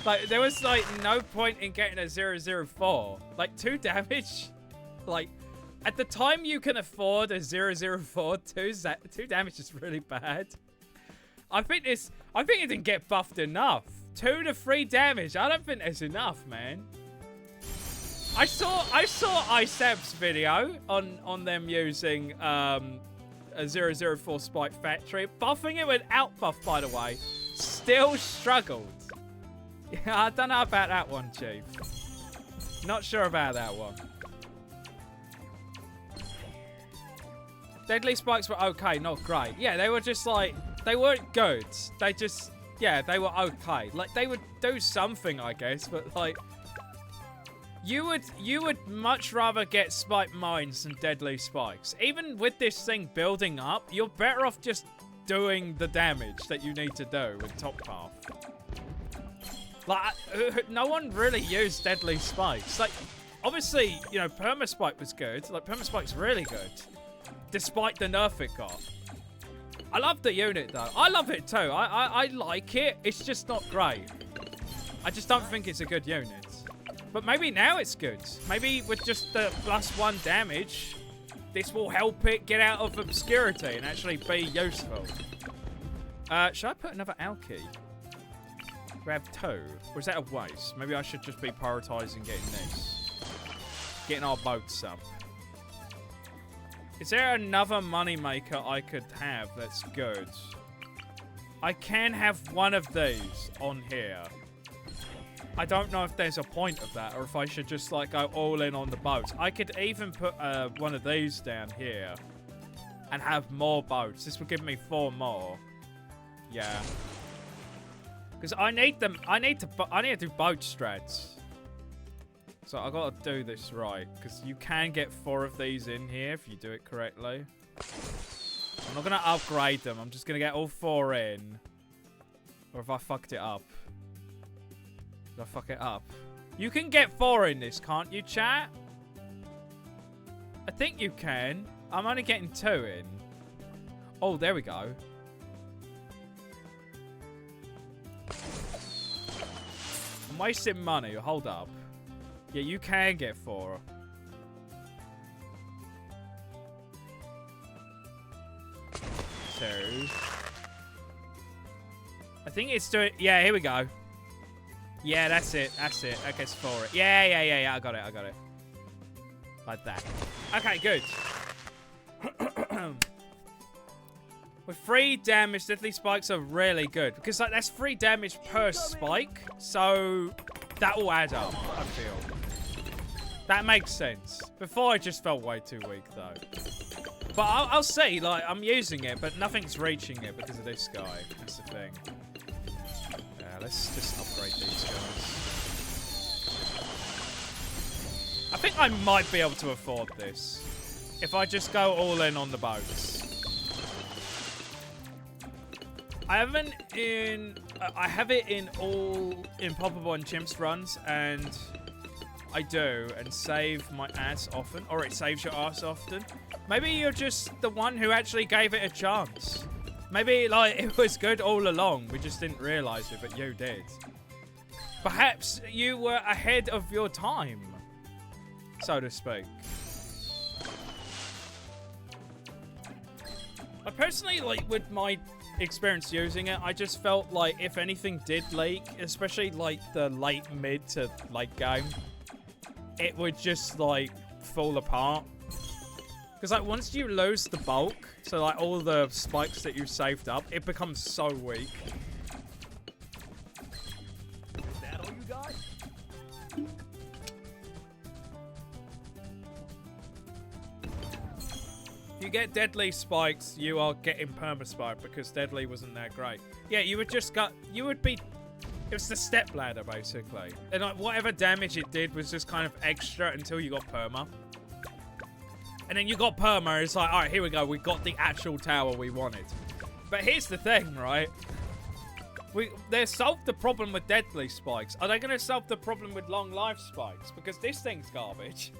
Like, there was, like, no point in getting a 004. Like, 2 damage? Like, at the time you can afford a 004, 2 damage is really bad. I think it didn't get buffed enough. 2 to 3 damage. I don't think that's enough, man. I saw Iseb's video on them using a 004 Spike Factory. Buffing it without buff, by the way. Still struggled. Yeah, I don't know about that one, Chief. Not sure about that one. Deadly Spikes were okay, not great. Yeah, they were just like, they weren't good. They just, yeah, they were okay. Like, they would do something, I guess, but like, you would much rather get Spike Mines than Deadly Spikes. Even with this thing building up, you're better off just doing the damage that you need to do with Top Path. Like, no one really used Deadly Spikes. Like, obviously, you know, Perma-Spike was good. Like, Perma-Spike's really good. Despite the nerf it got. I love the unit, though. I love it, too. I like it. It's just not great. I just don't think it's a good unit. But maybe now it's good. Maybe with just the +1 damage, this will help it get out of obscurity and actually be useful. Should I put another Alki? Grab 2? Or is that a waste? Maybe I should just be prioritizing getting this. Getting our boats up. Is there another moneymaker I could have that's good? I can have one of these on here. I don't know if there's a point of that or if I should just like go all in on the boats. I could even put one of these down here and have more boats. This would give me 4 more. Yeah. Because I need them. I need to do boat strats. So I gotta do this right. Because you can get 4 of these in here if you do it correctly. I'm not gonna upgrade them. I'm just gonna get all 4 in. Or if I fucked it up. Did I fuck it up? You can get 4 in this, can't you, chat? I think you can. I'm only getting 2 in. Oh, there we go. I'm wasting money. Hold up. Yeah, you can get 4. Two. I think it's doing... Yeah, here we go. Yeah, that's it. That's it. That gets 4. Yeah. I got it. Like that. Okay, good. With 3 damage, Deadly Spikes are really good. Because like that's 3 damage per spike. So that will add up, I feel. That makes sense. Before, it just felt way too weak, though. But I'll see. Like, I'm using it, but nothing's reaching it because of this guy. That's the thing. Yeah, let's just upgrade these guys. I think I might be able to afford this. If I just go all in on the boats. I have it in all Impossible and Chimps runs, and I do, and save my ass often, or it saves your ass often. Maybe you're just the one who actually gave it a chance. Maybe, like, it was good all along. We just didn't realize it, but you did. Perhaps you were ahead of your time, so to speak. I personally, like, with my experience using it, I just felt like if anything did leak, especially like the late mid to late game, it would just like fall apart. Because like once you lose the bulk, so like all the spikes that you saved up, it becomes so weak. Is that all you got? If you get deadly spikes, you are getting perma-spiked because deadly wasn't that great. Yeah, you would just it was the step ladder basically. And like whatever damage it did was just kind of extra until you got perma. And then you got perma, it's like, alright, here we go, we got the actual tower we wanted. But here's the thing, right? They solved the problem with deadly spikes. Are they gonna solve the problem with long life spikes? Because this thing's garbage.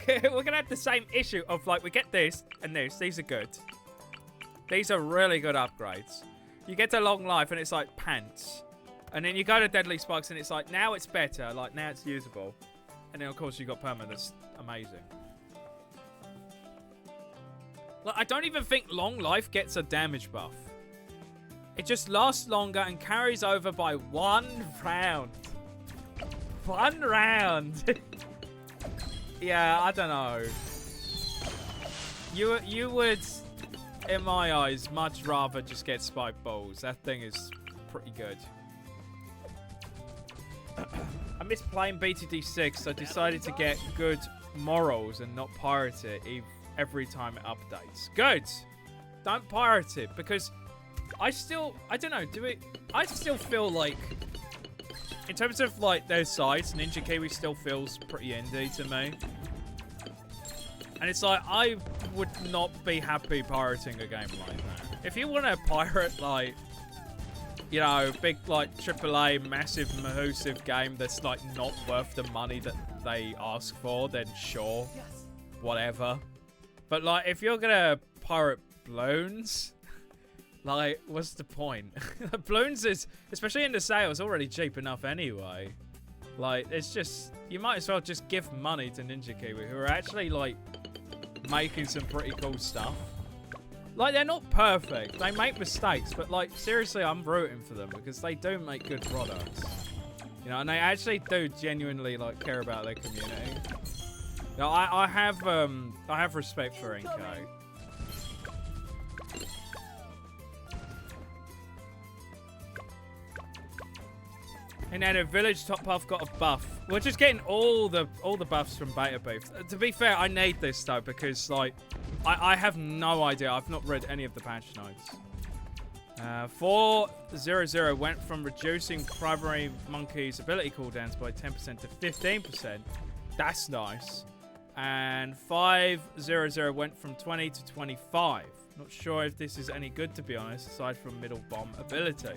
We're gonna have the same issue of like, we get this and this. These are good. These are really good upgrades. You get to long life and it's like pants. And then you go to deadly spikes and it's like, now it's better. Like, now it's usable. And then of course you got perma. That's amazing. Like, I don't even think long life gets a damage buff. It just lasts longer and carries over by 1 round. 1 round. Yeah, I don't know. You would, in my eyes, much rather just get spike balls. That thing is pretty good. I miss playing BTD6, so I decided to get good morals and not pirate it every time it updates. Good! Don't pirate it, because I don't know, I still feel like, in terms of like their size, Ninja Kiwi still feels pretty indie to me. And it's like, I would not be happy pirating a game like that. If you want to pirate like, you know, big like AAA massive mahoosive game that's like not worth the money that they ask for, then sure, whatever. But like, if you're gonna pirate Bloons, like, what's the point? Bloons is, especially in the sales, already cheap enough anyway. Like, it's just, you might as well just give money to Ninja Kiwi, who are actually, like, making some pretty cool stuff. Like, they're not perfect. They make mistakes, but, like, seriously, I'm rooting for them because they do make good products. You know, and they actually do genuinely, like, care about their community. You know, I have respect for NK. And then a village top buff got a buff. We're just getting all the buffs from beta beef. To be fair, I need this though because like I have no idea. I've not read any of the patch notes. 400 went from reducing primary monkey's ability cooldowns by 10% to 15%. That's nice. And 500 went from 20 to 25. Not sure if this is any good to be honest, aside from middle bomb ability.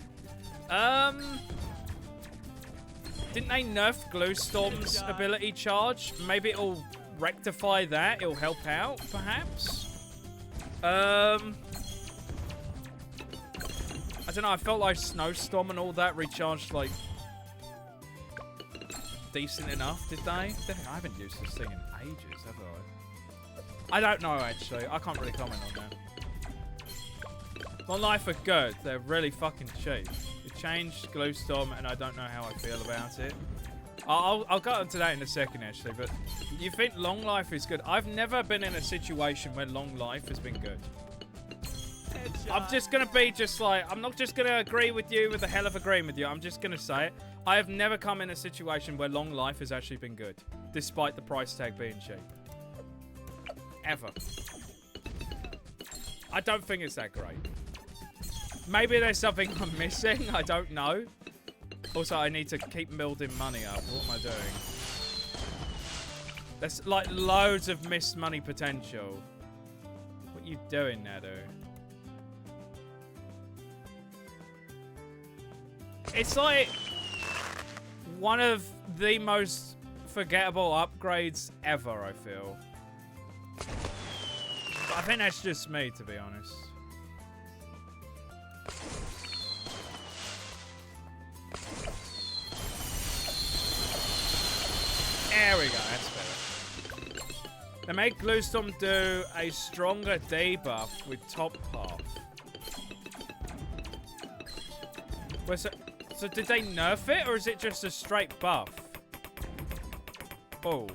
Didn't they nerf Glowstorm's ability charge? Maybe it'll rectify that. It'll help out, perhaps? I don't know. I felt like Snowstorm and all that recharged, like, decent enough, did they? I haven't used this thing in ages, have I? I don't know, actually. I can't really comment on that. Long Life are good. They're really fucking cheap. Changed Glowstorm and I don't know how I feel about it. I'll go into that in a second actually, but you think Long Life is good? I've never been in a situation where Long Life has been good. I'm just gonna be just like, I'm not just gonna agree with you with the hell of agreeing with you, I'm just gonna say it. I have never come in a situation where Long Life has actually been good, despite the price tag being cheap. Ever. I don't think it's that great. Maybe there's something I'm missing. I don't know. Also, I need to keep building money up. What am I doing? There's like loads of missed money potential. What are you doing, Nadu? It's like one of the most forgettable upgrades ever, I feel. But I think that's just me, to be honest. There we go, that's better. They make Bluestorm do a stronger debuff with top half. Well, so did they nerf it, or is it just a straight buff? Oh.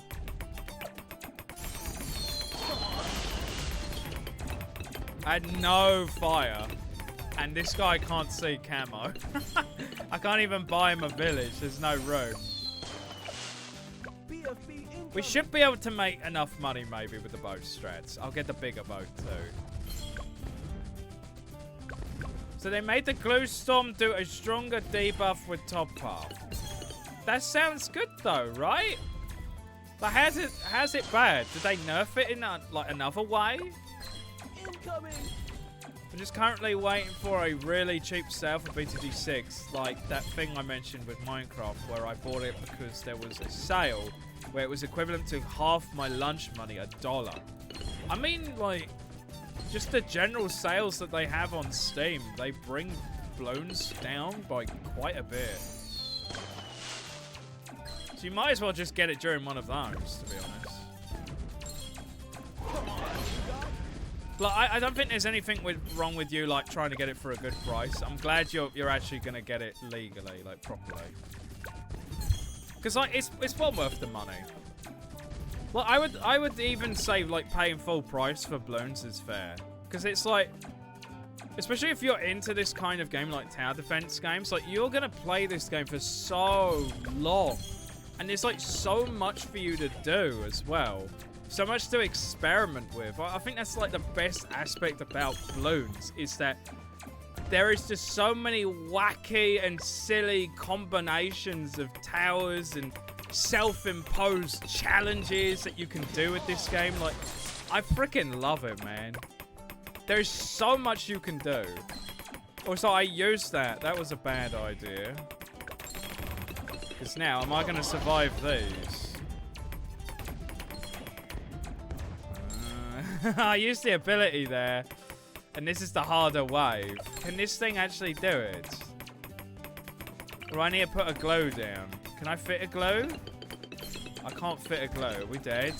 I had no fire, and this guy can't see camo. I can't even buy him a village, there's no room. We should be able to make enough money maybe with the boat strats. I'll get the bigger boat too. So they made the Bluestorm do a stronger debuff with top half. That sounds good though, right? But how's it bad? Did they nerf it in like another way? Incoming. I'm just currently waiting for a really cheap sale for BTD6, like that thing I mentioned with Minecraft, where I bought it because there was a sale where it was equivalent to half my lunch money, $1. I mean, like, just the general sales that they have on Steam, they bring Bloons down by quite a bit. So you might as well just get it during one of those, to be honest. Like, I don't think there's anything wrong with you, like, trying to get it for a good price. I'm glad you're actually going to get it legally, like, properly. Because, like, it's well worth the money. Well, I would even say, like, paying full price for Bloons is fair. Because it's, like, especially if you're into this kind of game, like tower defense games, like, you're going to play this game for so long. And there's, like, so much for you to do as well. So much to experiment with. I think that's like the best aspect about Bloons, is that there is just so many wacky and silly combinations of towers and self-imposed challenges that you can do with this game. Like, I freaking love it, man. There's so much you can do. Also, I used that. That was a bad idea. Because now, am I going to survive these? I used the ability there, and this is the harder wave. Can this thing actually do it? Or I need to put a glow down. Can I fit a glow? I can't fit a glow. Are we dead?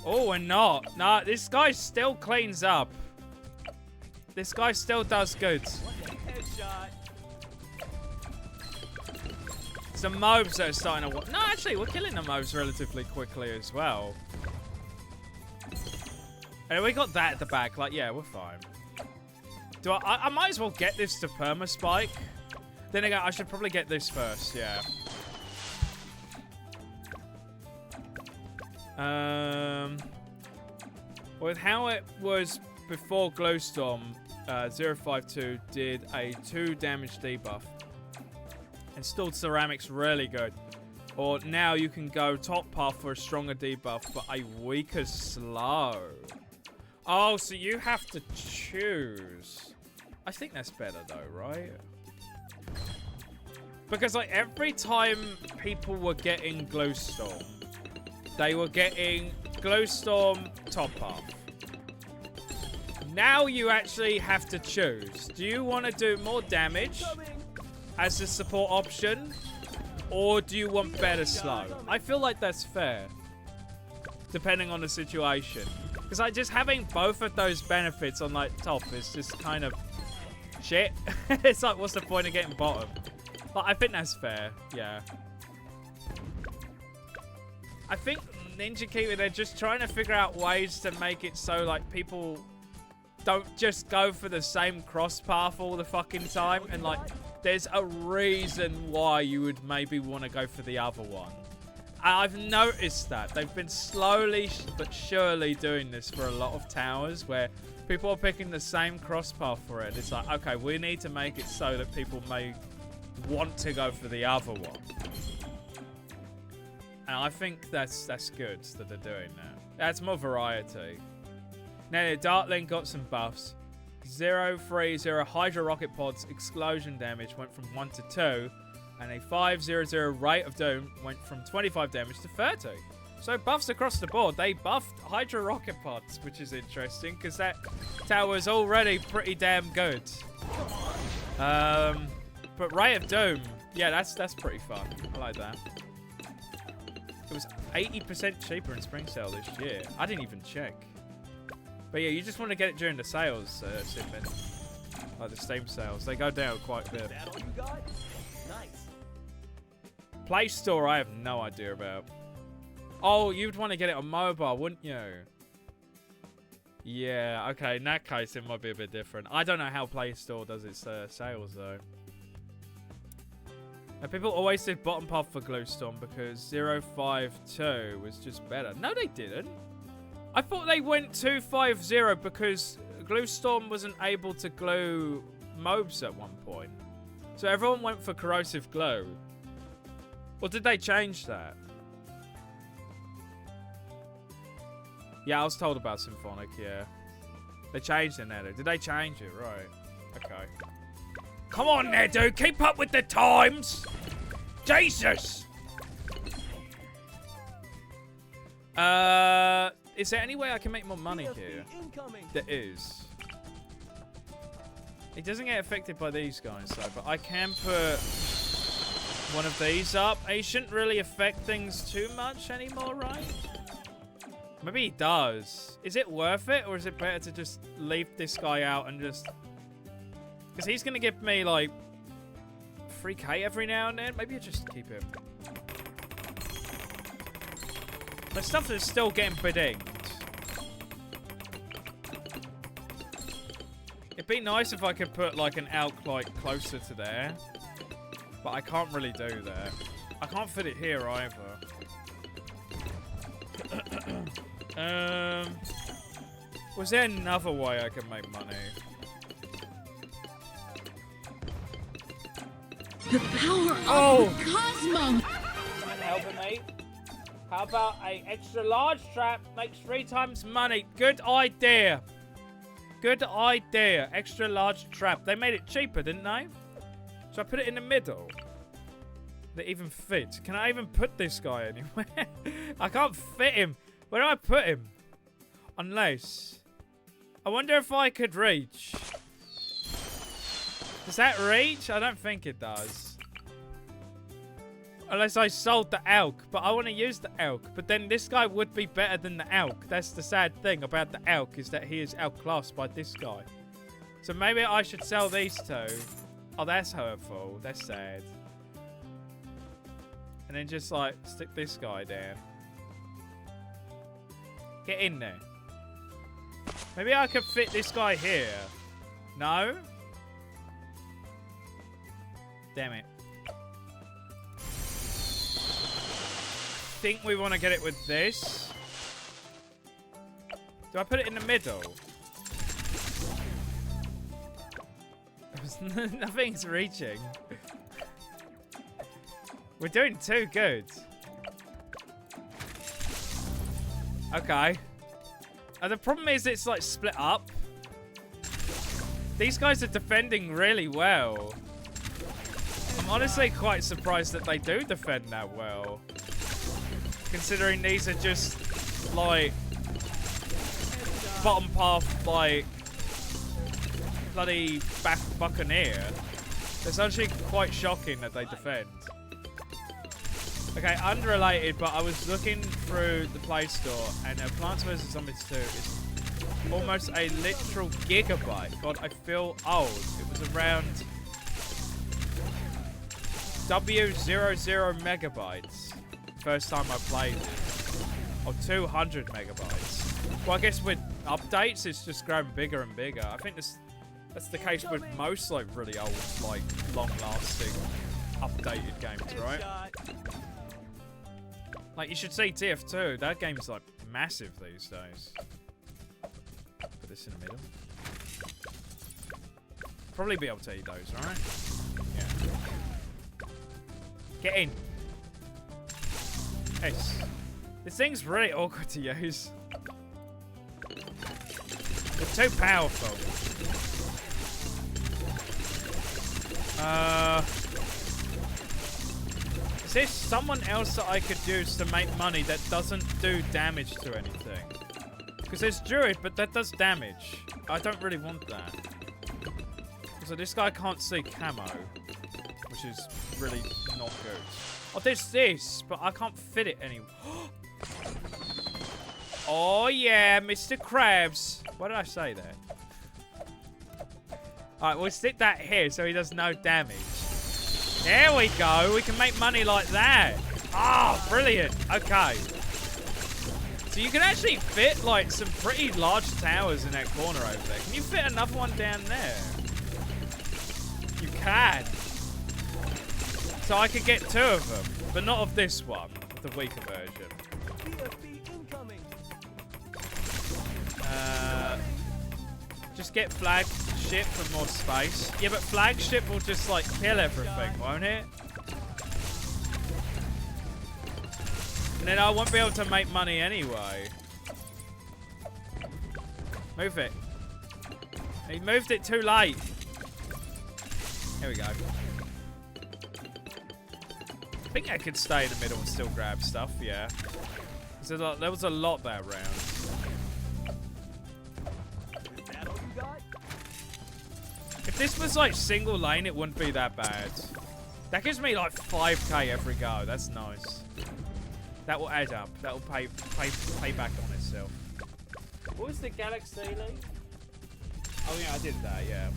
Oh, we're not. Nah, this guy still cleans up. This guy still does good. Headshot. The mobs that are starting to... No, actually, we're killing the mobs relatively quickly as well. And we got that at the back. Like, yeah, we're fine. Do I might as well get this to perma-spike. Then again, I should probably get this first, yeah. With how it was before Glowstorm, 052 did a 2 damage debuff. Installed ceramics really good. Or now you can go top path for a stronger debuff, but a weaker slow. Oh, so you have to choose. I think that's better though, right? Because like every time people were getting Glowstorm, they were getting Glowstorm top path. Now you actually have to choose. Do you want to do more damage as a support option, or do you want better slow? I feel like that's fair, depending on the situation. Because like just having both of those benefits on like top is just kind of shit. It's like, what's the point of getting bottom? But I think that's fair, yeah. I think Ninja Kiwi, they're just trying to figure out ways to make it so like people don't just go for the same cross path all the fucking time, and like there's a reason why you would maybe want to go for the other one. I've noticed that. They've been slowly but surely doing this for a lot of towers where people are picking the same cross path for it. It's like, okay, we need to make it so that people may want to go for the other one. And I think that's good that they're doing that. That's more variety. Now, Darkling got some buffs. 030 Hydro Rocket Pod's explosion damage went from 1 to 2, and a 500 Rate of Doom went from 25 damage to 30. So buffs across the board. They buffed Hydro Rocket Pods, which is interesting because that tower is already pretty damn good. But Ray of Doom, yeah, that's pretty fun. I like that. It was 80% cheaper in Spring Sale this year. I didn't even check. But yeah, you just want to get it during the sales, Simpin. Like the Steam sales. They go down quite a bit. That all you got? Nice. Play Store, I have no idea about. Oh, you'd want to get it on mobile, wouldn't you? Yeah, okay. In that case, it might be a bit different. I don't know how Play Store does its sales, though. And people always did bottom path for Glowstorm because 052 was just better. No, they didn't. I thought they went 250 because Glowstorm wasn't able to glow mobs at one point. So everyone went for Corrosive Glow. Or did they change that? Yeah, I was told about Symphonic, yeah. They changed it, Nedo. Did they change it? Right. Okay. Come on, Nedo. Keep up with the times. Jesus. Is there any way I can make more money here? Incoming. There is. It doesn't get affected by these guys, though, but I can put one of these up. It shouldn't really affect things too much anymore, right? Maybe he does. Is it worth it, or is it better to just leave this guy out and just... Because he's going to give me, like, 3k every now and then. Maybe I just keep him. My stuff is still getting bedinged. It'd be nice if I could put, like, an Alk, like, closer to there. But I can't really do that. I can't fit it here either. Was there another way I could make money? The power Oh! of the cosmos! Helping me. How about a extra large trap makes 3 times money? Good idea. Good idea. Extra large trap. They made it cheaper, didn't they? So I put it in the middle. They even fit. Can I even put this guy anywhere? I can't fit him. Where do I put him? Unless... I wonder if I could reach. Does that reach? I don't think it does. Unless I sold the Alk. But I want to use the Alk. But then this guy would be better than the Alk. That's the sad thing about the Alk, is that he is outclassed by this guy. So maybe I should sell these two. Oh, that's hurtful. That's sad. And then just, like, stick this guy down. Get in there. Maybe I could fit this guy here. No? Damn it. Think we want to get it with this. Do I put it in the middle? Nothing's reaching. We're doing too good. Okay. The problem is it's like split up. These guys are defending really well. I'm honestly quite surprised that they do defend that well. Considering these are just like bottom path, like bloody Buccaneer. It's actually quite shocking that they defend. Okay, unrelated, but I was looking through the Play Store, and Plants vs. Zombies 2 is almost a literal gigabyte. God, I feel old. It was around W00 megabytes first time I played it. Or 200 megabytes. Well, I guess with updates, it's just growing bigger and bigger. I think that's the case with most, like, really old, like, long-lasting, updated games, right? Like, you should see TF2. That game's, like, massive these days. Put this in the middle. Probably be able to eat those, right? Yeah. Get in. Yes. This thing's really awkward to use. It's too powerful. Is there someone else that I could use to make money that doesn't do damage to anything? Because there's Druid, but that does damage. I don't really want that. So this guy can't see camo, which is really not good. Oh, there's this, but I can't fit it anywhere. Oh, yeah, Mr. Krabs. What did I say there? Alright, we'll stick that here so he does no damage. There we go. We can make money like that. Oh, brilliant. Okay. So you can actually fit, like, some pretty large towers in that corner over there. Can you fit another one down there? You can. So I could get 2 of them, but not of this one, the weaker version. Just get flagship for more space. Yeah, but flagship will just like kill everything, won't it? And then I won't be able to make money anyway. Move it. He moved it too late. Here we go. I think I could stay in the middle and still grab stuff, yeah. So there was a lot that round. If this was like single lane, it wouldn't be that bad. That gives me like 5k every go. That's nice. That will add up. That will pay back on itself. What was the Galaxy League? Oh yeah, I did that, yeah.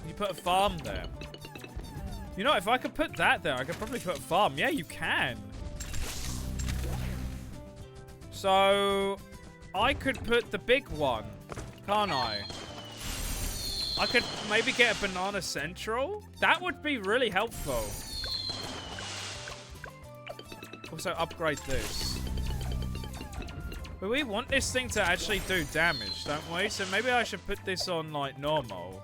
You put a farm there. You know, if I could put that there, I could probably put a farm. Yeah, you can. So I could put the big one, can't I? I could maybe get a banana central. That would be really helpful. Also upgrade this. But we want this thing to actually do damage, don't we? So maybe I should put this on like normal.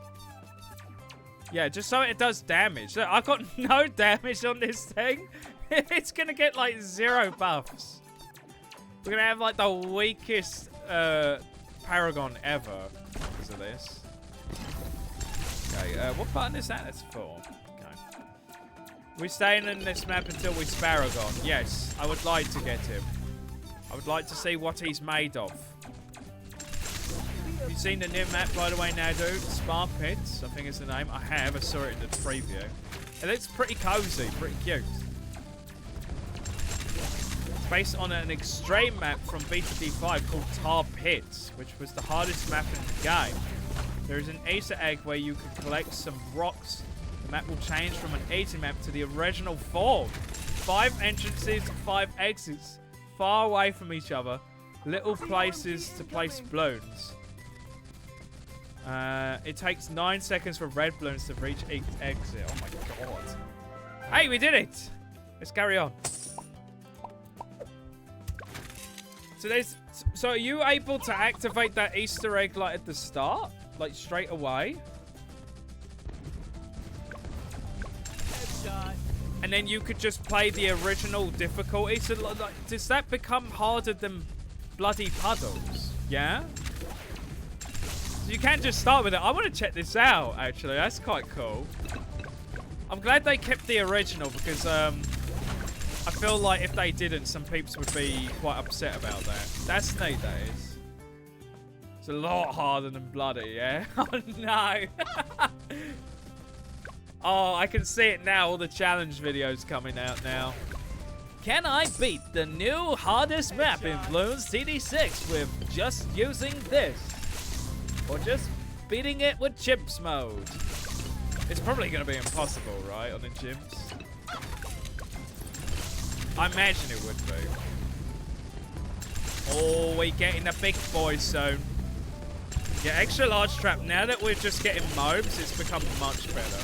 Yeah, just so it does damage. Look, I've got no damage on this thing. It's gonna get like 0 buffs. We're gonna have like the weakest Paragon ever because of this. Okay, what button is that? That's 4. Okay. We're staying in this map until we Sparagon. Yes, I would like to get him. I would like to see what he's made of. Have you seen the new map, by the way, now, dude? Spar Pits, I think is the name. I have. I saw it in the preview. It looks pretty cozy, pretty cute. It's based on an extreme map from Beta D5 called Tar Pits, which was the hardest map in the game. There is an Easter egg where you can collect some rocks. The map will change from an easy map to the original form. 5 entrances, 5 exits, far away from each other. Little places to place balloons. It takes 9 seconds for red balloons to reach each exit. Oh my god. Hey, we did it! Let's carry on. So are you able to activate that Easter egg like at the start? Like straight away? And then you could just play the original difficulty. So like, does that become harder than bloody puddles? Yeah? So you can just start with it. I want to check this out, actually. That's quite cool. I'm glad they kept the original because I feel like if they didn't, some peeps would be quite upset about that. That's neat, that is. It's a lot harder than bloody, yeah? Oh, no. Oh, I can see it now. All the challenge videos coming out now. Can I beat the new hardest map in Bloons TD6 with just using this? Or just beating it with chimps mode? It's probably going to be impossible, right, on the chimps? I imagine it would be. Oh, we're getting the big boys soon. Yeah, extra large trap. Now that we're just getting mobs, it's become much better.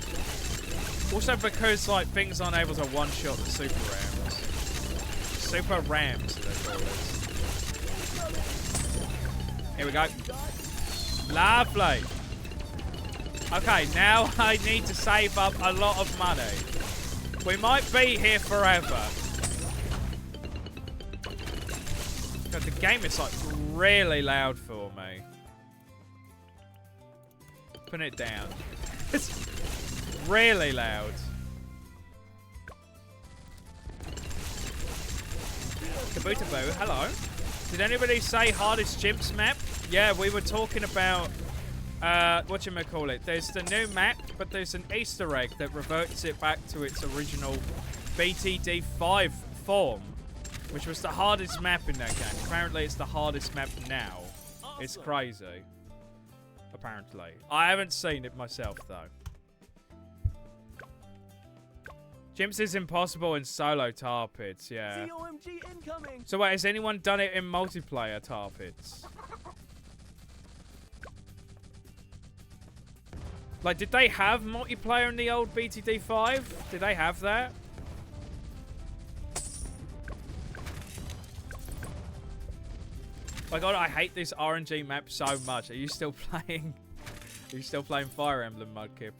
Also because, like, things aren't able to one-shot the super rams. Super rams, they call it. Here we go. Lovely. Okay, now I need to save up a lot of money. We might be here forever. God, the game is like really loud for me. dropping it down. It's really loud. Kabutaboo, hello. Did anybody say hardest chimps map? Yeah, we were talking about whatchamacallit. There's the new map, but there's an Easter egg that reverts it back to its original BTD5 form, which was the hardest map in that game. Apparently, it's the hardest map now. Awesome. It's crazy. Apparently. I haven't seen it myself, though. Chimps is impossible in solo tar pits, yeah. COMG incoming. So wait, has anyone done it in multiplayer tar pits? Like, did they have multiplayer in the old BTD5? Did they have that? My god, I hate this RNG map so much. Are you still playing? Are you still playing Fire Emblem, Mudkip?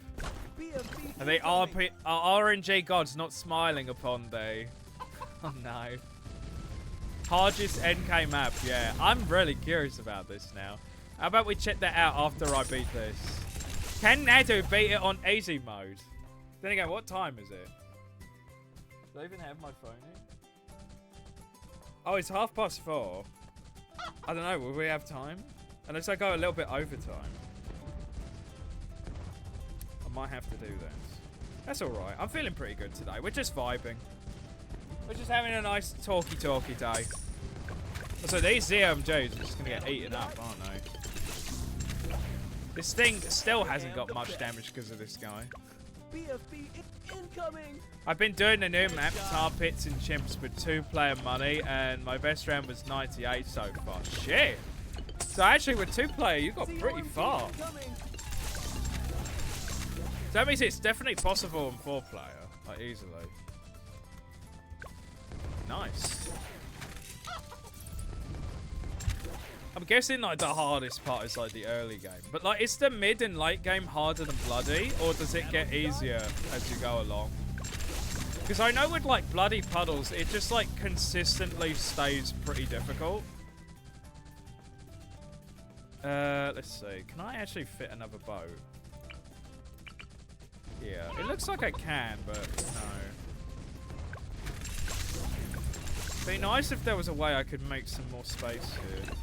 Are they RNG gods not smiling upon thee? Oh no. Hardest NK map, yeah. I'm really curious about this now. How about we check that out after I beat this? Can Nadu beat it on easy mode? Then again, what time is it? Do I even have my phone here? Oh, it's 4:30. I don't know, will we have time? Unless I go a little bit overtime. I might have to do this. That's alright. I'm feeling pretty good today. We're just vibing. We're just having a nice talky day. So these ZMJs are just going to get eaten up, aren't they? This thing still hasn't got much damage because of this guy. BFB incoming. I've been doing the new map, Tar Pits and Chimps, with 2-player money, and my best round was 98 so far. Shit! So actually with 2-player, you got pretty far. So that means it's definitely possible in 4-player, like easily. Nice. I'm guessing like the hardest part is like the early game. But like, is the mid and late game harder than Bloody? Or does it get easier as you go along? Because I know with like Bloody Puddles, it just like consistently stays pretty difficult. Let's see. Can I actually fit another boat? Yeah, it looks like I can, but no. It'd be nice if there was a way I could make some more space here.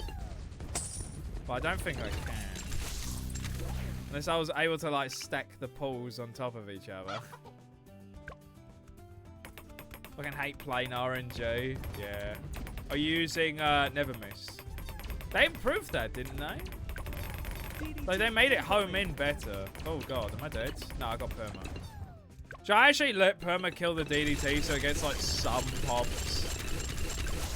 But I don't think I can. Unless I was able to like stack the pools on top of each other. Fucking hate plain RNG. Yeah. Are you using Never Miss? They improved that, didn't they? Like, they made it home in better. Oh god, am I dead? No, I got perma. Should I actually let perma kill the DDT so it gets like some pops?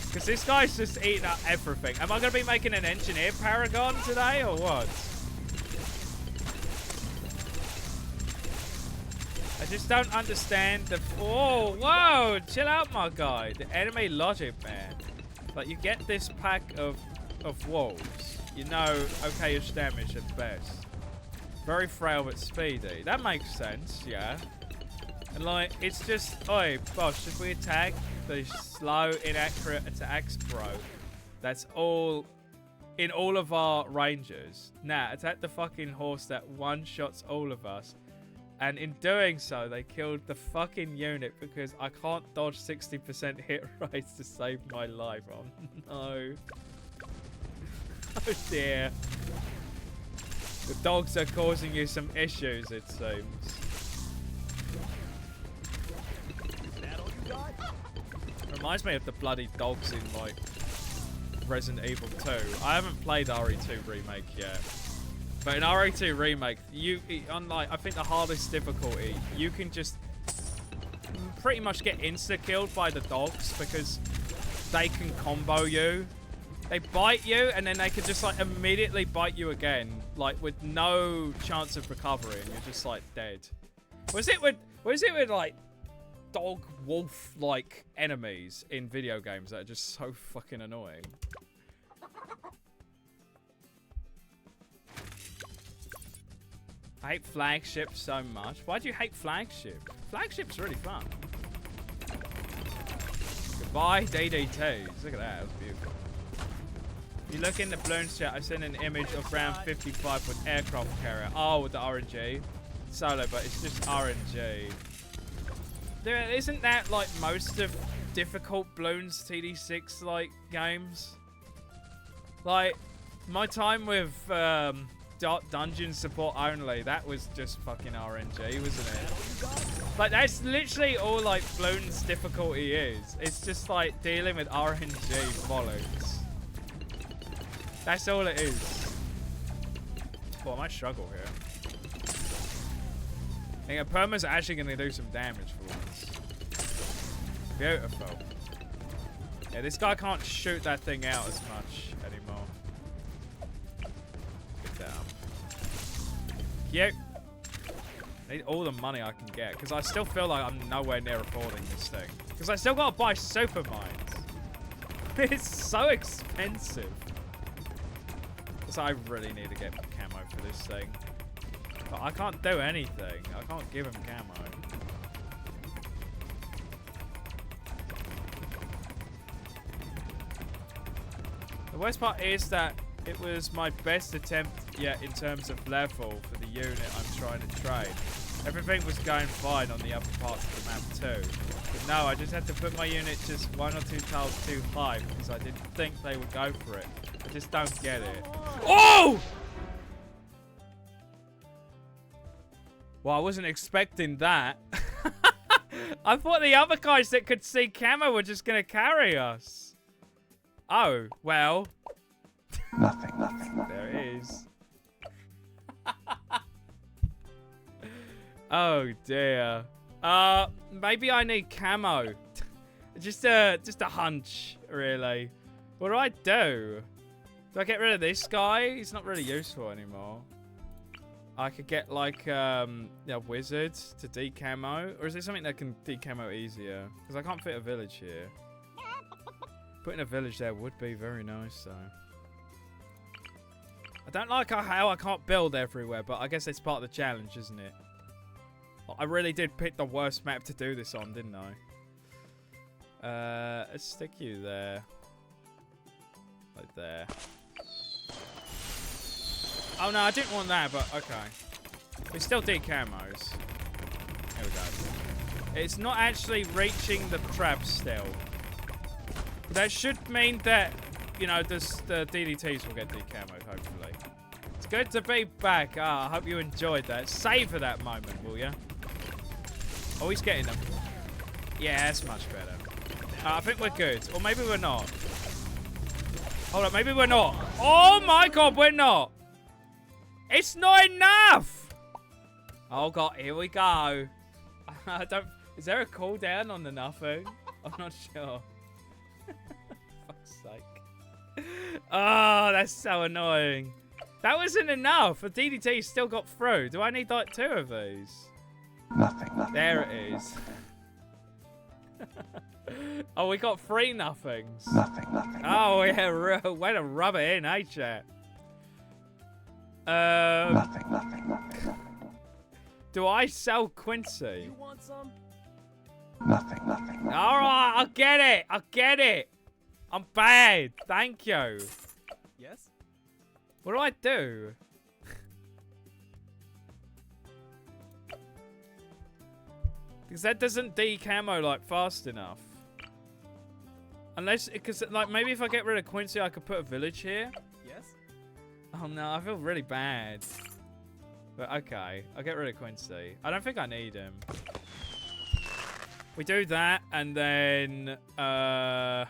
Because this guy's just eating up everything. Am I going to be making an engineer paragon today or what? I just don't understand the... Oh, whoa! Chill out, my guy. The enemy logic, man. Like, you get this pack of wolves. You know, okay-ish damage at best. Very frail but speedy. That makes sense, yeah. And like, it's just... Oi, boss, should we attack the slow, inaccurate attacks, bro? That's all... In all of our ranges. Nah, attack the fucking horse that one-shots all of us. And in doing so, they killed the fucking unit because I can't dodge 60% hit rates to save my life. Oh, no. Oh, dear. The dogs are causing you some issues, it seems. Reminds me of the bloody dogs in, like, Resident Evil 2. I haven't played RE2 Remake yet. But in RE2 Remake, unlike, I think the hardest difficulty, you can just pretty much get insta-killed by the dogs because they can combo you. They bite you, and then they can just, like, immediately bite you again, like, with no chance of recovery, and you're just, like, dead. Was it with, like, dog, wolf-like enemies in video games that are just so fucking annoying? I hate Flagship so much. Why do you hate Flagship? Flagship's really fun. Goodbye, DDTs. Look at that. That was beautiful. You look in the Bloons chat, I sent an image of round 55 with aircraft carrier. Oh, with the RNG. Solo, but it's just RNG. Dude, isn't that like most of difficult Bloons TD6 like games? Like, my time with Dark Dungeon support only, that was just fucking RNG, wasn't it? Like, that's literally all like Bloons difficulty is. It's just like dealing with RNG bollocks. That's all it is. Well, I might struggle here. I think a perma's actually going to do some damage for once. Beautiful. Yeah, this guy can't shoot that thing out as much anymore. Get down. Cute. I need all the money I can get, because I still feel like I'm nowhere near affording this thing. Because I still got to buy super mines. It's so expensive. So I really need to get camo for this thing. But I can't do anything. I can't give him camo. The worst part is that it was my best attempt yet in terms of level for the unit I'm trying to trade. Everything was going fine on the upper parts of the map too. But no, I just had to put my unit just 1 or 2 tiles too high because I didn't think they would go for it. I just don't get it. Oh! Well, I wasn't expecting that. I thought the other guys that could see camo were just going to carry us. Oh, well. Nothing. There it is. Oh, dear. Maybe I need camo. just a hunch, really. What do I do? Do I get rid of this guy? He's not really useful anymore. I could get like wizard to decamo, or is there something that can decamo easier? Because I can't fit a village here. Putting a village there would be very nice, though. I don't like how I can't build everywhere, but I guess it's part of the challenge, isn't it? I really did pick the worst map to do this on, didn't I? Let's stick you there. Like there. Oh no, I didn't want that, but okay. We still did camos. There we go. It's not actually reaching the trap still. That should mean that, you know, the DDTs will get decamoed, hopefully. It's good to be back. I hope you enjoyed that. Savor that moment, will ya? Oh, he's getting them. Yeah, that's much better. I think we're good. Or maybe we're not. Hold on, maybe we're not. Oh my god, we're not. It's not enough. Oh god, here we go. I don't. Is there a cooldown on the nothing? I'm not sure. Fuck's sake. Oh, that's so annoying. That wasn't enough. The DDT still got through. Do I need like 2 of these? Nothing. There it is. Oh, we got 3 nothings. Nothing. Oh, yeah, way to rub it in, eh, chat? Nothing. Do I sell Quincy? You want some? Nothing. All right, I'll get it. I'm bad. Thank you. Yes? What do I do? Because that doesn't decamo like fast enough. Unless, because like maybe if I get rid of Quincy, I could put a village here. Yes? Oh no, I feel really bad. But okay, I'll get rid of Quincy. I don't think I need him. We do that, and then I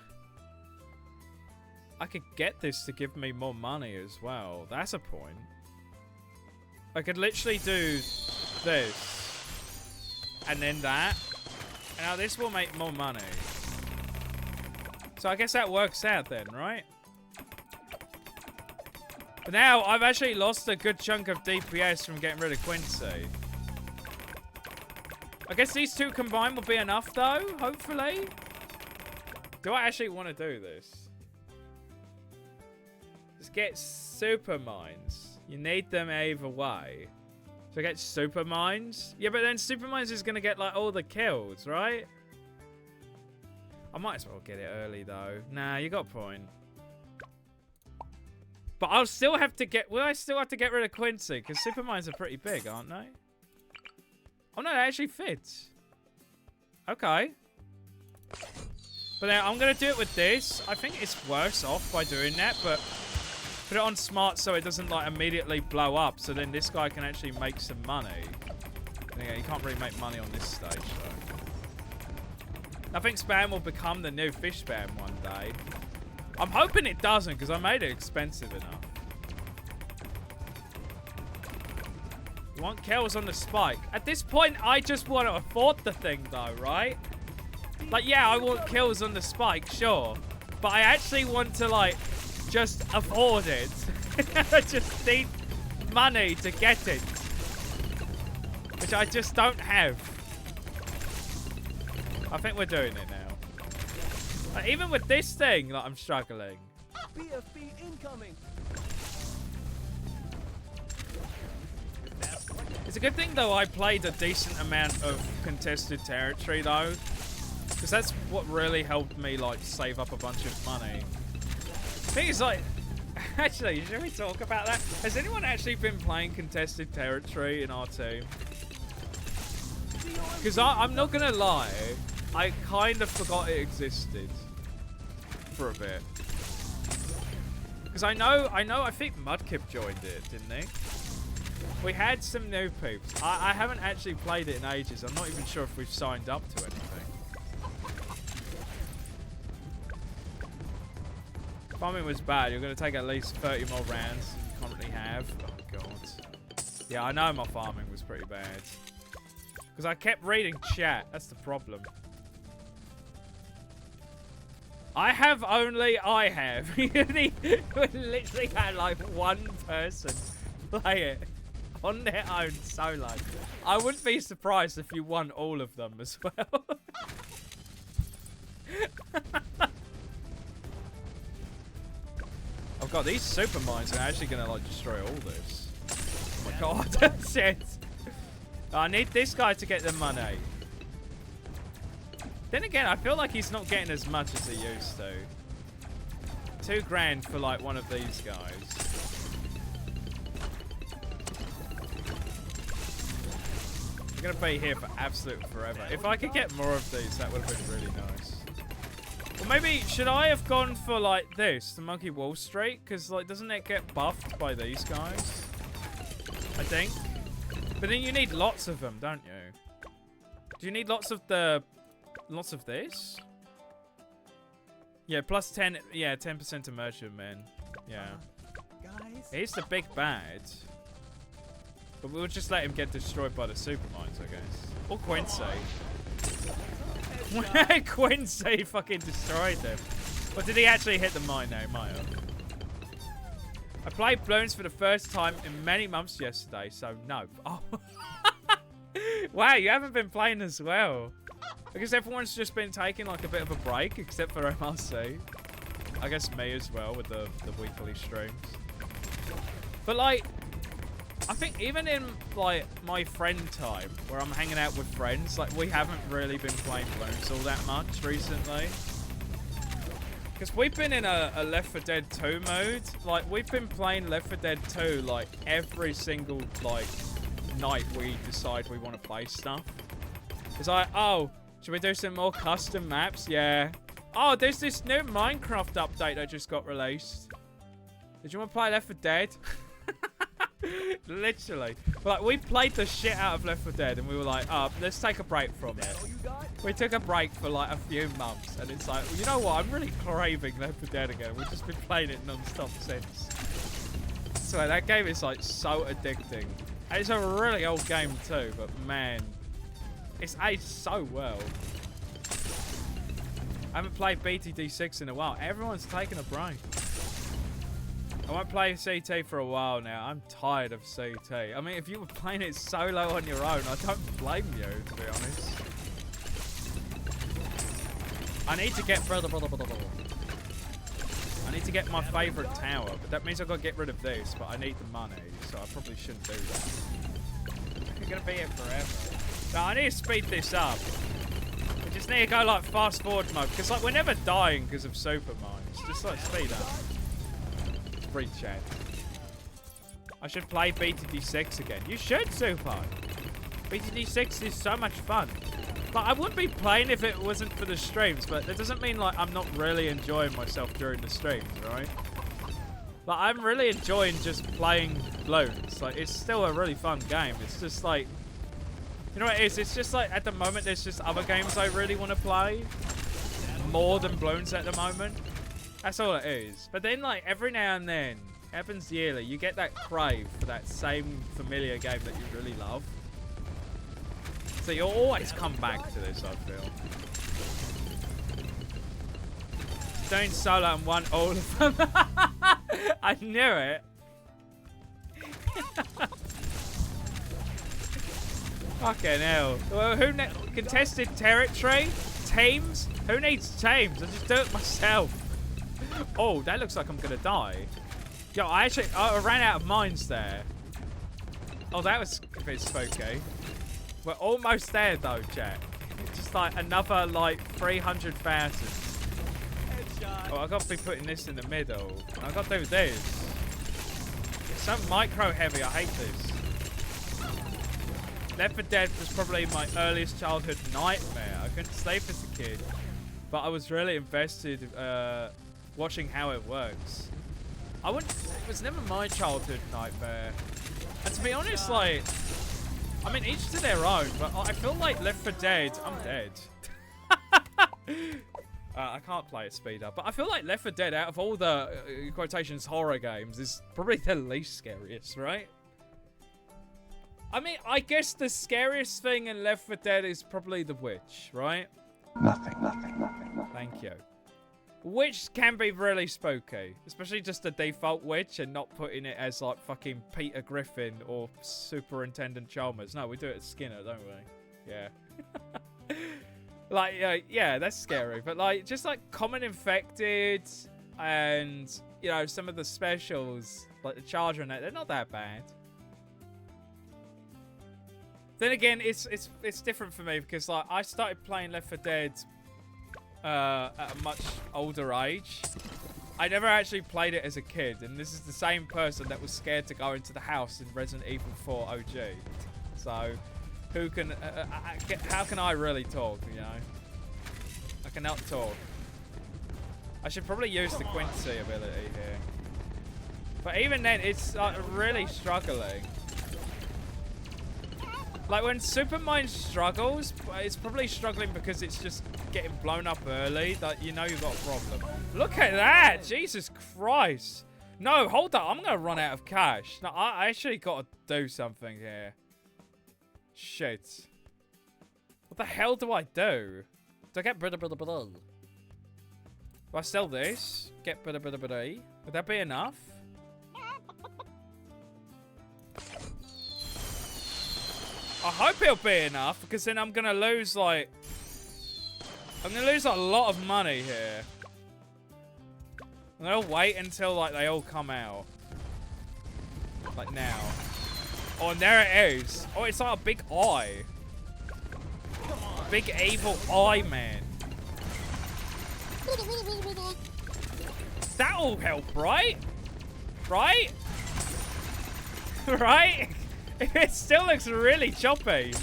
could get this to give me more money as well. That's a point. I could literally do this, and then that. And now this will make more money. So I guess that works out then, right? But now I've actually lost a good chunk of DPS from getting rid of Quincy. I guess these 2 combined will be enough though, hopefully. Do I actually want to do this? Just get super mines. You need them either way. So I get super mines? Yeah, but then super mines is going to get like all the kills, right? I might as well get it early though. Nah, you got a point. But I'll still have to get... Will I still have to get rid of Quincy? Because super mines are pretty big, aren't they? Oh, no, that actually fits. Okay. But now I'm going to do it with this. I think it's worse off by doing that, but put it on smart so it doesn't, like, immediately blow up. So then this guy can actually make some money. And yeah, you can't really make money on this stage, so... I think spam will become the new fish spam one day. I'm hoping it doesn't, because I made it expensive enough. You want kills on the spike. At this point, I just want to afford the thing, though, right? Like, yeah, I want kills on the spike, sure. But I actually want to, like, just afford it. I just need money to get it. Which I just don't have. I think we're doing it now. Like, even with this thing, like, I'm struggling. BFB incoming. It's a good thing, though, I played a decent amount of contested territory, though. Because that's what really helped me, like, save up a bunch of money. The thing is, like... Actually, should we talk about that? Has anyone actually been playing contested territory in R2? Because I'm not going to lie, I kind of forgot it existed. For a bit. Because I think Mudkip joined it, didn't he? We had some new peeps. I haven't actually played it in ages. I'm not even sure if we've signed up to anything. Farming was bad. You're going to take at least 30 more rounds than you currently have. Oh, God. Yeah, I know my farming was pretty bad. Because I kept reading chat. That's the problem. I have. We literally had like one person play it on their own solo. I wouldn't be surprised if you won all of them as well. Oh god, these super mines are actually gonna like destroy all this. Oh my god, that's it. I need this guy to get the money. Then again, I feel like he's not getting as much as he used to. 2 grand for like one of these guys. I'm gonna be here for absolute forever. If I could get more of these, that would have been really nice. Or maybe, should I have gone for like this, the Monkey Wall Street? Because like, doesn't it get buffed by these guys? I think. But then you need lots of them, don't you? Do you need lots of the... Lots of this? Yeah, plus 10. Yeah, 10% immersion, man. Yeah. Guys. He's the big bad. But we'll just let him get destroyed by the super mines, I guess. Or Quincy. Quincy fucking destroyed them. But did he actually hit the mine? No, he might have. I played Bloons for the first time in many months yesterday, so no. Oh. Wow, you haven't been playing as well. Because everyone's just been taking like a bit of a break, except for MRC. I guess me as well with the weekly streams. But like, I think even in like my friend time, where I'm hanging out with friends, like we haven't really been playing Bloons all that much recently. Because we've been in a Left 4 Dead 2 mode. Like we've been playing Left 4 Dead 2 like every single like night we decide we want to play stuff. It's like, oh, should we do some more custom maps? Yeah. Oh, there's this new Minecraft update that just got released. Did you want to play Left 4 Dead? Literally. Like, we played the shit out of Left 4 Dead and we were like, oh, let's take a break from it. We took a break for like a few months and it's like, well, you know what? I'm really craving Left 4 Dead again. We've just been playing it non-stop since. So that game is like so addicting. And it's a really old game too, but man, it's aged so well. I haven't played BTD6 in a while. Everyone's taking a break. I won't play CT for a while now. I'm tired of CT. I mean, if you were playing it solo on your own, I don't blame you, to be honest. I need to get I need to get my favourite tower, but that means I've got to get rid of this, but I need the money, so I probably shouldn't do that. I'm going to be here forever. No, I need to speed this up. We just need to go like fast forward mode, because like we're never dying because of super mines. Just like speed up. free chat. I should play BTD6 again. You should, Super. BTD6 is so much fun. Like, I wouldn't be playing if it wasn't for the streams, but that doesn't mean, like, I'm not really enjoying myself during the streams, right? Like, I'm really enjoying just playing Bloons. Like, it's still a really fun game. It's just, like... You know what it is? It's just, like, at the moment, there's just other games I really want to play. More than Bloons at the moment. That's all it is. But then, like, every now and then, it happens yearly, you get that crave for that same familiar game that you really love. So you'll always come back to this, I feel. Doing solo and won all of them. I knew it. Fucking hell. Well, contested territory? Teams? Who needs teams? I just do it myself. Oh, that looks like I'm gonna die. Yo, I ran out of mines there. Oh, that was a bit spooky. We're almost there though, chat. Just like another like 300,000. Oh, I gotta be putting this in the middle. I gotta do this. It's so micro heavy, I hate this. Left 4 Dead was probably my earliest childhood nightmare. I couldn't sleep as a kid, but I was really invested watching how it works. It was never my childhood nightmare. And to be honest, like, I mean, each to their own, but I feel like Left 4 Dead, I'm dead. I can't play it speed up, but I feel like Left 4 Dead, out of all the, quotations, horror games, is probably the least scariest, right? I mean, I guess the scariest thing in Left 4 Dead is probably the witch, right? Nothing, nothing, nothing, nothing. Thank you. Witch can be really spooky, especially just the default witch and not putting it as like fucking Peter Griffin or Superintendent Chalmers. No, we do it as Skinner, don't we? Yeah. Like, yeah, that's scary. But like, just like Common Infected and, you know, some of the specials, like the Charger and that, they're not that bad. Then again, it's different for me because like I started playing Left 4 Dead at a much older age. I never actually played it as a kid, and this is the same person that was scared to go into the house in Resident Evil 4 OG. So, how can I really talk, you know? I cannot talk. I should probably use the Quincy ability here. But even then, it's like really struggling. Like when Supermind struggles, it's probably struggling because it's just getting blown up early. That you know you've got a problem. Look at that! Jesus Christ! No, hold up! I'm gonna run out of cash. No, I actually got to do something here. Shit! What the hell do I do? Do I get do I sell this? Get Would that be enough? I hope it'll be enough, because then I'm gonna lose like... I'm gonna lose a lot of money here. I'm gonna wait until like they all come out. Like now. Oh, and there it is. Oh, it's like a big eye. Big evil eye, man. That'll help, right? Right? Right? It still looks really choppy.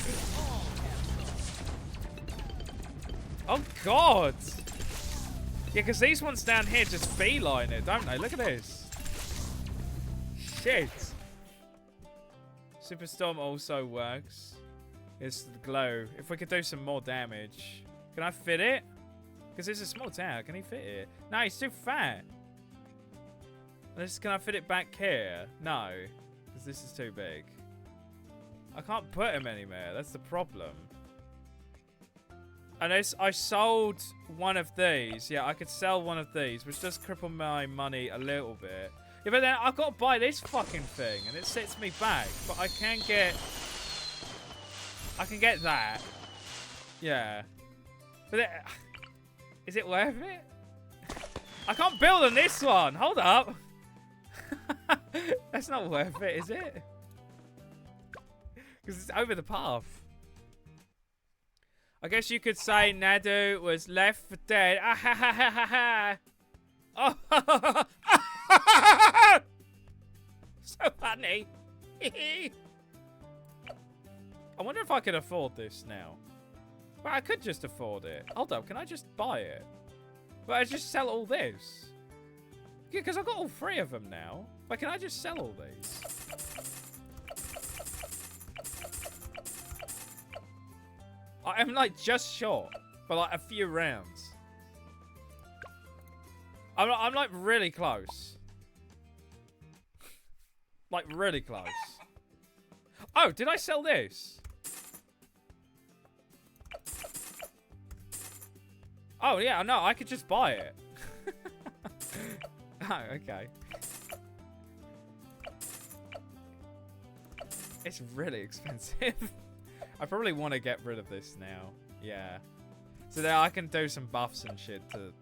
Oh, God. Yeah, because these ones down here just beeline it, don't they? Look at this. Shit. Superstorm also works. It's the glow. If we could do some more damage. Can I fit it? Because it's a small tower. Can he fit it? No, he's too fat. Can I fit it back here? No. Because this is too big. I can't put him anywhere. That's the problem. And I sold one of these. Yeah, I could sell one of these, which does cripple my money a little bit. Yeah, but then I've got to buy this fucking thing, and it sets me back. But I can get that. Yeah. But is it worth it? I can't build on this one. Hold up. That's not worth it, is it? Because it's over the path. I guess you could say Nadu was Left 4 Dead. Ah ha ha ha ha ha. Oh. funny. I wonder if I could afford this now. Well, I could just afford it. Hold up, can I just buy it? But I just sell all this. Yeah, because I've got all 3 of them now. But can I just sell all these? I'm like just short for like a few rounds. I'm like really close. Like really close. Oh, did I sell this? Oh yeah, no, I could just buy it. Oh, okay. It's really expensive. I probably want to get rid of this now. Yeah. So that I can do some buffs and shit to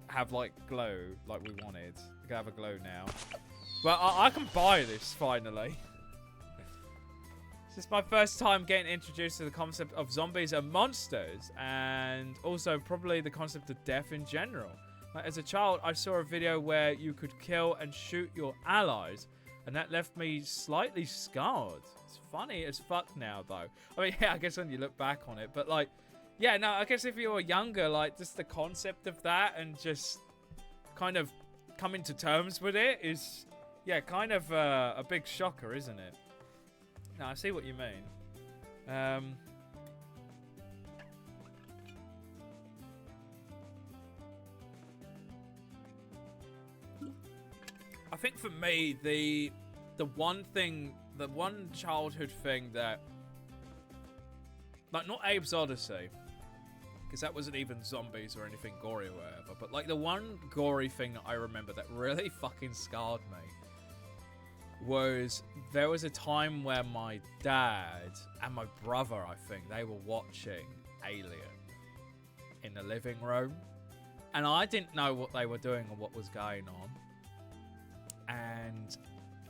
have like glow like we wanted. I can have a glow now. Well, I can buy this finally. This is my first time getting introduced to the concept of zombies and monsters, and also probably the concept of death in general. Like, as a child, I saw a video where you could kill and shoot your allies, and that left me slightly scarred. It's funny as fuck now, though. I mean, yeah, I guess when you look back on it, but like, yeah, no, I guess if you were younger, like, just the concept of that and just kind of coming to terms with it is, yeah, kind of a big shocker, isn't it? No, I see what you mean. I think for me, the one childhood thing that, like, not Abe's Odyssey, because that wasn't even zombies or anything gory or whatever, but like the one gory thing that I remember that really fucking scarred me was there was a time where my dad and my brother, I think, they were watching Alien in the living room, and I didn't know what they were doing or what was going on, and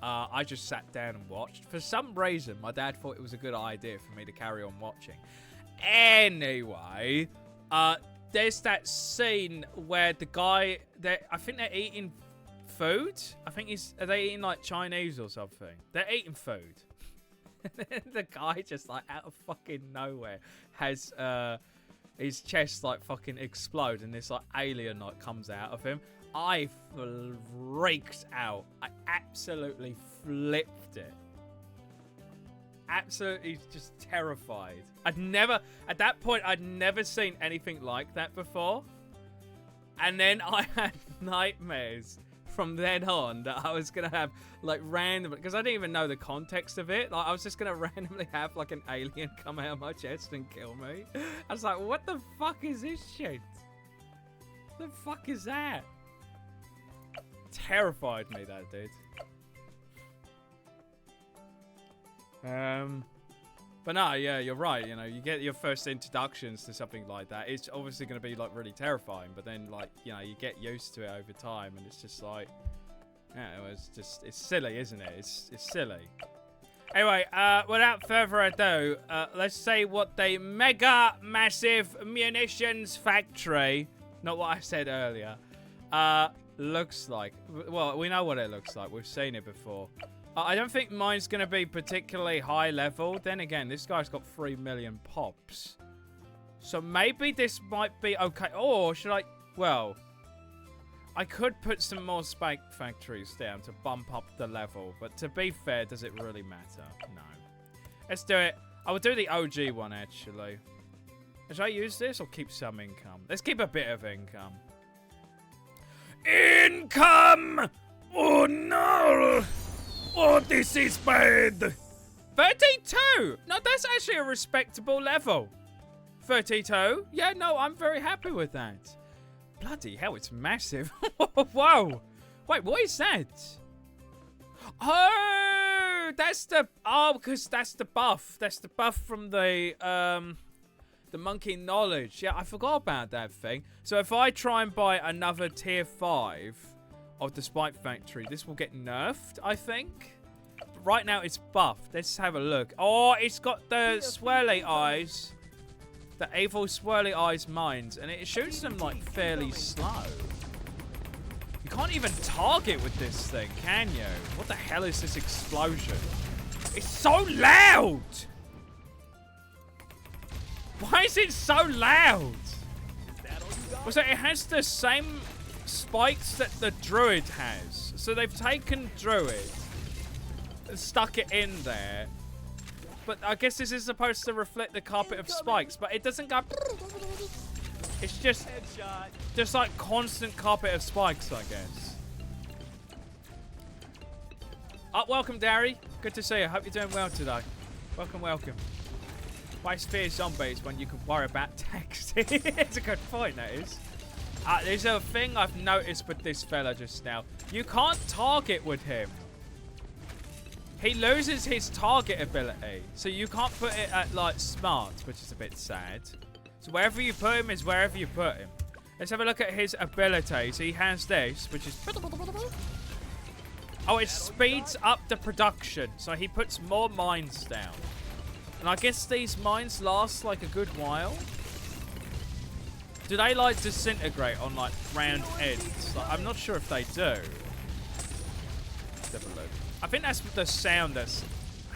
I just sat down and watched. For some reason, my dad thought it was a good idea for me to carry on watching. Anyway, there's that scene where the guy, I think they're eating food. I think are they eating like Chinese or something? They're eating food. The guy just like out of fucking nowhere has his chest like fucking explode and this like alien like comes out of him. I freaked out. I absolutely flipped it. Absolutely just terrified. At that point, I'd never seen anything like that before. And then I had nightmares from then on that I was going to have like random, because I didn't even know the context of it. Like I was just going to randomly have like an alien come out of my chest and kill me. I was like, what the fuck is this shit? What the fuck is that? Terrified me, that did. But no, yeah, you're right. You know, you get your first introductions to something like that. It's obviously going to be like really terrifying, but then like, you know, you get used to it over time, and it's just like, yeah, it's silly, isn't it? It's silly. Anyway, without further ado, let's say what the mega massive munitions factory, not what I said earlier, looks like. Well, we know what it looks like. We've seen it before. I don't think mine's going to be particularly high level. Then again, this guy's got 3 million pops. So maybe this might be okay. Or should I... Well, I could put some more spike factories down to bump up the level. But to be fair, does it really matter? No. Let's do it. I will do the OG one, actually. Should I use this or keep some income? Let's keep a bit of income. Income! Oh no! Oh, this is bad! 32! No, that's actually a respectable level. 32? Yeah, no, I'm very happy with that. Bloody hell, it's massive. Whoa! Wait, what is that? Oh, that's the... Oh, because that's the buff. That's the buff from the monkey knowledge. Yeah, I forgot about that thing. So if I try and buy another tier 5 of the spike factory, this will get nerfed, I think. But right now it's buffed. Let's have a look. Oh, it's got the swirly eyes. The evil swirly eyes mines. And it shoots them like fairly slow. You can't even target with this thing, can you? What the hell is this explosion? It's so loud! Why is it so loud? Was it has the same spikes that the druid has. So they've taken druid and stuck it in there. But I guess this is supposed to reflect the carpet of spikes, but it doesn't go... It's just like constant carpet of spikes, I guess. Oh, welcome, Darry. Good to see you. Hope you're doing well today. Welcome, welcome. Why fear zombies when you can worry about texting? It's a good point, that is. There's a thing I've noticed with this fella just now. You can't target with him. He loses his target ability. So you can't put it at, like, smart, which is a bit sad. So wherever you put him is wherever you put him. Let's have a look at his abilities. He has this, which is... Oh, it speeds up the production. So he puts more mines down. And I guess these mines last like a good while. Do they like disintegrate on like round ends? Like, I'm not sure if they do. Let's have a look. I think that's the sound that's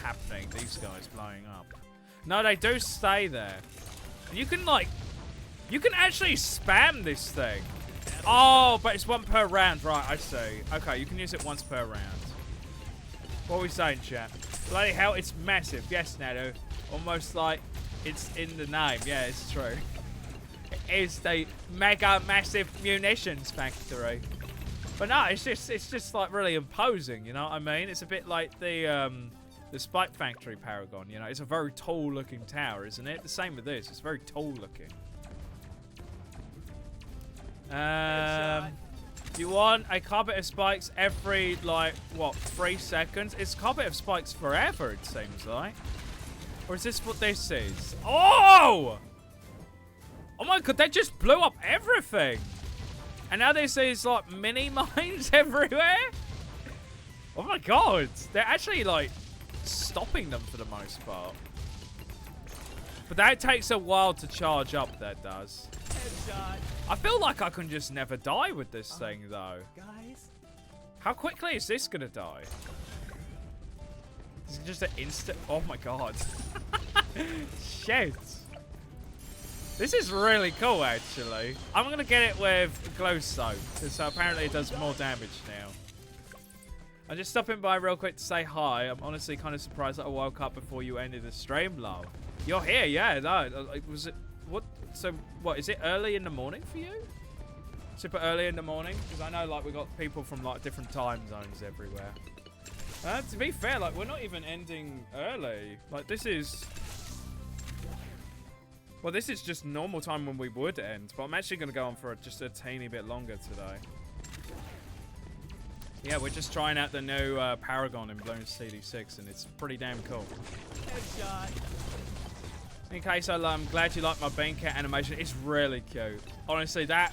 happening. These guys blowing up. No, they do stay there. You can like, you can actually spam this thing. Oh, but it's one per round, right? I see. Okay, you can use it once per round. What are we saying, chat? Bloody hell, it's massive. Yes, Nado. Almost like it's in the name. Yeah, it's true. It is the mega massive munitions factory. But no, it's just like really imposing, you know what I mean? It's a bit like the Spike Factory Paragon, you know? It's a very tall looking tower, isn't it? The same with this. It's very tall looking. You want a carpet of spikes every, like, what, 3 seconds? It's carpet of spikes forever, it seems like. Or is this what this is? Oh! Oh my god, they just blew up everything! And now this is, like, mini mines everywhere? Oh my god! They're actually, like, stopping them for the most part. But that takes a while to charge up, that does. I feel like I can just never die with this thing, though. Guys? How quickly is this gonna die? Is it just an instant? Oh my god. Shit. This is really cool, actually. I'm gonna get it with glow soap, because apparently it does more damage now. I'm just stopping by real quick to say hi. I'm honestly kind of surprised that I woke up before you ended the stream, love. You're here, yeah. No, was it... What? So, what, is it early in the morning for you? Super early in the morning? Because I know, like, we got people from, like, different time zones everywhere. To be fair, like, we're not even ending early. Like, this is... Well, this is just normal time when we would end. But I'm actually going to go on for just a teeny bit longer today. Yeah, we're just trying out the new Paragon in Bloons TD 6, and it's pretty damn cool. Headshot. In case I'm glad you like my bean cat animation. It's really cute. Honestly, that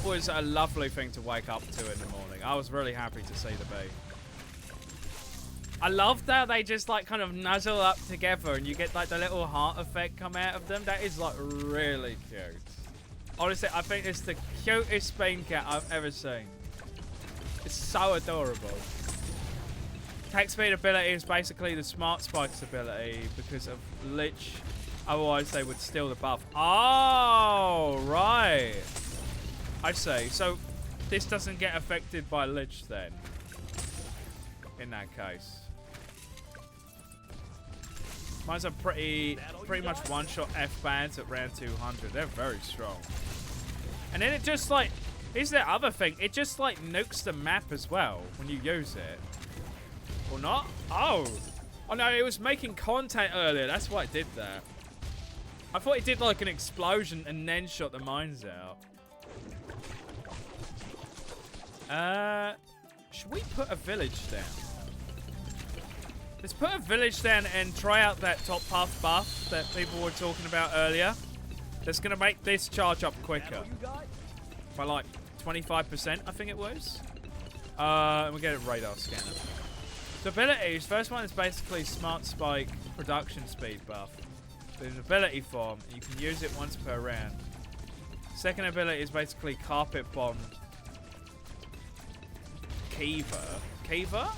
was a lovely thing to wake up to in the morning. I was really happy to see the bee. I love that they just like kind of nuzzle up together and you get like the little heart effect come out of them. That is like really cute. Honestly, I think it's the cutest bean cat I've ever seen. It's so adorable. Attack speed ability is basically the smart spikes ability because of Lich. Otherwise, they would steal the buff. Oh, right. I see. So, this doesn't get affected by Lich then. In that case. Mine's a pretty much one-shot F-bands at round 200. They're very strong. And then it just like... Here's the other thing. It just like nukes the map as well when you use it. Or not? Oh. Oh no, it was making contact earlier. That's why it did that. I thought it did like an explosion and then shot the mines out. Should we put a village down? Let's put a village down and try out that top path buff that people were talking about earlier. That's going to make this charge up quicker. By like 25%, I think it was. And we get a radar scanner. The abilities, first one is basically Smart Spike production speed buff. There's an ability form, and you can use it once per round. Second ability is basically Carpet Bomb. Kiva. Kiva?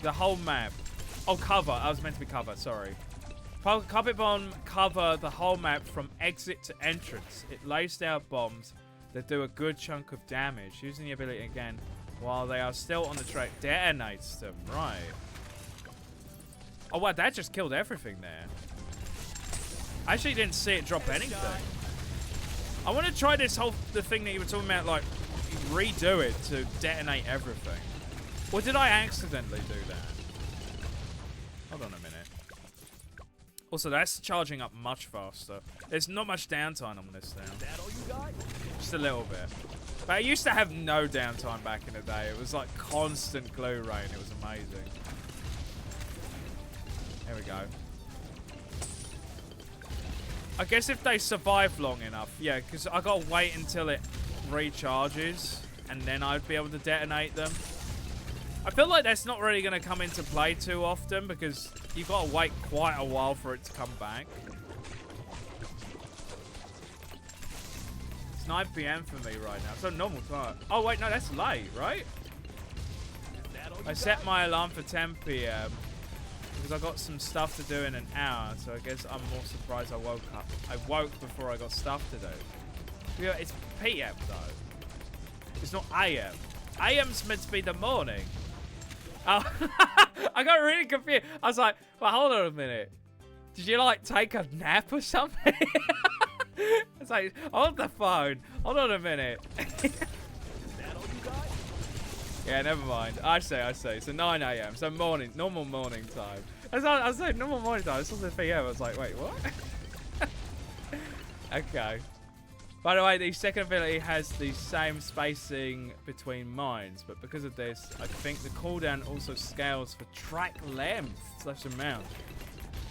The whole map. Oh, cover. I was meant to be cover. Sorry. Carpet bomb cover the whole map from exit to entrance. It lays down bombs that do a good chunk of damage. Using the ability again while they are still on the track detonates them. Right. Oh, wow. That just killed everything there. I actually didn't see it drop anything. I want to try this the thing that you were talking about, like, redo it to detonate everything. Or did I accidentally do that? Hold on a minute. Also, that's charging up much faster. There's not much downtime on this now. That all you got? Just a little bit. But I used to have no downtime back in the day. It was like constant glue rain. It was amazing. There we go. I guess if they survive long enough, yeah, because I gotta wait until it recharges and then I'd be able to detonate them. I feel like that's not really going to come into play too often because you've got to wait quite a while for it to come back. It's 9 PM for me right now, so normal time. Oh wait, no, that's late, right? I set my alarm for 10 PM because I got some stuff to do in an hour, so I guess I'm more surprised I woke up. I woke before I got stuff to do. Yeah, it's PM though. It's not AM. AM's meant to be the morning. Oh, I got really confused. I was like, well, hold on a minute. Did you, like, take a nap or something? It's like, hold the phone. Hold on a minute. Yeah, never mind. I see. So 9 AM. So morning. Normal morning time. I was like, normal morning time. I saw the PM. I was like, wait, what? Okay. By the way, the second ability has the same spacing between mines, but because of this, I think the cooldown also scales for track length / amount,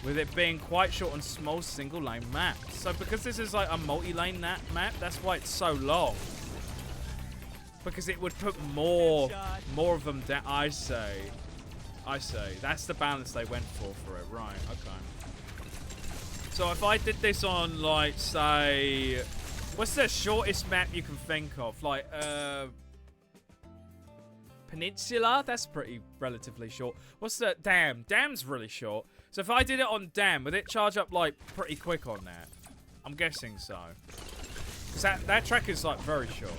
with it being quite short on small single-lane maps. So because this is like a multi-lane map, that's why it's so long. Because it would put more of them down. I see. That's the balance they went for it. Right, okay. So if I did this on, like, say... What's the shortest map you can think of? Like, Peninsula? That's pretty relatively short. What's the... Dam. Dam's really short. So if I did it on Dam, would it charge up, like, pretty quick on that? I'm guessing so. Because that track is, like, very short.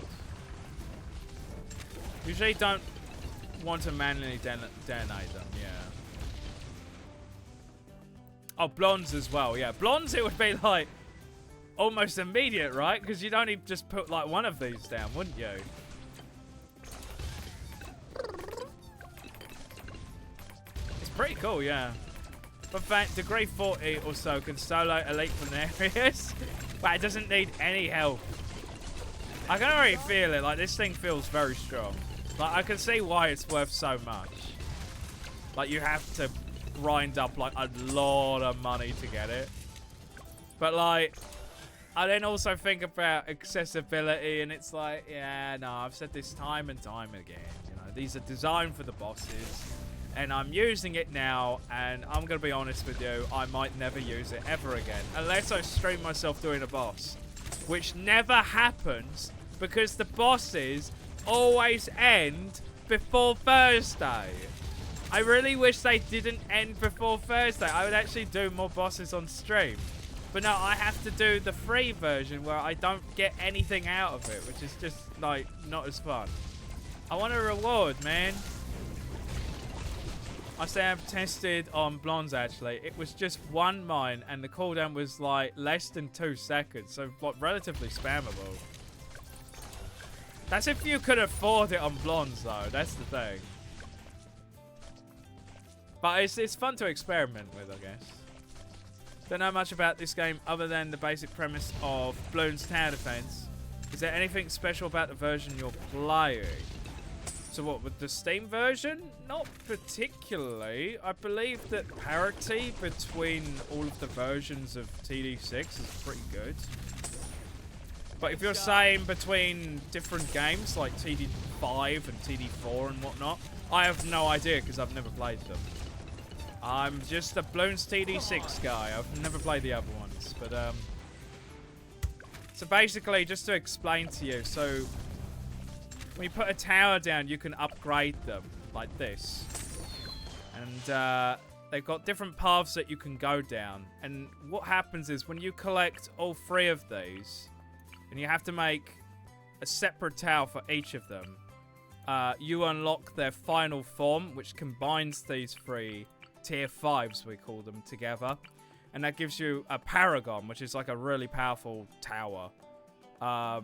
Usually don't want to manually detonate them, yeah. Oh, Blondes as well, yeah. Blondes, it would be, like... almost immediate, right? Because you'd only just put like one of these down, wouldn't you? It's pretty cool, yeah. But in fact, degree 40 or so can solo elite from areas, but it doesn't need any help. I can already feel it. Like, this thing feels very strong. Like, I can see why it's worth so much. Like, you have to grind up like a lot of money to get it. But like, I then also think about accessibility, and it's like, yeah, no, I've said this time and time again. You know, these are designed for the bosses, and I'm using it now, and I'm going to be honest with you, I might never use it ever again, unless I stream myself doing a boss, which never happens, because the bosses always end before Thursday. I really wish they didn't end before Thursday. I would actually do more bosses on stream. But no, I have to do the free version where I don't get anything out of it, which is just, like, not as fun. I want a reward, man. I say I've tested on Blondes, actually. It was just one mine, and the cooldown was, like, less than 2 seconds. So, like, relatively spammable. That's if you could afford it on Blondes, though. That's the thing. But it's fun to experiment with, I guess. Don't know much about this game other than the basic premise of Bloons tower defense. Is there anything special about the version you're playing? So what, with the Steam version? Not particularly. I believe that parity between all of the versions of TD6 is pretty good. But if you're saying between different games like TD5 and TD4 and whatnot, I have no idea because I've never played them. I'm just a Bloons TD6 guy. I've never played the other ones, but so basically, just to explain to you, so when you put a tower down, you can upgrade them like this. And they've got different paths that you can go down. And what happens is when you collect all 3 of these, and you have to make a separate tower for each of them, you unlock their final form, which combines these 3 tier 5s, we call them, together. And that gives you a paragon, which is like a really powerful tower. That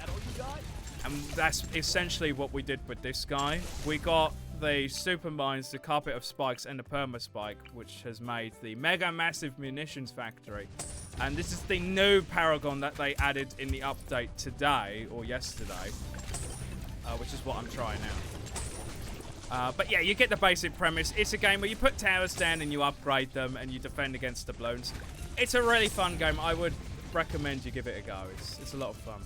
all you got? And that's essentially what we did with this guy. We got the super mines, the carpet of spikes, and the perma spike, which has made the mega massive munitions factory. And this is the new paragon that they added in the update today or yesterday, which is what I'm trying now. But yeah, you get the basic premise. It's a game where you put towers down and you upgrade them and you defend against the bloons. It's a really fun game. I would recommend you give it a go. It's a lot of fun.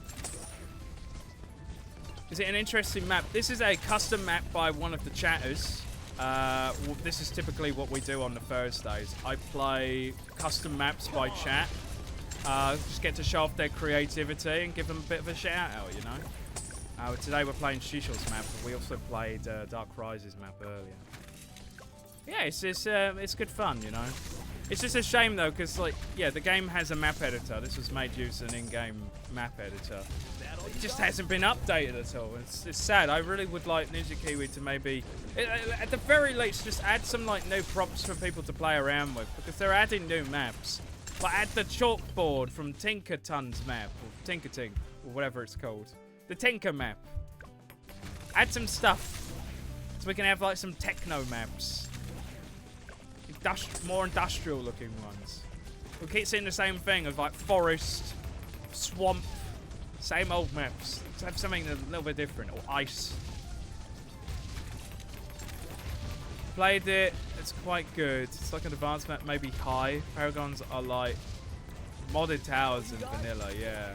Is it an interesting map? This is a custom map by one of the chatters. This is typically what we do on the Thursdays. I play custom maps by chat. Just get to show off their creativity and give them a bit of a shout out, you know? Today we're playing Shishol's map, but we also played Dark Rises map earlier. Yeah, it's good fun, you know? It's just a shame though, because like, yeah, the game has a map editor. This was made use of an in-game map editor. It just hasn't been updated at all. It's sad. I really would like Ninja Kiwi to maybe, at the very least, just add some like new props for people to play around with, because they're adding new maps. Like add the chalkboard from Tinkerton's map, or Tinkerting, or whatever it's called. The Tinker map. Add some stuff, so we can have like some techno maps. More industrial looking ones. We keep seeing the same thing of like forest, swamp, same old maps. Let's have something a little bit different, or ice. Played it, it's quite good. It's like an advanced map, maybe high. Paragons are like modded towers in vanilla, yeah.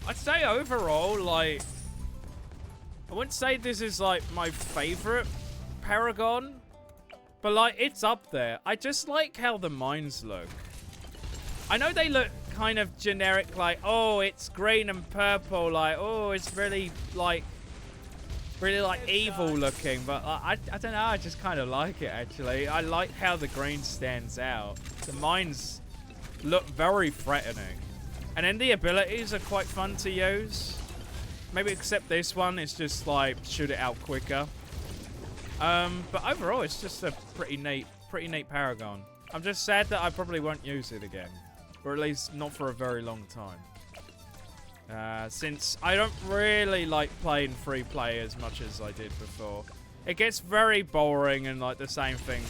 I'd say overall, like, I wouldn't say this is like my favorite Paragon, but like it's up there. I just like how the mines look. I know they look kind of generic, like, oh, it's green and purple, like, oh, it's really like evil looking, but I don't know, I just kind of like it actually. I like how the green stands out. The mines look very threatening. And then the abilities are quite fun to use. Maybe except this one, it's just like shoot it out quicker. But overall, it's just a pretty neat Paragon. I'm just sad that I probably won't use it again, or at least not for a very long time. Since I don't really like playing free play as much as I did before. It gets very boring and like the same thing.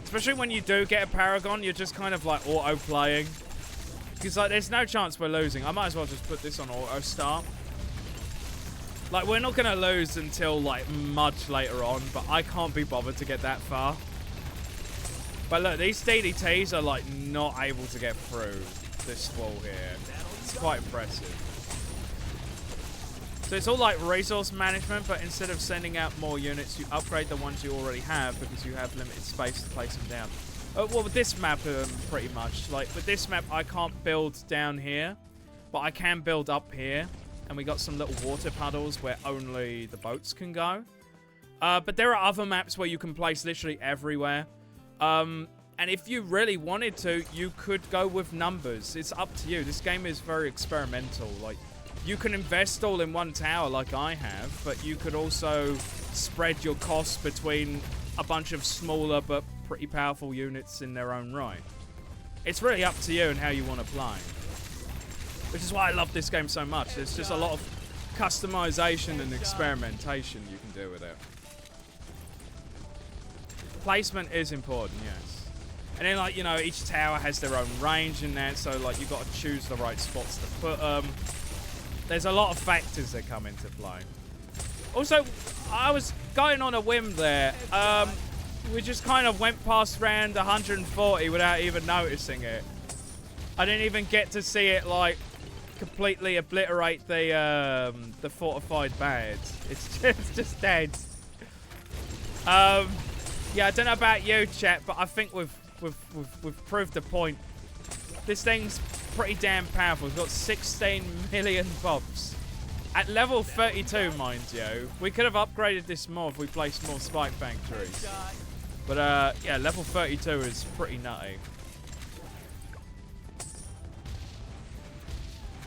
Especially when you do get a Paragon, you're just kind of like auto playing. Because like there's no chance we're losing. I might as well just put this on auto start. Like we're not gonna lose until like much later on, but I can't be bothered to get that far. But look, these DDTs are like not able to get through this wall here. It's quite impressive. So it's all like resource management, but instead of sending out more units, you upgrade the ones you already have because you have limited space to place them down. Well, with this map, pretty much. Like, with this map, I can't build down here, but I can build up here. And we got some little water puddles where only the boats can go. But there are other maps where you can place literally everywhere. And if you really wanted to, you could go with numbers. It's up to you. This game is very experimental. Like, you can invest all in one tower like I have, but you could also spread your costs between a bunch of smaller but pretty powerful units in their own right. It's really up to you and how you want to play. Which is why I love this game so much. There's just a lot of customization and experimentation you can do with it. Placement is important, yes. And then, like, you know, each tower has their own range in there, so, like, you've got to choose the right spots to put them. There's a lot of factors that come into play. Also, I was going on a whim there. We just kind of went past round 140 without even noticing it. I didn't even get to see it, like, completely obliterate the fortified beds. It's just dead. Yeah, I don't know about you, chat, but I think with we've proved the point. This thing's pretty damn powerful. It's got 16 million pops. At level 32, mind you. We could have upgraded this more if we placed more spike factories. But, yeah, level 32 is pretty nutty.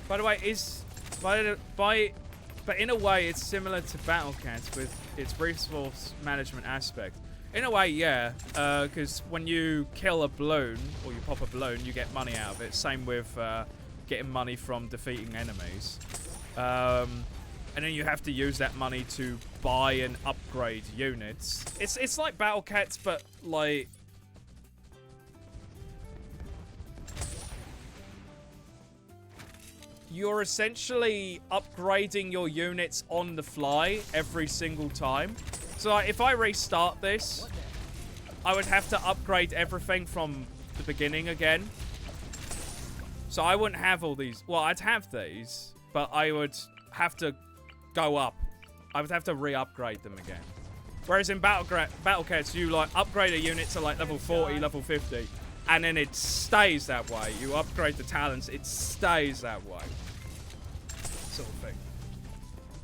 By the way, but in a way, it's similar to Battle Cats with its resource management aspect. In a way, yeah, because when you kill a balloon, or you pop a balloon, you get money out of it. Same with getting money from defeating enemies. And then you have to use that money to buy and upgrade units. It's like Battle Cats, but like... You're essentially upgrading your units on the fly every single time. So like, if I restart this, I would have to upgrade everything from the beginning again. So I wouldn't have all these. Well, I'd have these, but I would have to go up. I would have to re-upgrade them again. Whereas in Battle Cats, you like upgrade a unit to like level 40, level 50, and then it stays that way. You upgrade the talents, it stays that way. Sort of thing.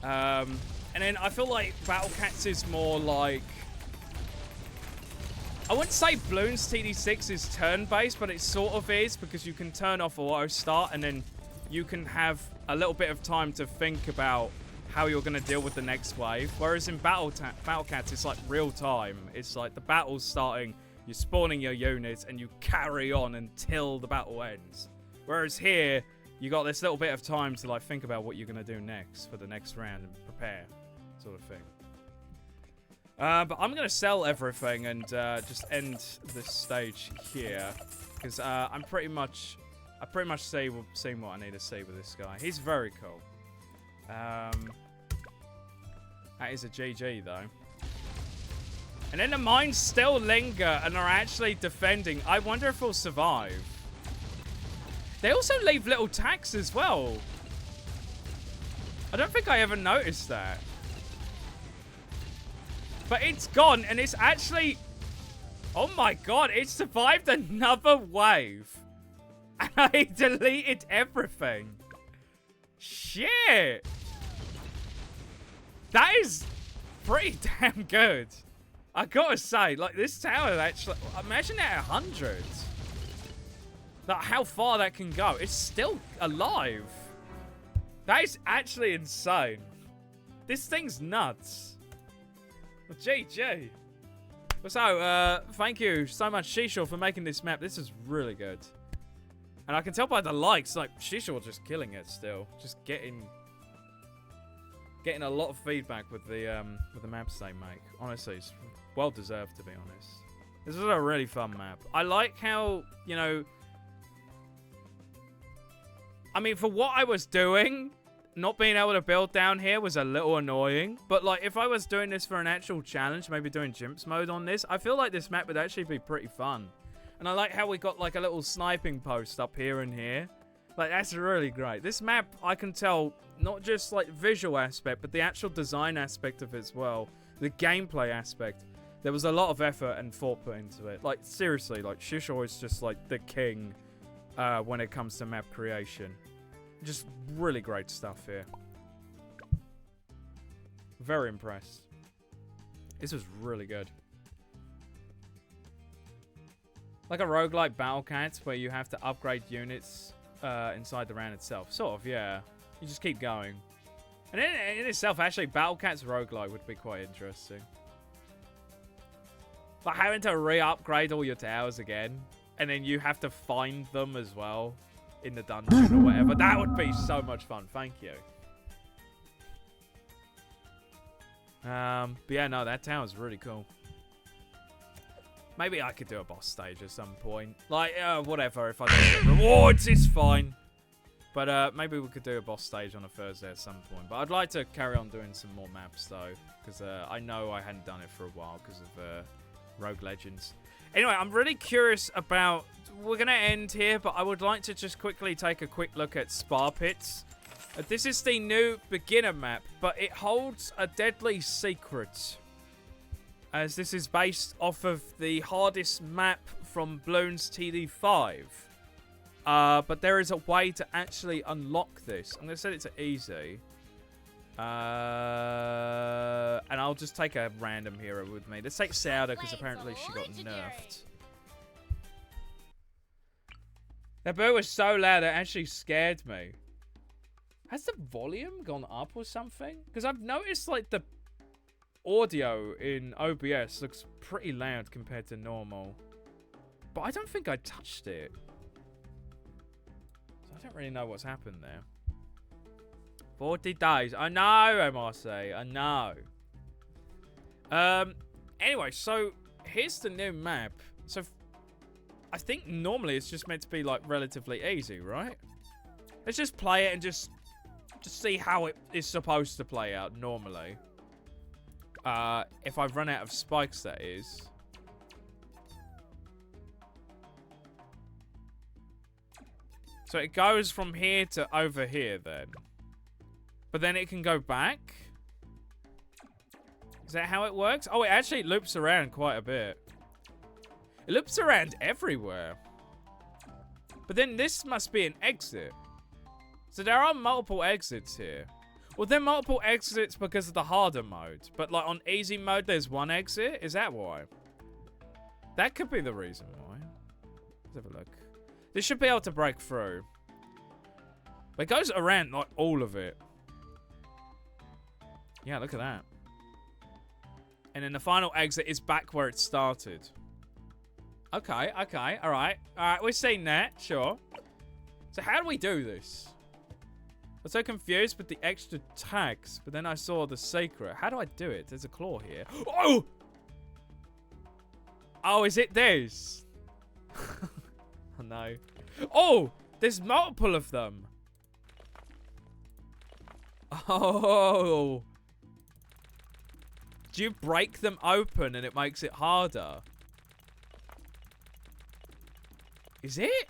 And then I feel like Battle Cats is more like... I wouldn't say Bloons TD6 is turn-based, but it sort of is, because you can turn off auto start, and then you can have a little bit of time to think about how you're going to deal with the next wave. Whereas in Battle Cats, it's like real time. It's like the battle's starting, you're spawning your units, and you carry on until the battle ends. Whereas here, you got this little bit of time to like think about what you're going to do next for the next round and prepare, sort of thing. But I'm going to sell everything and just end this stage here, because I pretty much seen what I need to see with this guy. He's very cool. That is a GG though. And then the mines still linger and are actually defending. I wonder if we'll survive. They also leave little tacks as well. I don't think I ever noticed that. But it's gone, and it's actually... Oh my god, it survived another wave. And I deleted everything. Shit. That is pretty damn good. I gotta say, like, this tower actually... Imagine that at 100. Like, how far that can go. It's still alive. That is actually insane. This thing's nuts. Well, GG. So, thank you so much, Shishaw, for making this map. This is really good. And I can tell by the likes, like, Shishaw just killing it still. Just getting a lot of feedback with the maps they make. Honestly, it's well deserved, to be honest. This is a really fun map. I like how, you know... I mean, for what I was doing, not being able to build down here was a little annoying. But, like, if I was doing this for an actual challenge, maybe doing Jimps mode on this, I feel like this map would actually be pretty fun. And I like how we got, like, a little sniping post up here and here. Like, that's really great. This map, I can tell, not just, like, visual aspect, but the actual design aspect of it as well. The gameplay aspect. There was a lot of effort and thought put into it. Like, seriously, like, Shishaw is just, like, the king when it comes to map creation. Just really great stuff here. Very impressed. This was really good. Like a roguelike Battle Cats where you have to upgrade units inside the round itself. Sort of, yeah. You just keep going. And in itself, actually, Battle Cats roguelike would be quite interesting. Like having to re-upgrade all your towers again. And then you have to find them as well in the dungeon or whatever. That would be so much fun. Thank you. But yeah, no, that tower's really cool. Maybe I could do a boss stage at some point. Like, whatever. If I don't get rewards, it's fine. But maybe we could do a boss stage on a Thursday at some point. But I'd like to carry on doing some more maps, though. Because I know I hadn't done it for a while because of Rogue Legends. Anyway, I'm really curious about... We're going to end here, but I would like to just quickly take a quick look at Spar Pits. This is the new beginner map, but it holds a deadly secret. As this is based off of the hardest map from Bloons TD 5. But there is a way to actually unlock this. I'm going to set it to easy. And I'll just take a random hero with me. Let's take Sauda because apparently she got nerfed. That bird was so loud it actually scared me. Has the volume gone up or something? Because I've noticed like the audio in OBS looks pretty loud compared to normal. But I don't think I touched it. So I don't really know what's happened there. 40 days. I know, MRC. I know. Anyway, so here's the new map. So I think normally it's just meant to be like relatively easy, right? Let's just play it and just see how it is supposed to play out normally. If I've run out of spikes, that is. So it goes from here to over here then. But then it can go back? Is that how it works? Oh, it actually loops around quite a bit. It loops around everywhere. But then this must be an exit. So there are multiple exits here. Well, there are multiple exits because of the harder mode. But like on easy mode, there's one exit. Is that why? That could be the reason why. Let's have a look. This should be able to break through. But it goes around like all of it. Yeah, look at that. And then the final exit is back where it started. Okay, okay, alright. Alright, we've seen that, sure. So how do we do this? I'm so confused with the extra tags, but then I saw the secret. How do I do it? There's a claw here. Oh! Oh, is it this? Oh, no. Oh! There's multiple of them. Oh! Do you break them open and it makes it harder? Is it?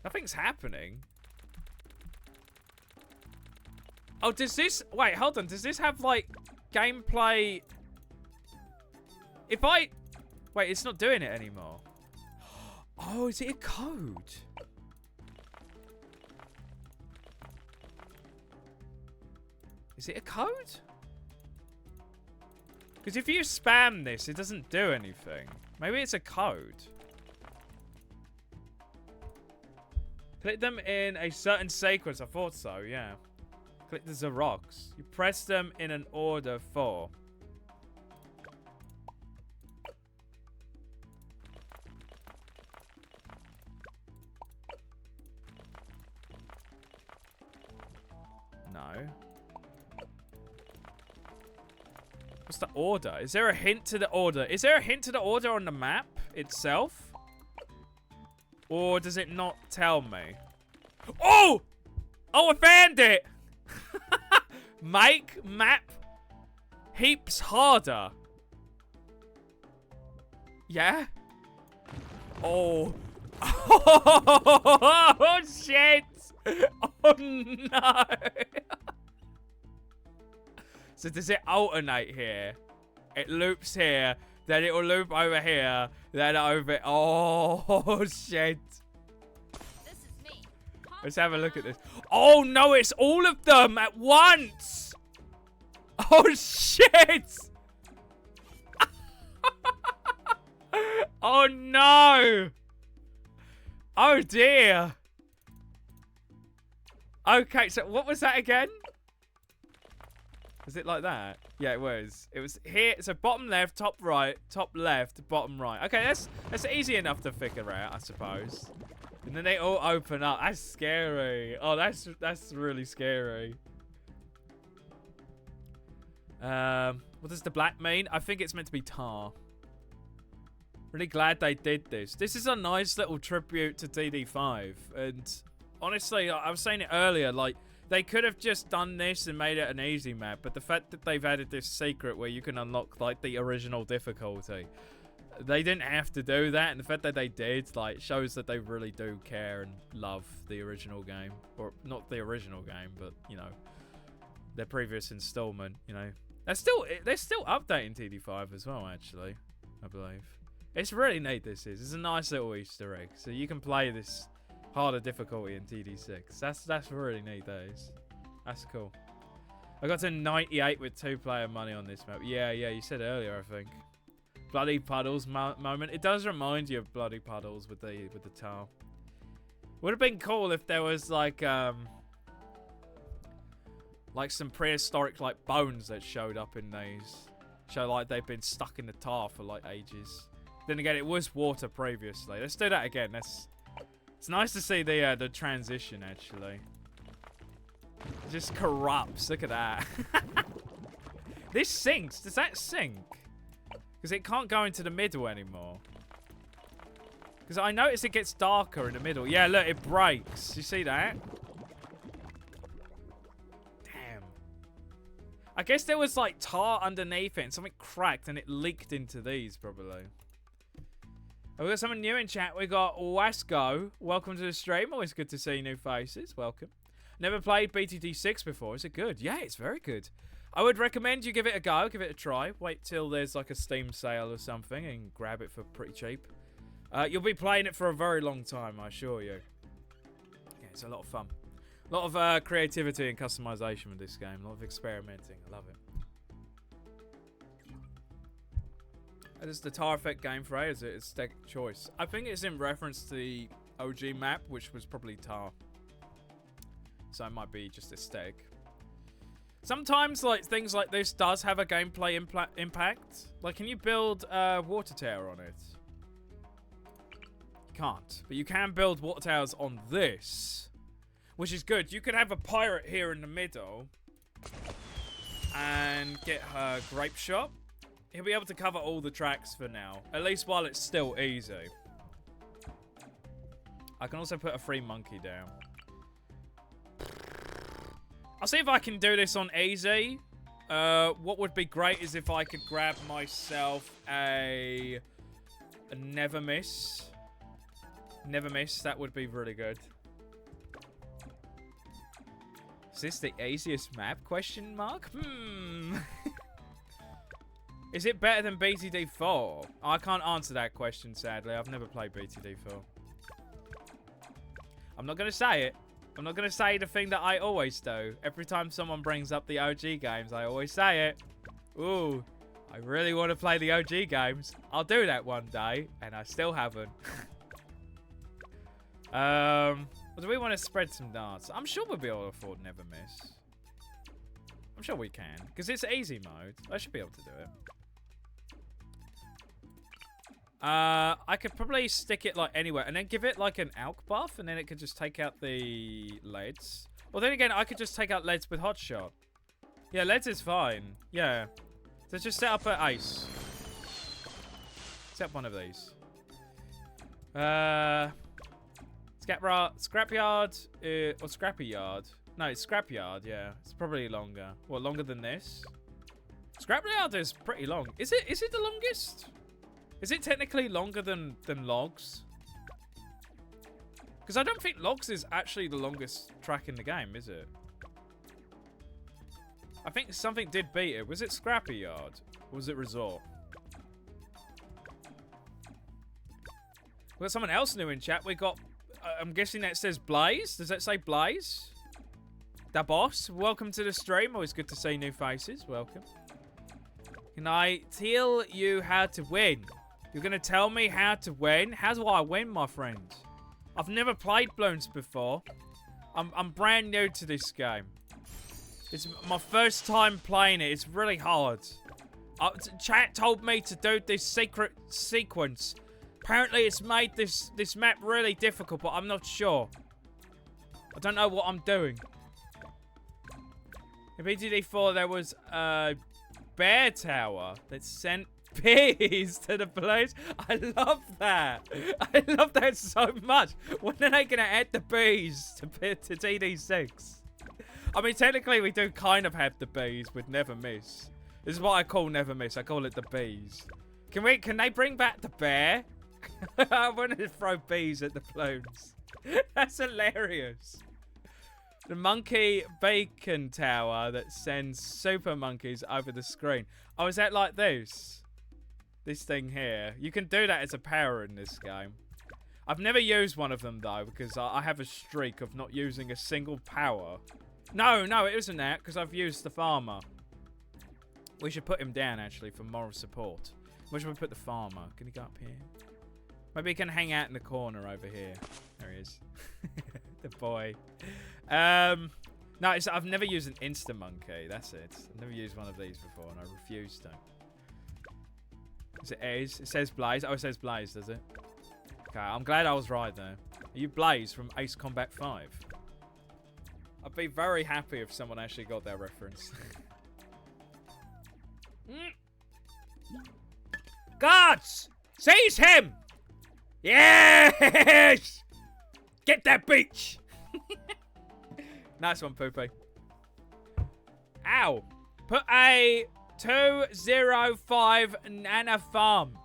Nothing's happening. Oh, does this... Wait, hold on. Does this have, like, gameplay... If I... Wait, it's not doing it anymore. Oh, is it a code? Is it a code? Because if you spam this, it doesn't do anything. Maybe it's a code. Click them in a certain sequence. I thought so, yeah. Click the Xerox. You press them in an order for... No. What's the order? Is there a hint to the order? Is there a hint to the order on the map itself? Or does it not tell me? Oh! Oh, I found it! Make map heaps harder. Yeah? Oh. Oh, shit! Oh, no! So does it alternate here? It loops here, then it will loop over here, then over... Oh, shit. This is me. Let's have a look at this. Oh, no, it's all of them at once! Oh, shit! Oh, no! Oh, dear. Okay, so what was that again? Was it like that? Yeah, it was. It was here. So bottom left, top right, top left, bottom right. Okay, that's easy enough to figure out, I suppose. And then they all open up. That's scary. Oh, that's really scary. What does the black mean? I think it's meant to be tar. Really glad they did this. This is a nice little tribute to DD5. And honestly, I was saying it earlier, like, they could have just done this and made it an easy map, but the fact that they've added this secret where you can unlock, like, the original difficulty, they didn't have to do that, and the fact that they did, like, shows that they really do care and love the original game. Or, not the original game, but, you know, their previous installment, you know. They're still updating TD5 as well, actually, I believe. It's really neat, this is. It's a nice little Easter egg. So you can play this harder difficulty in TD6. That's really neat, that is. That's cool. I got to 98 with 2-player money on this map. Yeah, you said earlier, I think. Bloody Puddles moment. It does remind you of Bloody Puddles with the tar. Would have been cool if there was like some prehistoric like bones that showed up in these. Show like they've been stuck in the tar for like ages. Then again, it was water previously. Let's do that again. It's nice to see the transition actually. It just corrupts. Look at that. This sinks. Does that sink? Because it can't go into the middle anymore. Because I notice it gets darker in the middle. Yeah, look, it breaks. You see that? Damn. I guess there was like tar underneath it and something cracked and it leaked into these probably. We got someone new in chat. We got Wasco. Welcome to the stream. Always good to see new faces. Welcome. Never played BTD6 before. Is it good? Yeah, it's very good. I would recommend you give it a go. Give it a try. Wait till there's like a Steam sale or something and grab it for pretty cheap. You'll be playing it for a very long time, I assure you. Yeah, it's a lot of fun. A lot of creativity and customization with this game. A lot of experimenting. I love it. Is the tar effect game for A? Is it aesthetic choice? I think it's in reference to the OG map, which was probably tar. So it might be just aesthetic. Sometimes like things like this does have a gameplay impact. Like, can you build a water tower on it? You can't. But you can build water towers on this, which is good. You could have a pirate here in the middle and get her grape shot. He'll be able to cover all the tracks for now. At least while it's still easy. I can also put a free monkey down. I'll see if I can do this on easy. What would be great is if I could grab myself a never miss. Never miss. That would be really good. Is this the easiest map? Question mark? Is it better than BTD4? I can't answer that question, sadly. I've never played BTD4. I'm not going to say it. I'm not going to say the thing that I always do. Every time someone brings up the OG games, I always say it. Ooh, I really want to play the OG games. I'll do that one day, and I still haven't. Or do we want to spread some darts? I'm sure we'll be able to afford Never Miss. I'm sure we can, because it's easy mode. I should be able to do it. I could probably stick it like anywhere and then give it like an alk buff and then it could just take out the leads. Well, then again, I could just take out leads with hotshot. Yeah, leads is fine. Yeah. So just set up an ace. Set up one of these. Scrapyard or Scrappy Yard. No, it's Scrapyard, yeah. It's probably longer. What, longer than this? Scrapyard is pretty long. Is it the longest? Is it technically longer than logs? Because I don't think logs is actually the longest track in the game, is it? I think something did beat it. Was it Scrappy Yard? Or was it Resort? We got someone else new in chat. We got, I'm guessing that says Blaze. Does that say Blaze? Da boss. Welcome to the stream. Always good to see new faces. Welcome. Can I tell you how to win? You're going to tell me how to win? How do I win, my friend? I've never played Bloons before. I'm brand new to this game. It's my first time playing it. It's really hard. Chat told me to do this secret sequence. Apparently, it's made this map really difficult, but I'm not sure. I don't know what I'm doing. In BTD4, there was a bear tower that sent bees to the place. I love that. I love that so much. When are they going to add the bees to TD6? I mean, technically, we do kind of have the bees with Never Miss. This is what I call Never Miss. I call it the bees. Can they bring back the bear? I want to throw bees at the Bloons. That's hilarious. The monkey bacon tower that sends super monkeys over the screen. Oh, is that like this? This thing here. You can do that as a power in this game. I've never used one of them, though, because I have a streak of not using a single power. No, it isn't that, because I've used the farmer. We should put him down, actually, for moral support. Where should we put the farmer? Can he go up here? Maybe he can hang out in the corner over here. There he is. The boy. No, I've never used an insta-monkey. That's it. I've never used one of these before, and I refuse to. It says Blaze. Oh, it says Blaze, does it? Okay, I'm glad I was right there. Are you Blaze from Ace Combat 5? I'd be very happy if someone actually got that reference. Guards! Seize him! Yes! Get that beach! Nice one, Poopy. Ow! Put a 205 Nana Farm.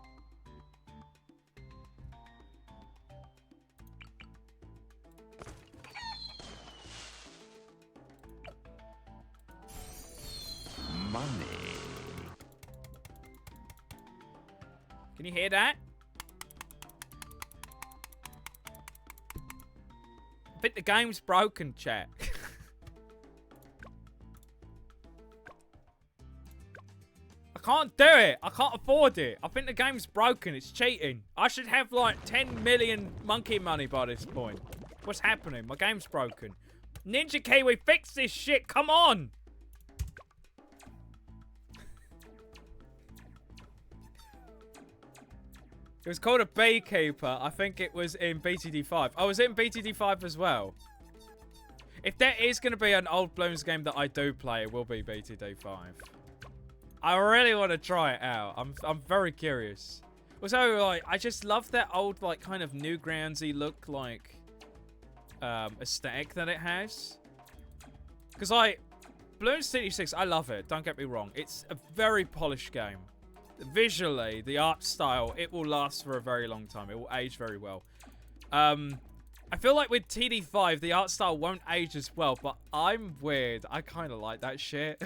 Money. Can you hear that? I think the game's broken, chat. I can't do it. I can't afford it. I think the game's broken. It's cheating. I should have like 10 million monkey money by this point. What's happening? My game's broken. Ninja Kiwi, fix this shit. Come on. It was called a beekeeper. I think it was in BTD5. Oh, was it in BTD5 as well? If there is going to be an old Bloons game that I do play, it will be BTD5. I really want to try it out. I'm very curious. Also, like, I just love that old, like, kind of Newgroundsy look, like, aesthetic that it has. Because, like, Bloons TD 6, I love it. Don't get me wrong. It's a very polished game. Visually, the art style, it will last for a very long time. It will age very well. I feel like with TD5, the art style won't age as well, but I'm weird. I kind of like that shit.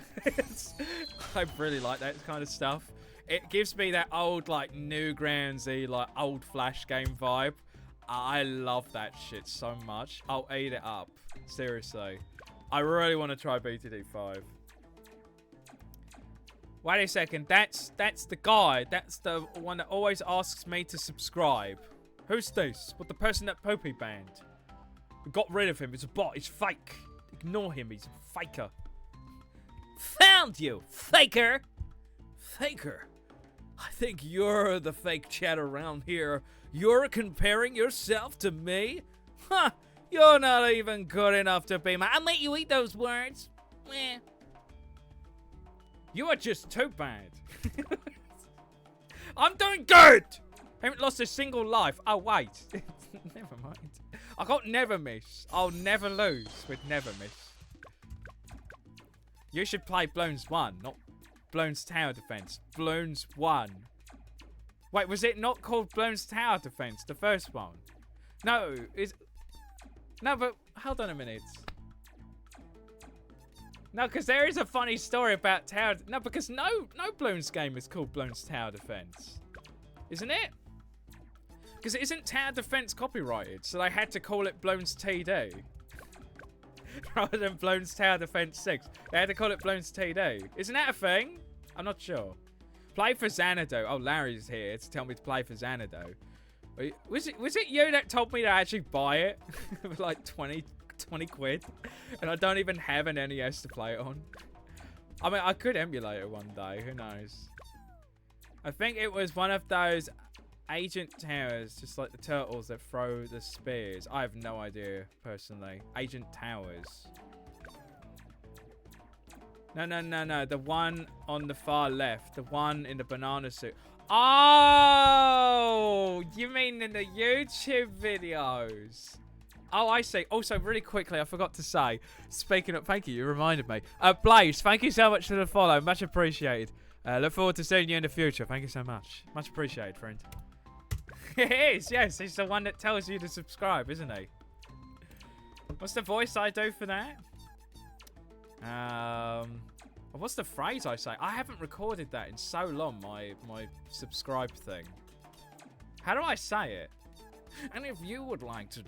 I really like that kind of stuff. It gives me that old, like, Newgroundsy, like, old Flash game vibe. I love that shit so much. I'll eat it up. Seriously. I really want to try BTD5. Wait a second. That's the guy. That's the one that always asks me to subscribe. Who's this? But the person that Poopy banned. We got rid of him. It's a bot. He's fake. Ignore him. He's a faker. Found you, faker! Faker? I think you're the fake chat around here. You're comparing yourself to me? Huh. You're not even good enough to be my... I'll let you eat those words. Eh. You are just too bad. I'm doing good! I haven't lost a single life. Oh, wait. Never mind. I got never miss. I'll never lose with never miss. You should play Bloons 1, not Bloons Tower Defense. Bloons 1. Wait, was it not called Bloons Tower Defense, the first one? No, no, but hold on a minute. No, because there is a funny story about Tower... No, because no Bloons game is called Bloons Tower Defense. Isn't it? Because it isn't Tower Defense copyrighted, so they had to call it Bloons TD. Rather than Bloons Tower Defense 6. They had to call it Bloons TD. Isn't that a thing? I'm not sure. Play for Xanadu. Oh, Larry's here to tell me to play for Xanadu. Was it you that told me to actually buy it? For like 20 quid? And I don't even have an NES to play it on. I mean, I could emulate it one day. Who knows? I think it was one of those agent towers, just like the turtles that throw the spears. I have no idea, personally. Agent towers. No. The one on the far left. The one in the banana suit. Oh! You mean in the YouTube videos? Oh, I see. Also, really quickly, I forgot to say, speaking of... Thank you, you reminded me. Blaze, thank you so much for the follow. Much appreciated. Look forward to seeing you in the future. Thank you so much. Much appreciated, friend. It is, yes. He's the one that tells you to subscribe, isn't he? What's the voice I do for that? What's the phrase I say? I haven't recorded that in so long, my subscribe thing. How do I say it? And if you would like to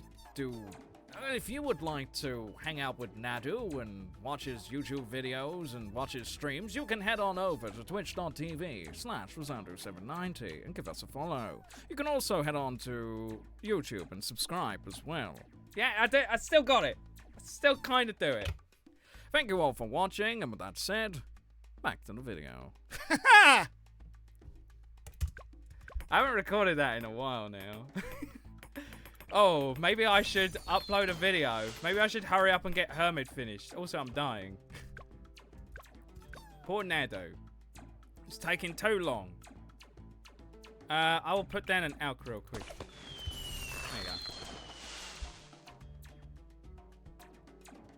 hang out with Nadu and watch his YouTube videos and watch his streams, you can head on over to twitch.tv/Rosando790 and give us a follow. You can also head on to YouTube and subscribe as well. Yeah, I still got it. I still kind of do it. Thank you all for watching, and with that said, back to the video. I haven't recorded that in a while now. Oh, maybe I should upload a video. Maybe I should hurry up and get Hermit finished. Also, I'm dying. Poor Nado. It's taking too long. I will put down an alk real quick. There you go.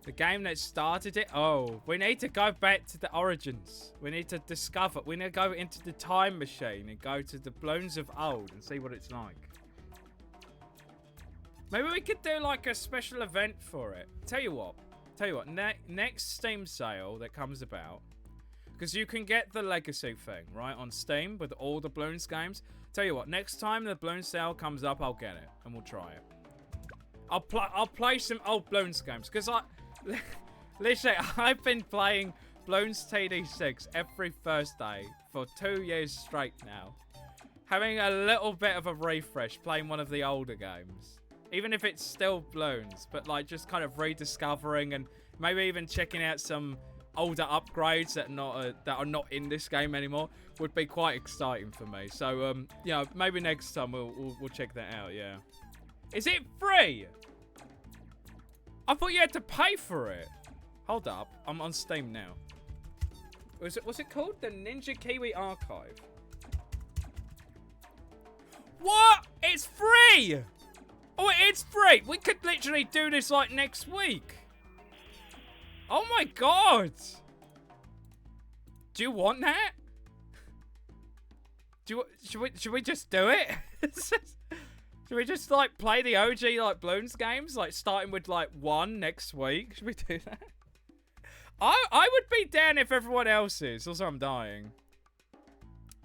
The game that started it? Oh, we need to go back to the origins. We need to discover. We need to go into the time machine and go to the Bloons of old and see what it's like. Maybe we could do like a special event for it. Tell you what, next Steam sale that comes about, because you can get the legacy thing, right, on Steam with all the Bloons games. Tell you what, next time the Bloons sale comes up, I'll get it and we'll try it. I'll play some old Bloons games, because literally, I've been playing Bloons TD 6 every Thursday for 2 years straight now. Having a little bit of a refresh, playing one of the older games. Even if it's still Bloons, but like just kind of rediscovering and maybe even checking out some older upgrades that are not in this game anymore would be quite exciting for me. So you know, maybe next time we'll check that out. Yeah. Is it free? I thought you had to pay for it. Hold up, I'm on Steam now. What's it called? The Ninja Kiwi Archive. What? It's free! Oh, it's free! We could literally do this like next week. Oh my god! Do you want that? Should we just do it? Should we just like play the OG like Bloons games, like starting with like 1 next week? Should we do that? I would be down if everyone else is. Also, I'm dying.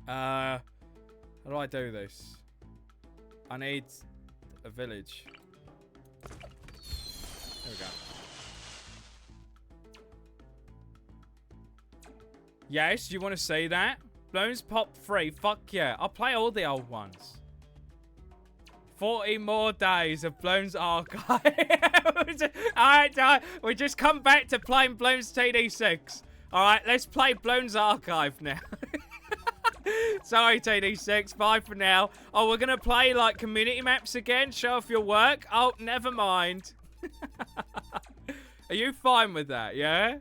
How do I do this? I need a village. There we go. Yes, you want to see that? Bloons Pop 3. Fuck yeah. I'll play all the old ones. 40 more days of Bloons Archive. Alright, we just come back to playing Bloons TD 6. Alright, let's play Bloons Archive now. Sorry, TD 6. Bye for now. Oh, we're going to play, like, community maps again? Show off your work? Oh, never mind. Are you fine with that, yeah?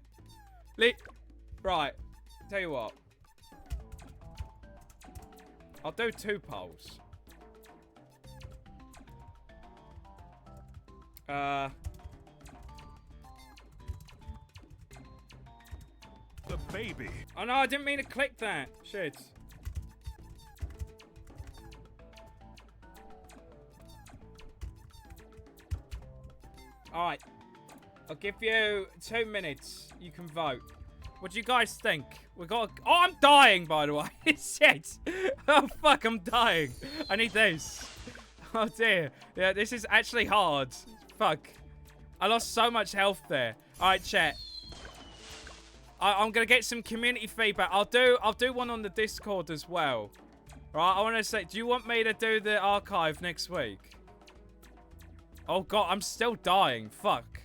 Right. Tell you what. I'll do 2 polls. The baby. Oh, no, I didn't mean to click that. Shit. Alright. I'll give you 2 minutes. You can vote. What do you guys think? We got. Oh, I'm dying, by the way. Shit. Oh, fuck, I'm dying. I need this. Oh, dear. Yeah, this is actually hard. Fuck. I lost so much health there. Alright, chat. I'm gonna get some community feedback. I'll do one on the Discord as well. Right, I want to say, do you want me to do the archive next week? Oh god, I'm still dying. Fuck.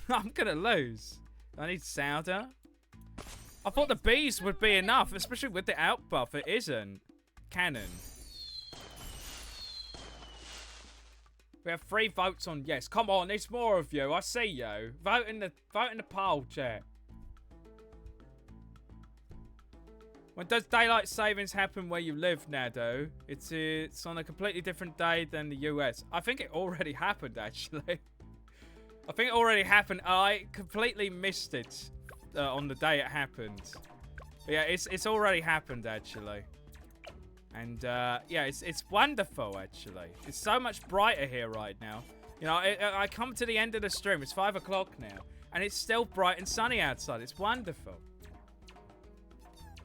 I'm gonna lose. I need Souder. I thought the bees would be enough, especially with the out buff. It isn't. Cannon. We have 3 votes on yes. Come on, there's more of you. I see you. Vote in the poll, chat. When does daylight savings happen where you live, Nado? It's on a completely different day than the US. I think it already happened, actually. I think it already happened. I completely missed it on the day it happened. But yeah, it's already happened, actually. And yeah, it's wonderful, actually. It's so much brighter here right now. You know, I come to the end of the stream. It's 5 o'clock now. And it's still bright and sunny outside. It's wonderful.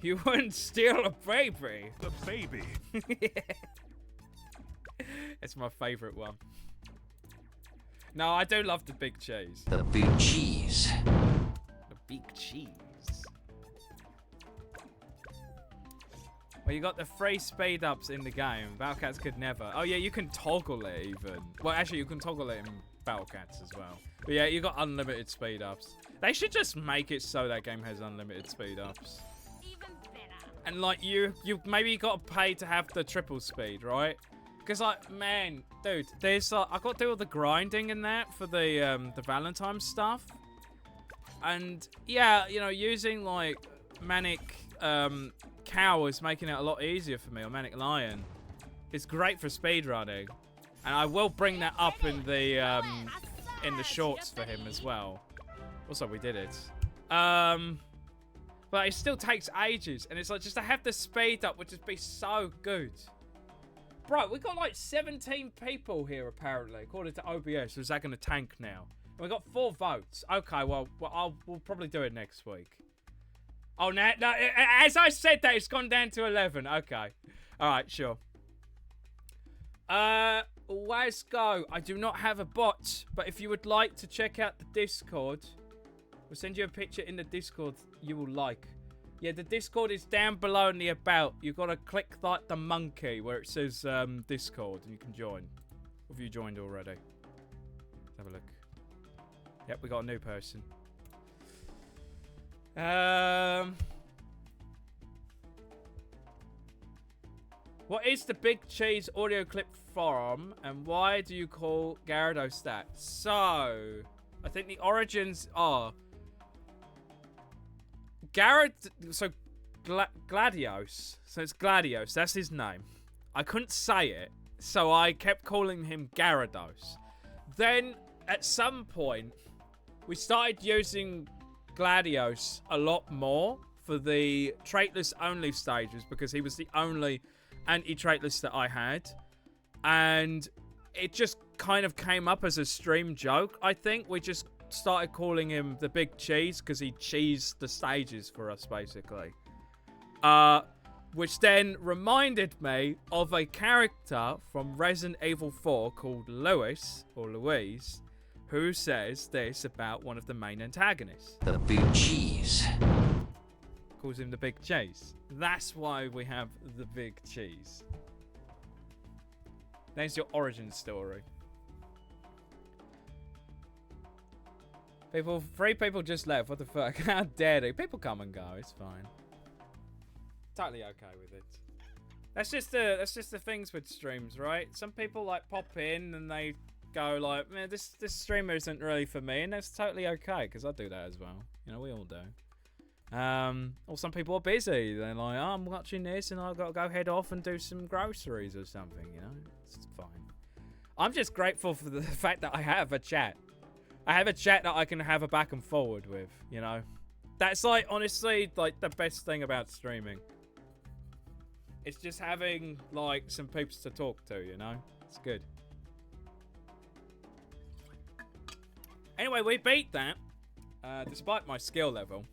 You wouldn't steal a baby. The baby. It's my favourite one. No, I do love the big cheese. The big cheese. The big cheese. Well, you got the free speed ups in the game. Battlecats could never. Oh yeah, you can toggle it even. Well, actually, you can toggle it in Battlecats as well. But yeah, you got unlimited speed ups. They should just make it so that game has unlimited speed ups. Even better. And like you maybe got to pay to have the triple speed, right? Because like, man, dude, there's like I got to do all the grinding in that for the Valentine stuff. And yeah, you know, using like Manic Cow is making it a lot easier for me, or Manic Lion. It's great for speedrunning. And I will bring that up in the shorts for him as well. Also, we did it. But it still takes ages, and it's like just to have the speed up would just be so good. Bro, we got like 17 people here apparently, according to OBS. Is that going to tank now? We got 4 votes. Okay, well we'll probably do it next week. Oh, no, as I said that, it's gone down to 11. Okay. All right, sure. Let's go. I do not have a bot, but if you would like to check out the Discord, we'll send you a picture in the Discord you will like. Yeah, the Discord is down below in the about. You've got to click like the monkey where it says Discord, and you can join. Have you joined already? Let's have a look. Yep, we got a new person. What is the big cheese audio clip from, and why do you call Gyarados that? So, I think the origins are Gladios. So it's Gladios. That's his name. I couldn't say it, so I kept calling him Gyarados. Then, at some point, we started using Gladios a lot more for the traitless only stages because he was the only anti-traitless that I had, and it just kind of came up as a stream joke. I think we just started calling him the Big Cheese because he cheesed the stages for us basically, which then reminded me of a character from Resident Evil 4 called Louis or Louise, who says this about one of the main antagonists. The big cheese. Calls him the Big Cheese. That's why we have the Big Cheese. There's your origin story. 3 people just left. What the fuck? How dare they? People come and go. It's fine. Totally okay with it. That's just the things with streams, right? Some people like pop in and they go like, man, this streamer isn't really for me, and that's totally okay because I do that as well. You know, we all do. Or some people are busy. They're like, oh, I'm watching this and I've got to go head off and do some groceries or something, you know? It's fine. I'm just grateful for the fact that I have a chat. I have a chat that I can have a back and forward with, you know? That's like, honestly, like the best thing about streaming. It's just having like some peeps to talk to, you know? It's good. Anyway, we beat that, despite my skill level.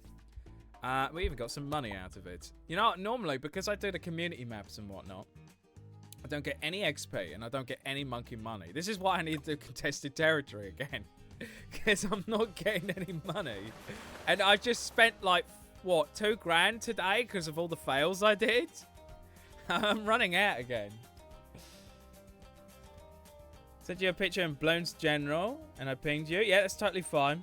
We even got some money out of it. You know, normally, because I do the community maps and whatnot, I don't get any XP and I don't get any monkey money. This is why I need to do contested territory again. Because I'm not getting any money. And I just spent like, what, 2 grand today because of all the fails I did? I'm running out again. Sent you a picture in Bloons General and I pinged you. Yeah, that's totally fine.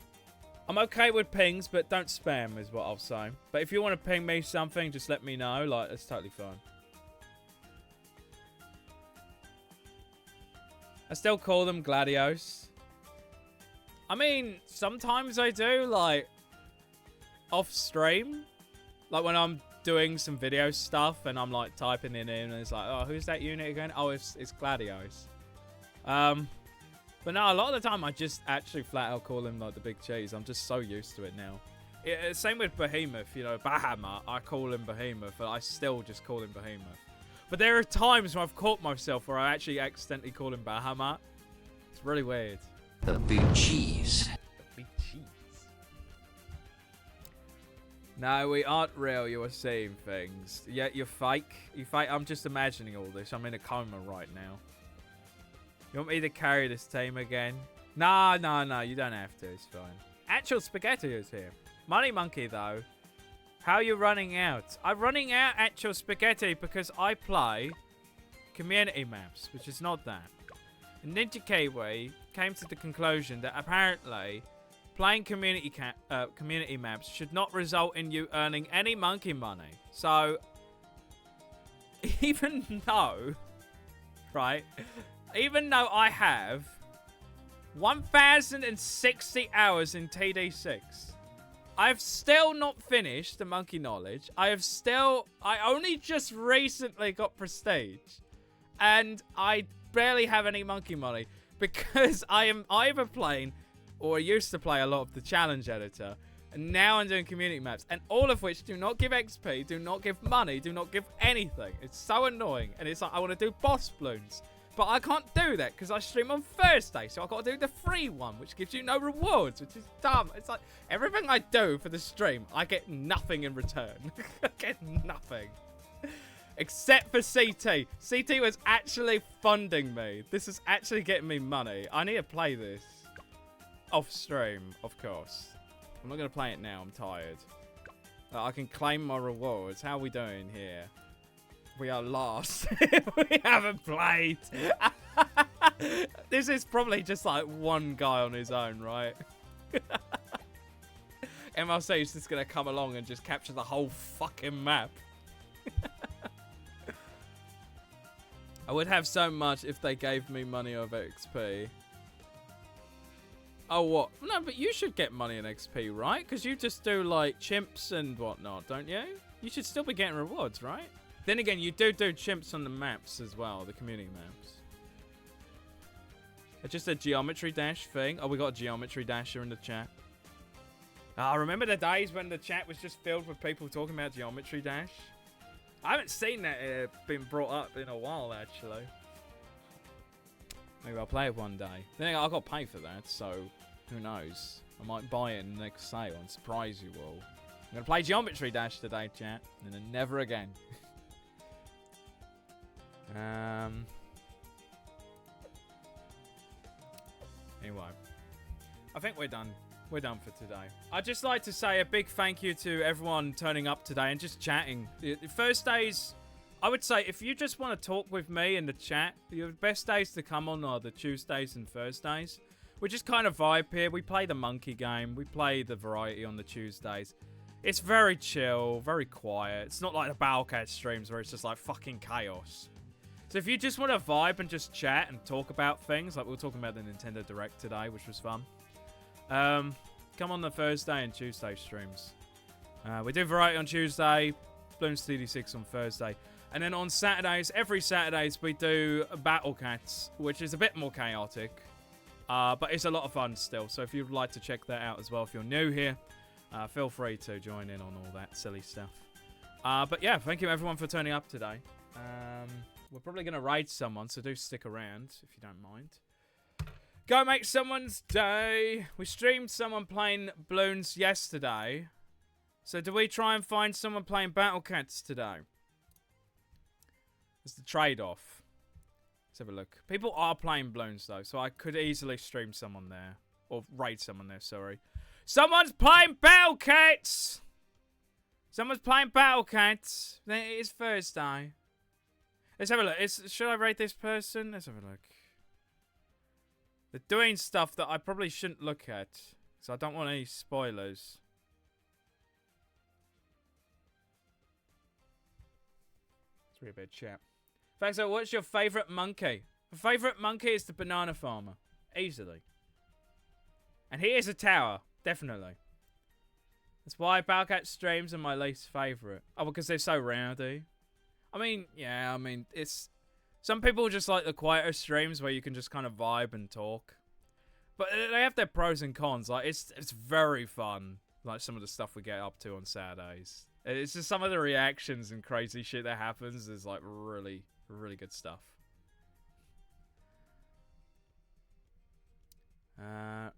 I'm okay with pings, but don't spam is what I'll say. But if you want to ping me something, just let me know. Like, that's totally fine. I still call them Gladios. I mean, sometimes I do, like, off stream. Like, when I'm doing some video stuff and I'm, like, typing it in and it's like, oh, who's that unit again? Oh, it's Gladios. But no, a lot of the time I just actually flat out call him like the Big Cheese. I'm just so used to it now. Same with Behemoth, you know, Bahamut. I call him Behemoth, but I still just call him Behemoth. But there are times when I've caught myself where I actually accidentally call him Bahamut. It's really weird. The big cheese. The Big Cheese. No, we aren't real. You are seeing things. Yeah, you're fake. You fake. I'm just imagining all this. I'm in a coma right now. You want me to carry this team again? No. You don't have to. It's fine. Actual Spaghetti is here. Money Monkey, though. How are you running out? I'm running out Actual Spaghetti because I play community maps, which is not that. And Ninja Kiwi came to the conclusion that apparently playing community maps should not result in you earning any monkey money. So, even though, right, even though I have 1,060 hours in TD6, I've still not finished the monkey knowledge. I only just recently got prestige. And I barely have any monkey money because I am either playing or used to play a lot of the challenge editor, and now I'm doing community maps, and all of which do not give XP, do not give money, do not give anything. It's so annoying, and it's like I want to do boss balloons, but I can't do that because I stream on Thursday, so I've got to do the free one, which gives you no rewards, which is dumb. It's like everything I do for the stream, I get nothing in return. I get nothing. Except for CT. CT was actually funding me. This is actually getting me money. I need to play this. Off stream, of course. I'm not going to play it now. I'm tired. I can claim my rewards. How are we doing here? We are lost. We haven't played. This is probably just like one guy on his own, right? MLC is just going to come along and just capture the whole fucking map. I would have so much if they gave me money over XP. Oh, what? No, but you should get money in XP, right? Because you just do, like, chimps and whatnot, don't you? You should still be getting rewards, right? Then again, you do chimps on the maps as well, the community maps. It's just a geometry dash thing. Oh, we got a geometry dasher in the chat. I remember the days when the chat was just filled with people talking about geometry dash. I haven't seen that being brought up in a while, actually. Maybe I'll play it one day. Then I've got to pay for that, so who knows? I might buy it in the next sale and surprise you all. I'm going to play Geometry Dash today, chat. And then never again. Anyway. I think we're done. We're done for today. I'd just like to say a big thank you to everyone turning up today and just chatting. The first days... I would say if you just want to talk with me in the chat, your best days to come on are the Tuesdays and Thursdays. We just kind of vibe here. We play the monkey game. We play the variety on the Tuesdays. It's very chill, very quiet. It's not like the Battlecat streams where it's just like fucking chaos. So if you just want to vibe and just chat and talk about things, like we were talking about the Nintendo Direct today, which was fun. Come on the Thursday and Tuesday streams. We do variety on Tuesday, Bloons TD 6 on Thursday. And then on Saturdays, every Saturdays, we do Battle Cats, which is a bit more chaotic. But it's a lot of fun still. So if you'd like to check that out as well, if you're new here, feel free to join in on all that silly stuff. But yeah, thank you everyone for turning up today. We're probably going to raid someone, so do stick around if you don't mind. Go make someone's day. We streamed someone playing Bloons yesterday. So do we try and find someone playing Battle Cats today? It's the trade-off. Let's have a look. People are playing Bloons, though, so I could easily stream someone there. Or raid someone there, sorry. Someone's playing Battle Cats! Someone's playing Battle Cats. Then it is Thursday. Let's have a look. Should I raid this person? Let's have a look. They're doing stuff that I probably shouldn't look at. So I don't want any spoilers. Let's read a bit of chat. Thanks, so what's your favourite monkey? My favourite monkey is the banana farmer. Easily. And he is a tower. Definitely. That's why Battlecat streams are my least favourite. Oh, because they're so rowdy. I mean, yeah, I mean, it's... Some people just like the quieter streams where you can just kind of vibe and talk. But they have their pros and cons. Like, it's very fun. Like, some of the stuff we get up to on Saturdays. It's just some of the reactions and crazy shit that happens is, like, really... really good stuff.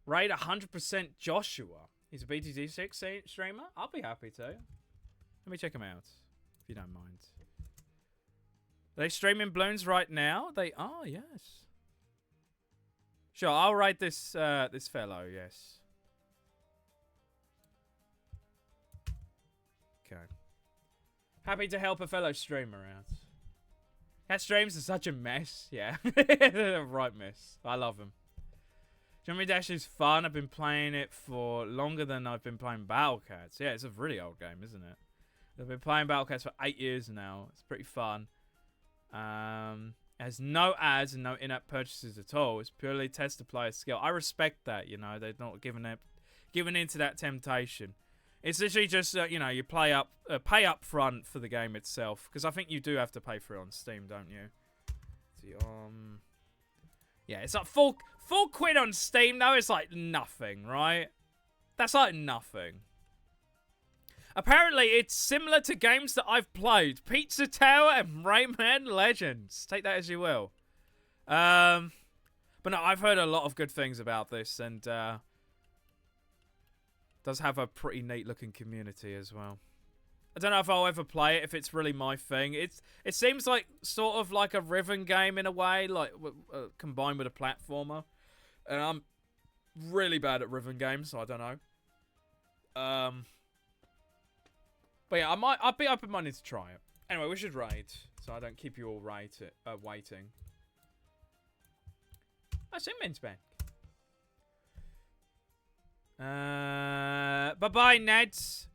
Raid 100% Joshua. He's a BTD6 streamer. I'll be happy to. Let me check him out, if you don't mind. Are they streaming Bloons right now? They are, yes. Sure, I'll rate this this fellow, yes. Okay. Happy to help a fellow streamer out. Cat streams are such a mess. Yeah. Right mess. I love him. Jumping Dash is fun. I've been playing it for longer than I've been playing Battle Cats. Yeah, it's a really old game, isn't it? I've been playing Battle Cats for 8 years now. It's pretty fun. It has no ads and no in-app purchases at all. It's purely test the player's skill. I respect that, you know. They're not giving into that temptation. It's literally just, you know, you pay up front for the game itself. Because I think you do have to pay for it on Steam, don't you? Yeah, it's like full quid on Steam, though. It's like nothing, right? That's like nothing. Apparently, it's similar to games that I've played. Pizza Tower and Rayman Legends. Take that as you will. But no, I've heard a lot of good things about this. And, does have a pretty neat looking community as well. I don't know if I'll ever play it, if it's really my thing. It seems like sort of like a rhythm game in a way, like combined with a platformer. And I'm really bad at rhythm games, so I don't know. But yeah, I'd be open-minded to try it. Anyway, we should rate, so I don't keep you all waiting. I see Min's back. Bye-bye, Neds.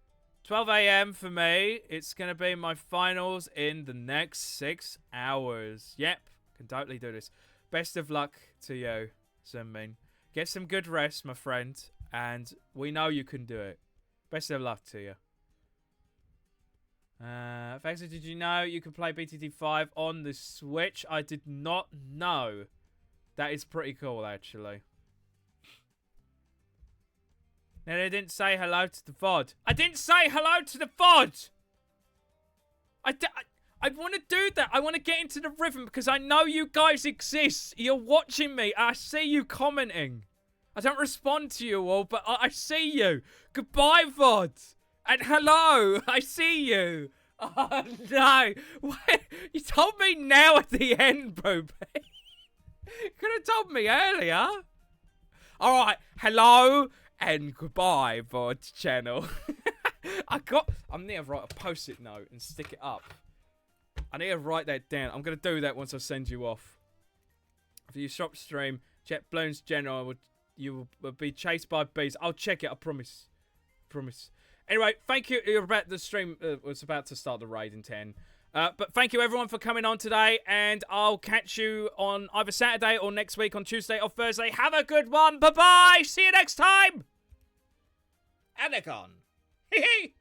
12 a.m. for me. It's going to be my finals in the next 6 hours. Yep, can totally do this. Best of luck to you, Sunmin. Get some good rest, my friend. And we know you can do it. Best of luck to you. Faxer, did you know you can play BTT 5 on the Switch? I did not know. That is pretty cool, actually. Now, they didn't say hello to the VOD. I didn't say hello to the VOD! I want to do that. I want to get into the rhythm because I know you guys exist. You're watching me. I see you commenting. I don't respond to you all, but I see you. Goodbye, VOD. And hello. I see you. Oh, no. What? You told me now at the end, bro. You could have told me earlier. All right. Hello. And goodbye, VOD channel. I need to write a post-it note and stick it up. I need to write that down. I'm going to do that once I send you off. If you stop stream, check Bloons General. You will be chased by bees. I'll check it, I promise. Promise. Anyway, thank you. The stream was about to start the raid in 10. But thank you, everyone, for coming on today. And I'll catch you on either Saturday or next week on Tuesday or Thursday. Have a good one. Bye-bye. See you next time. Anagon. Hee hee.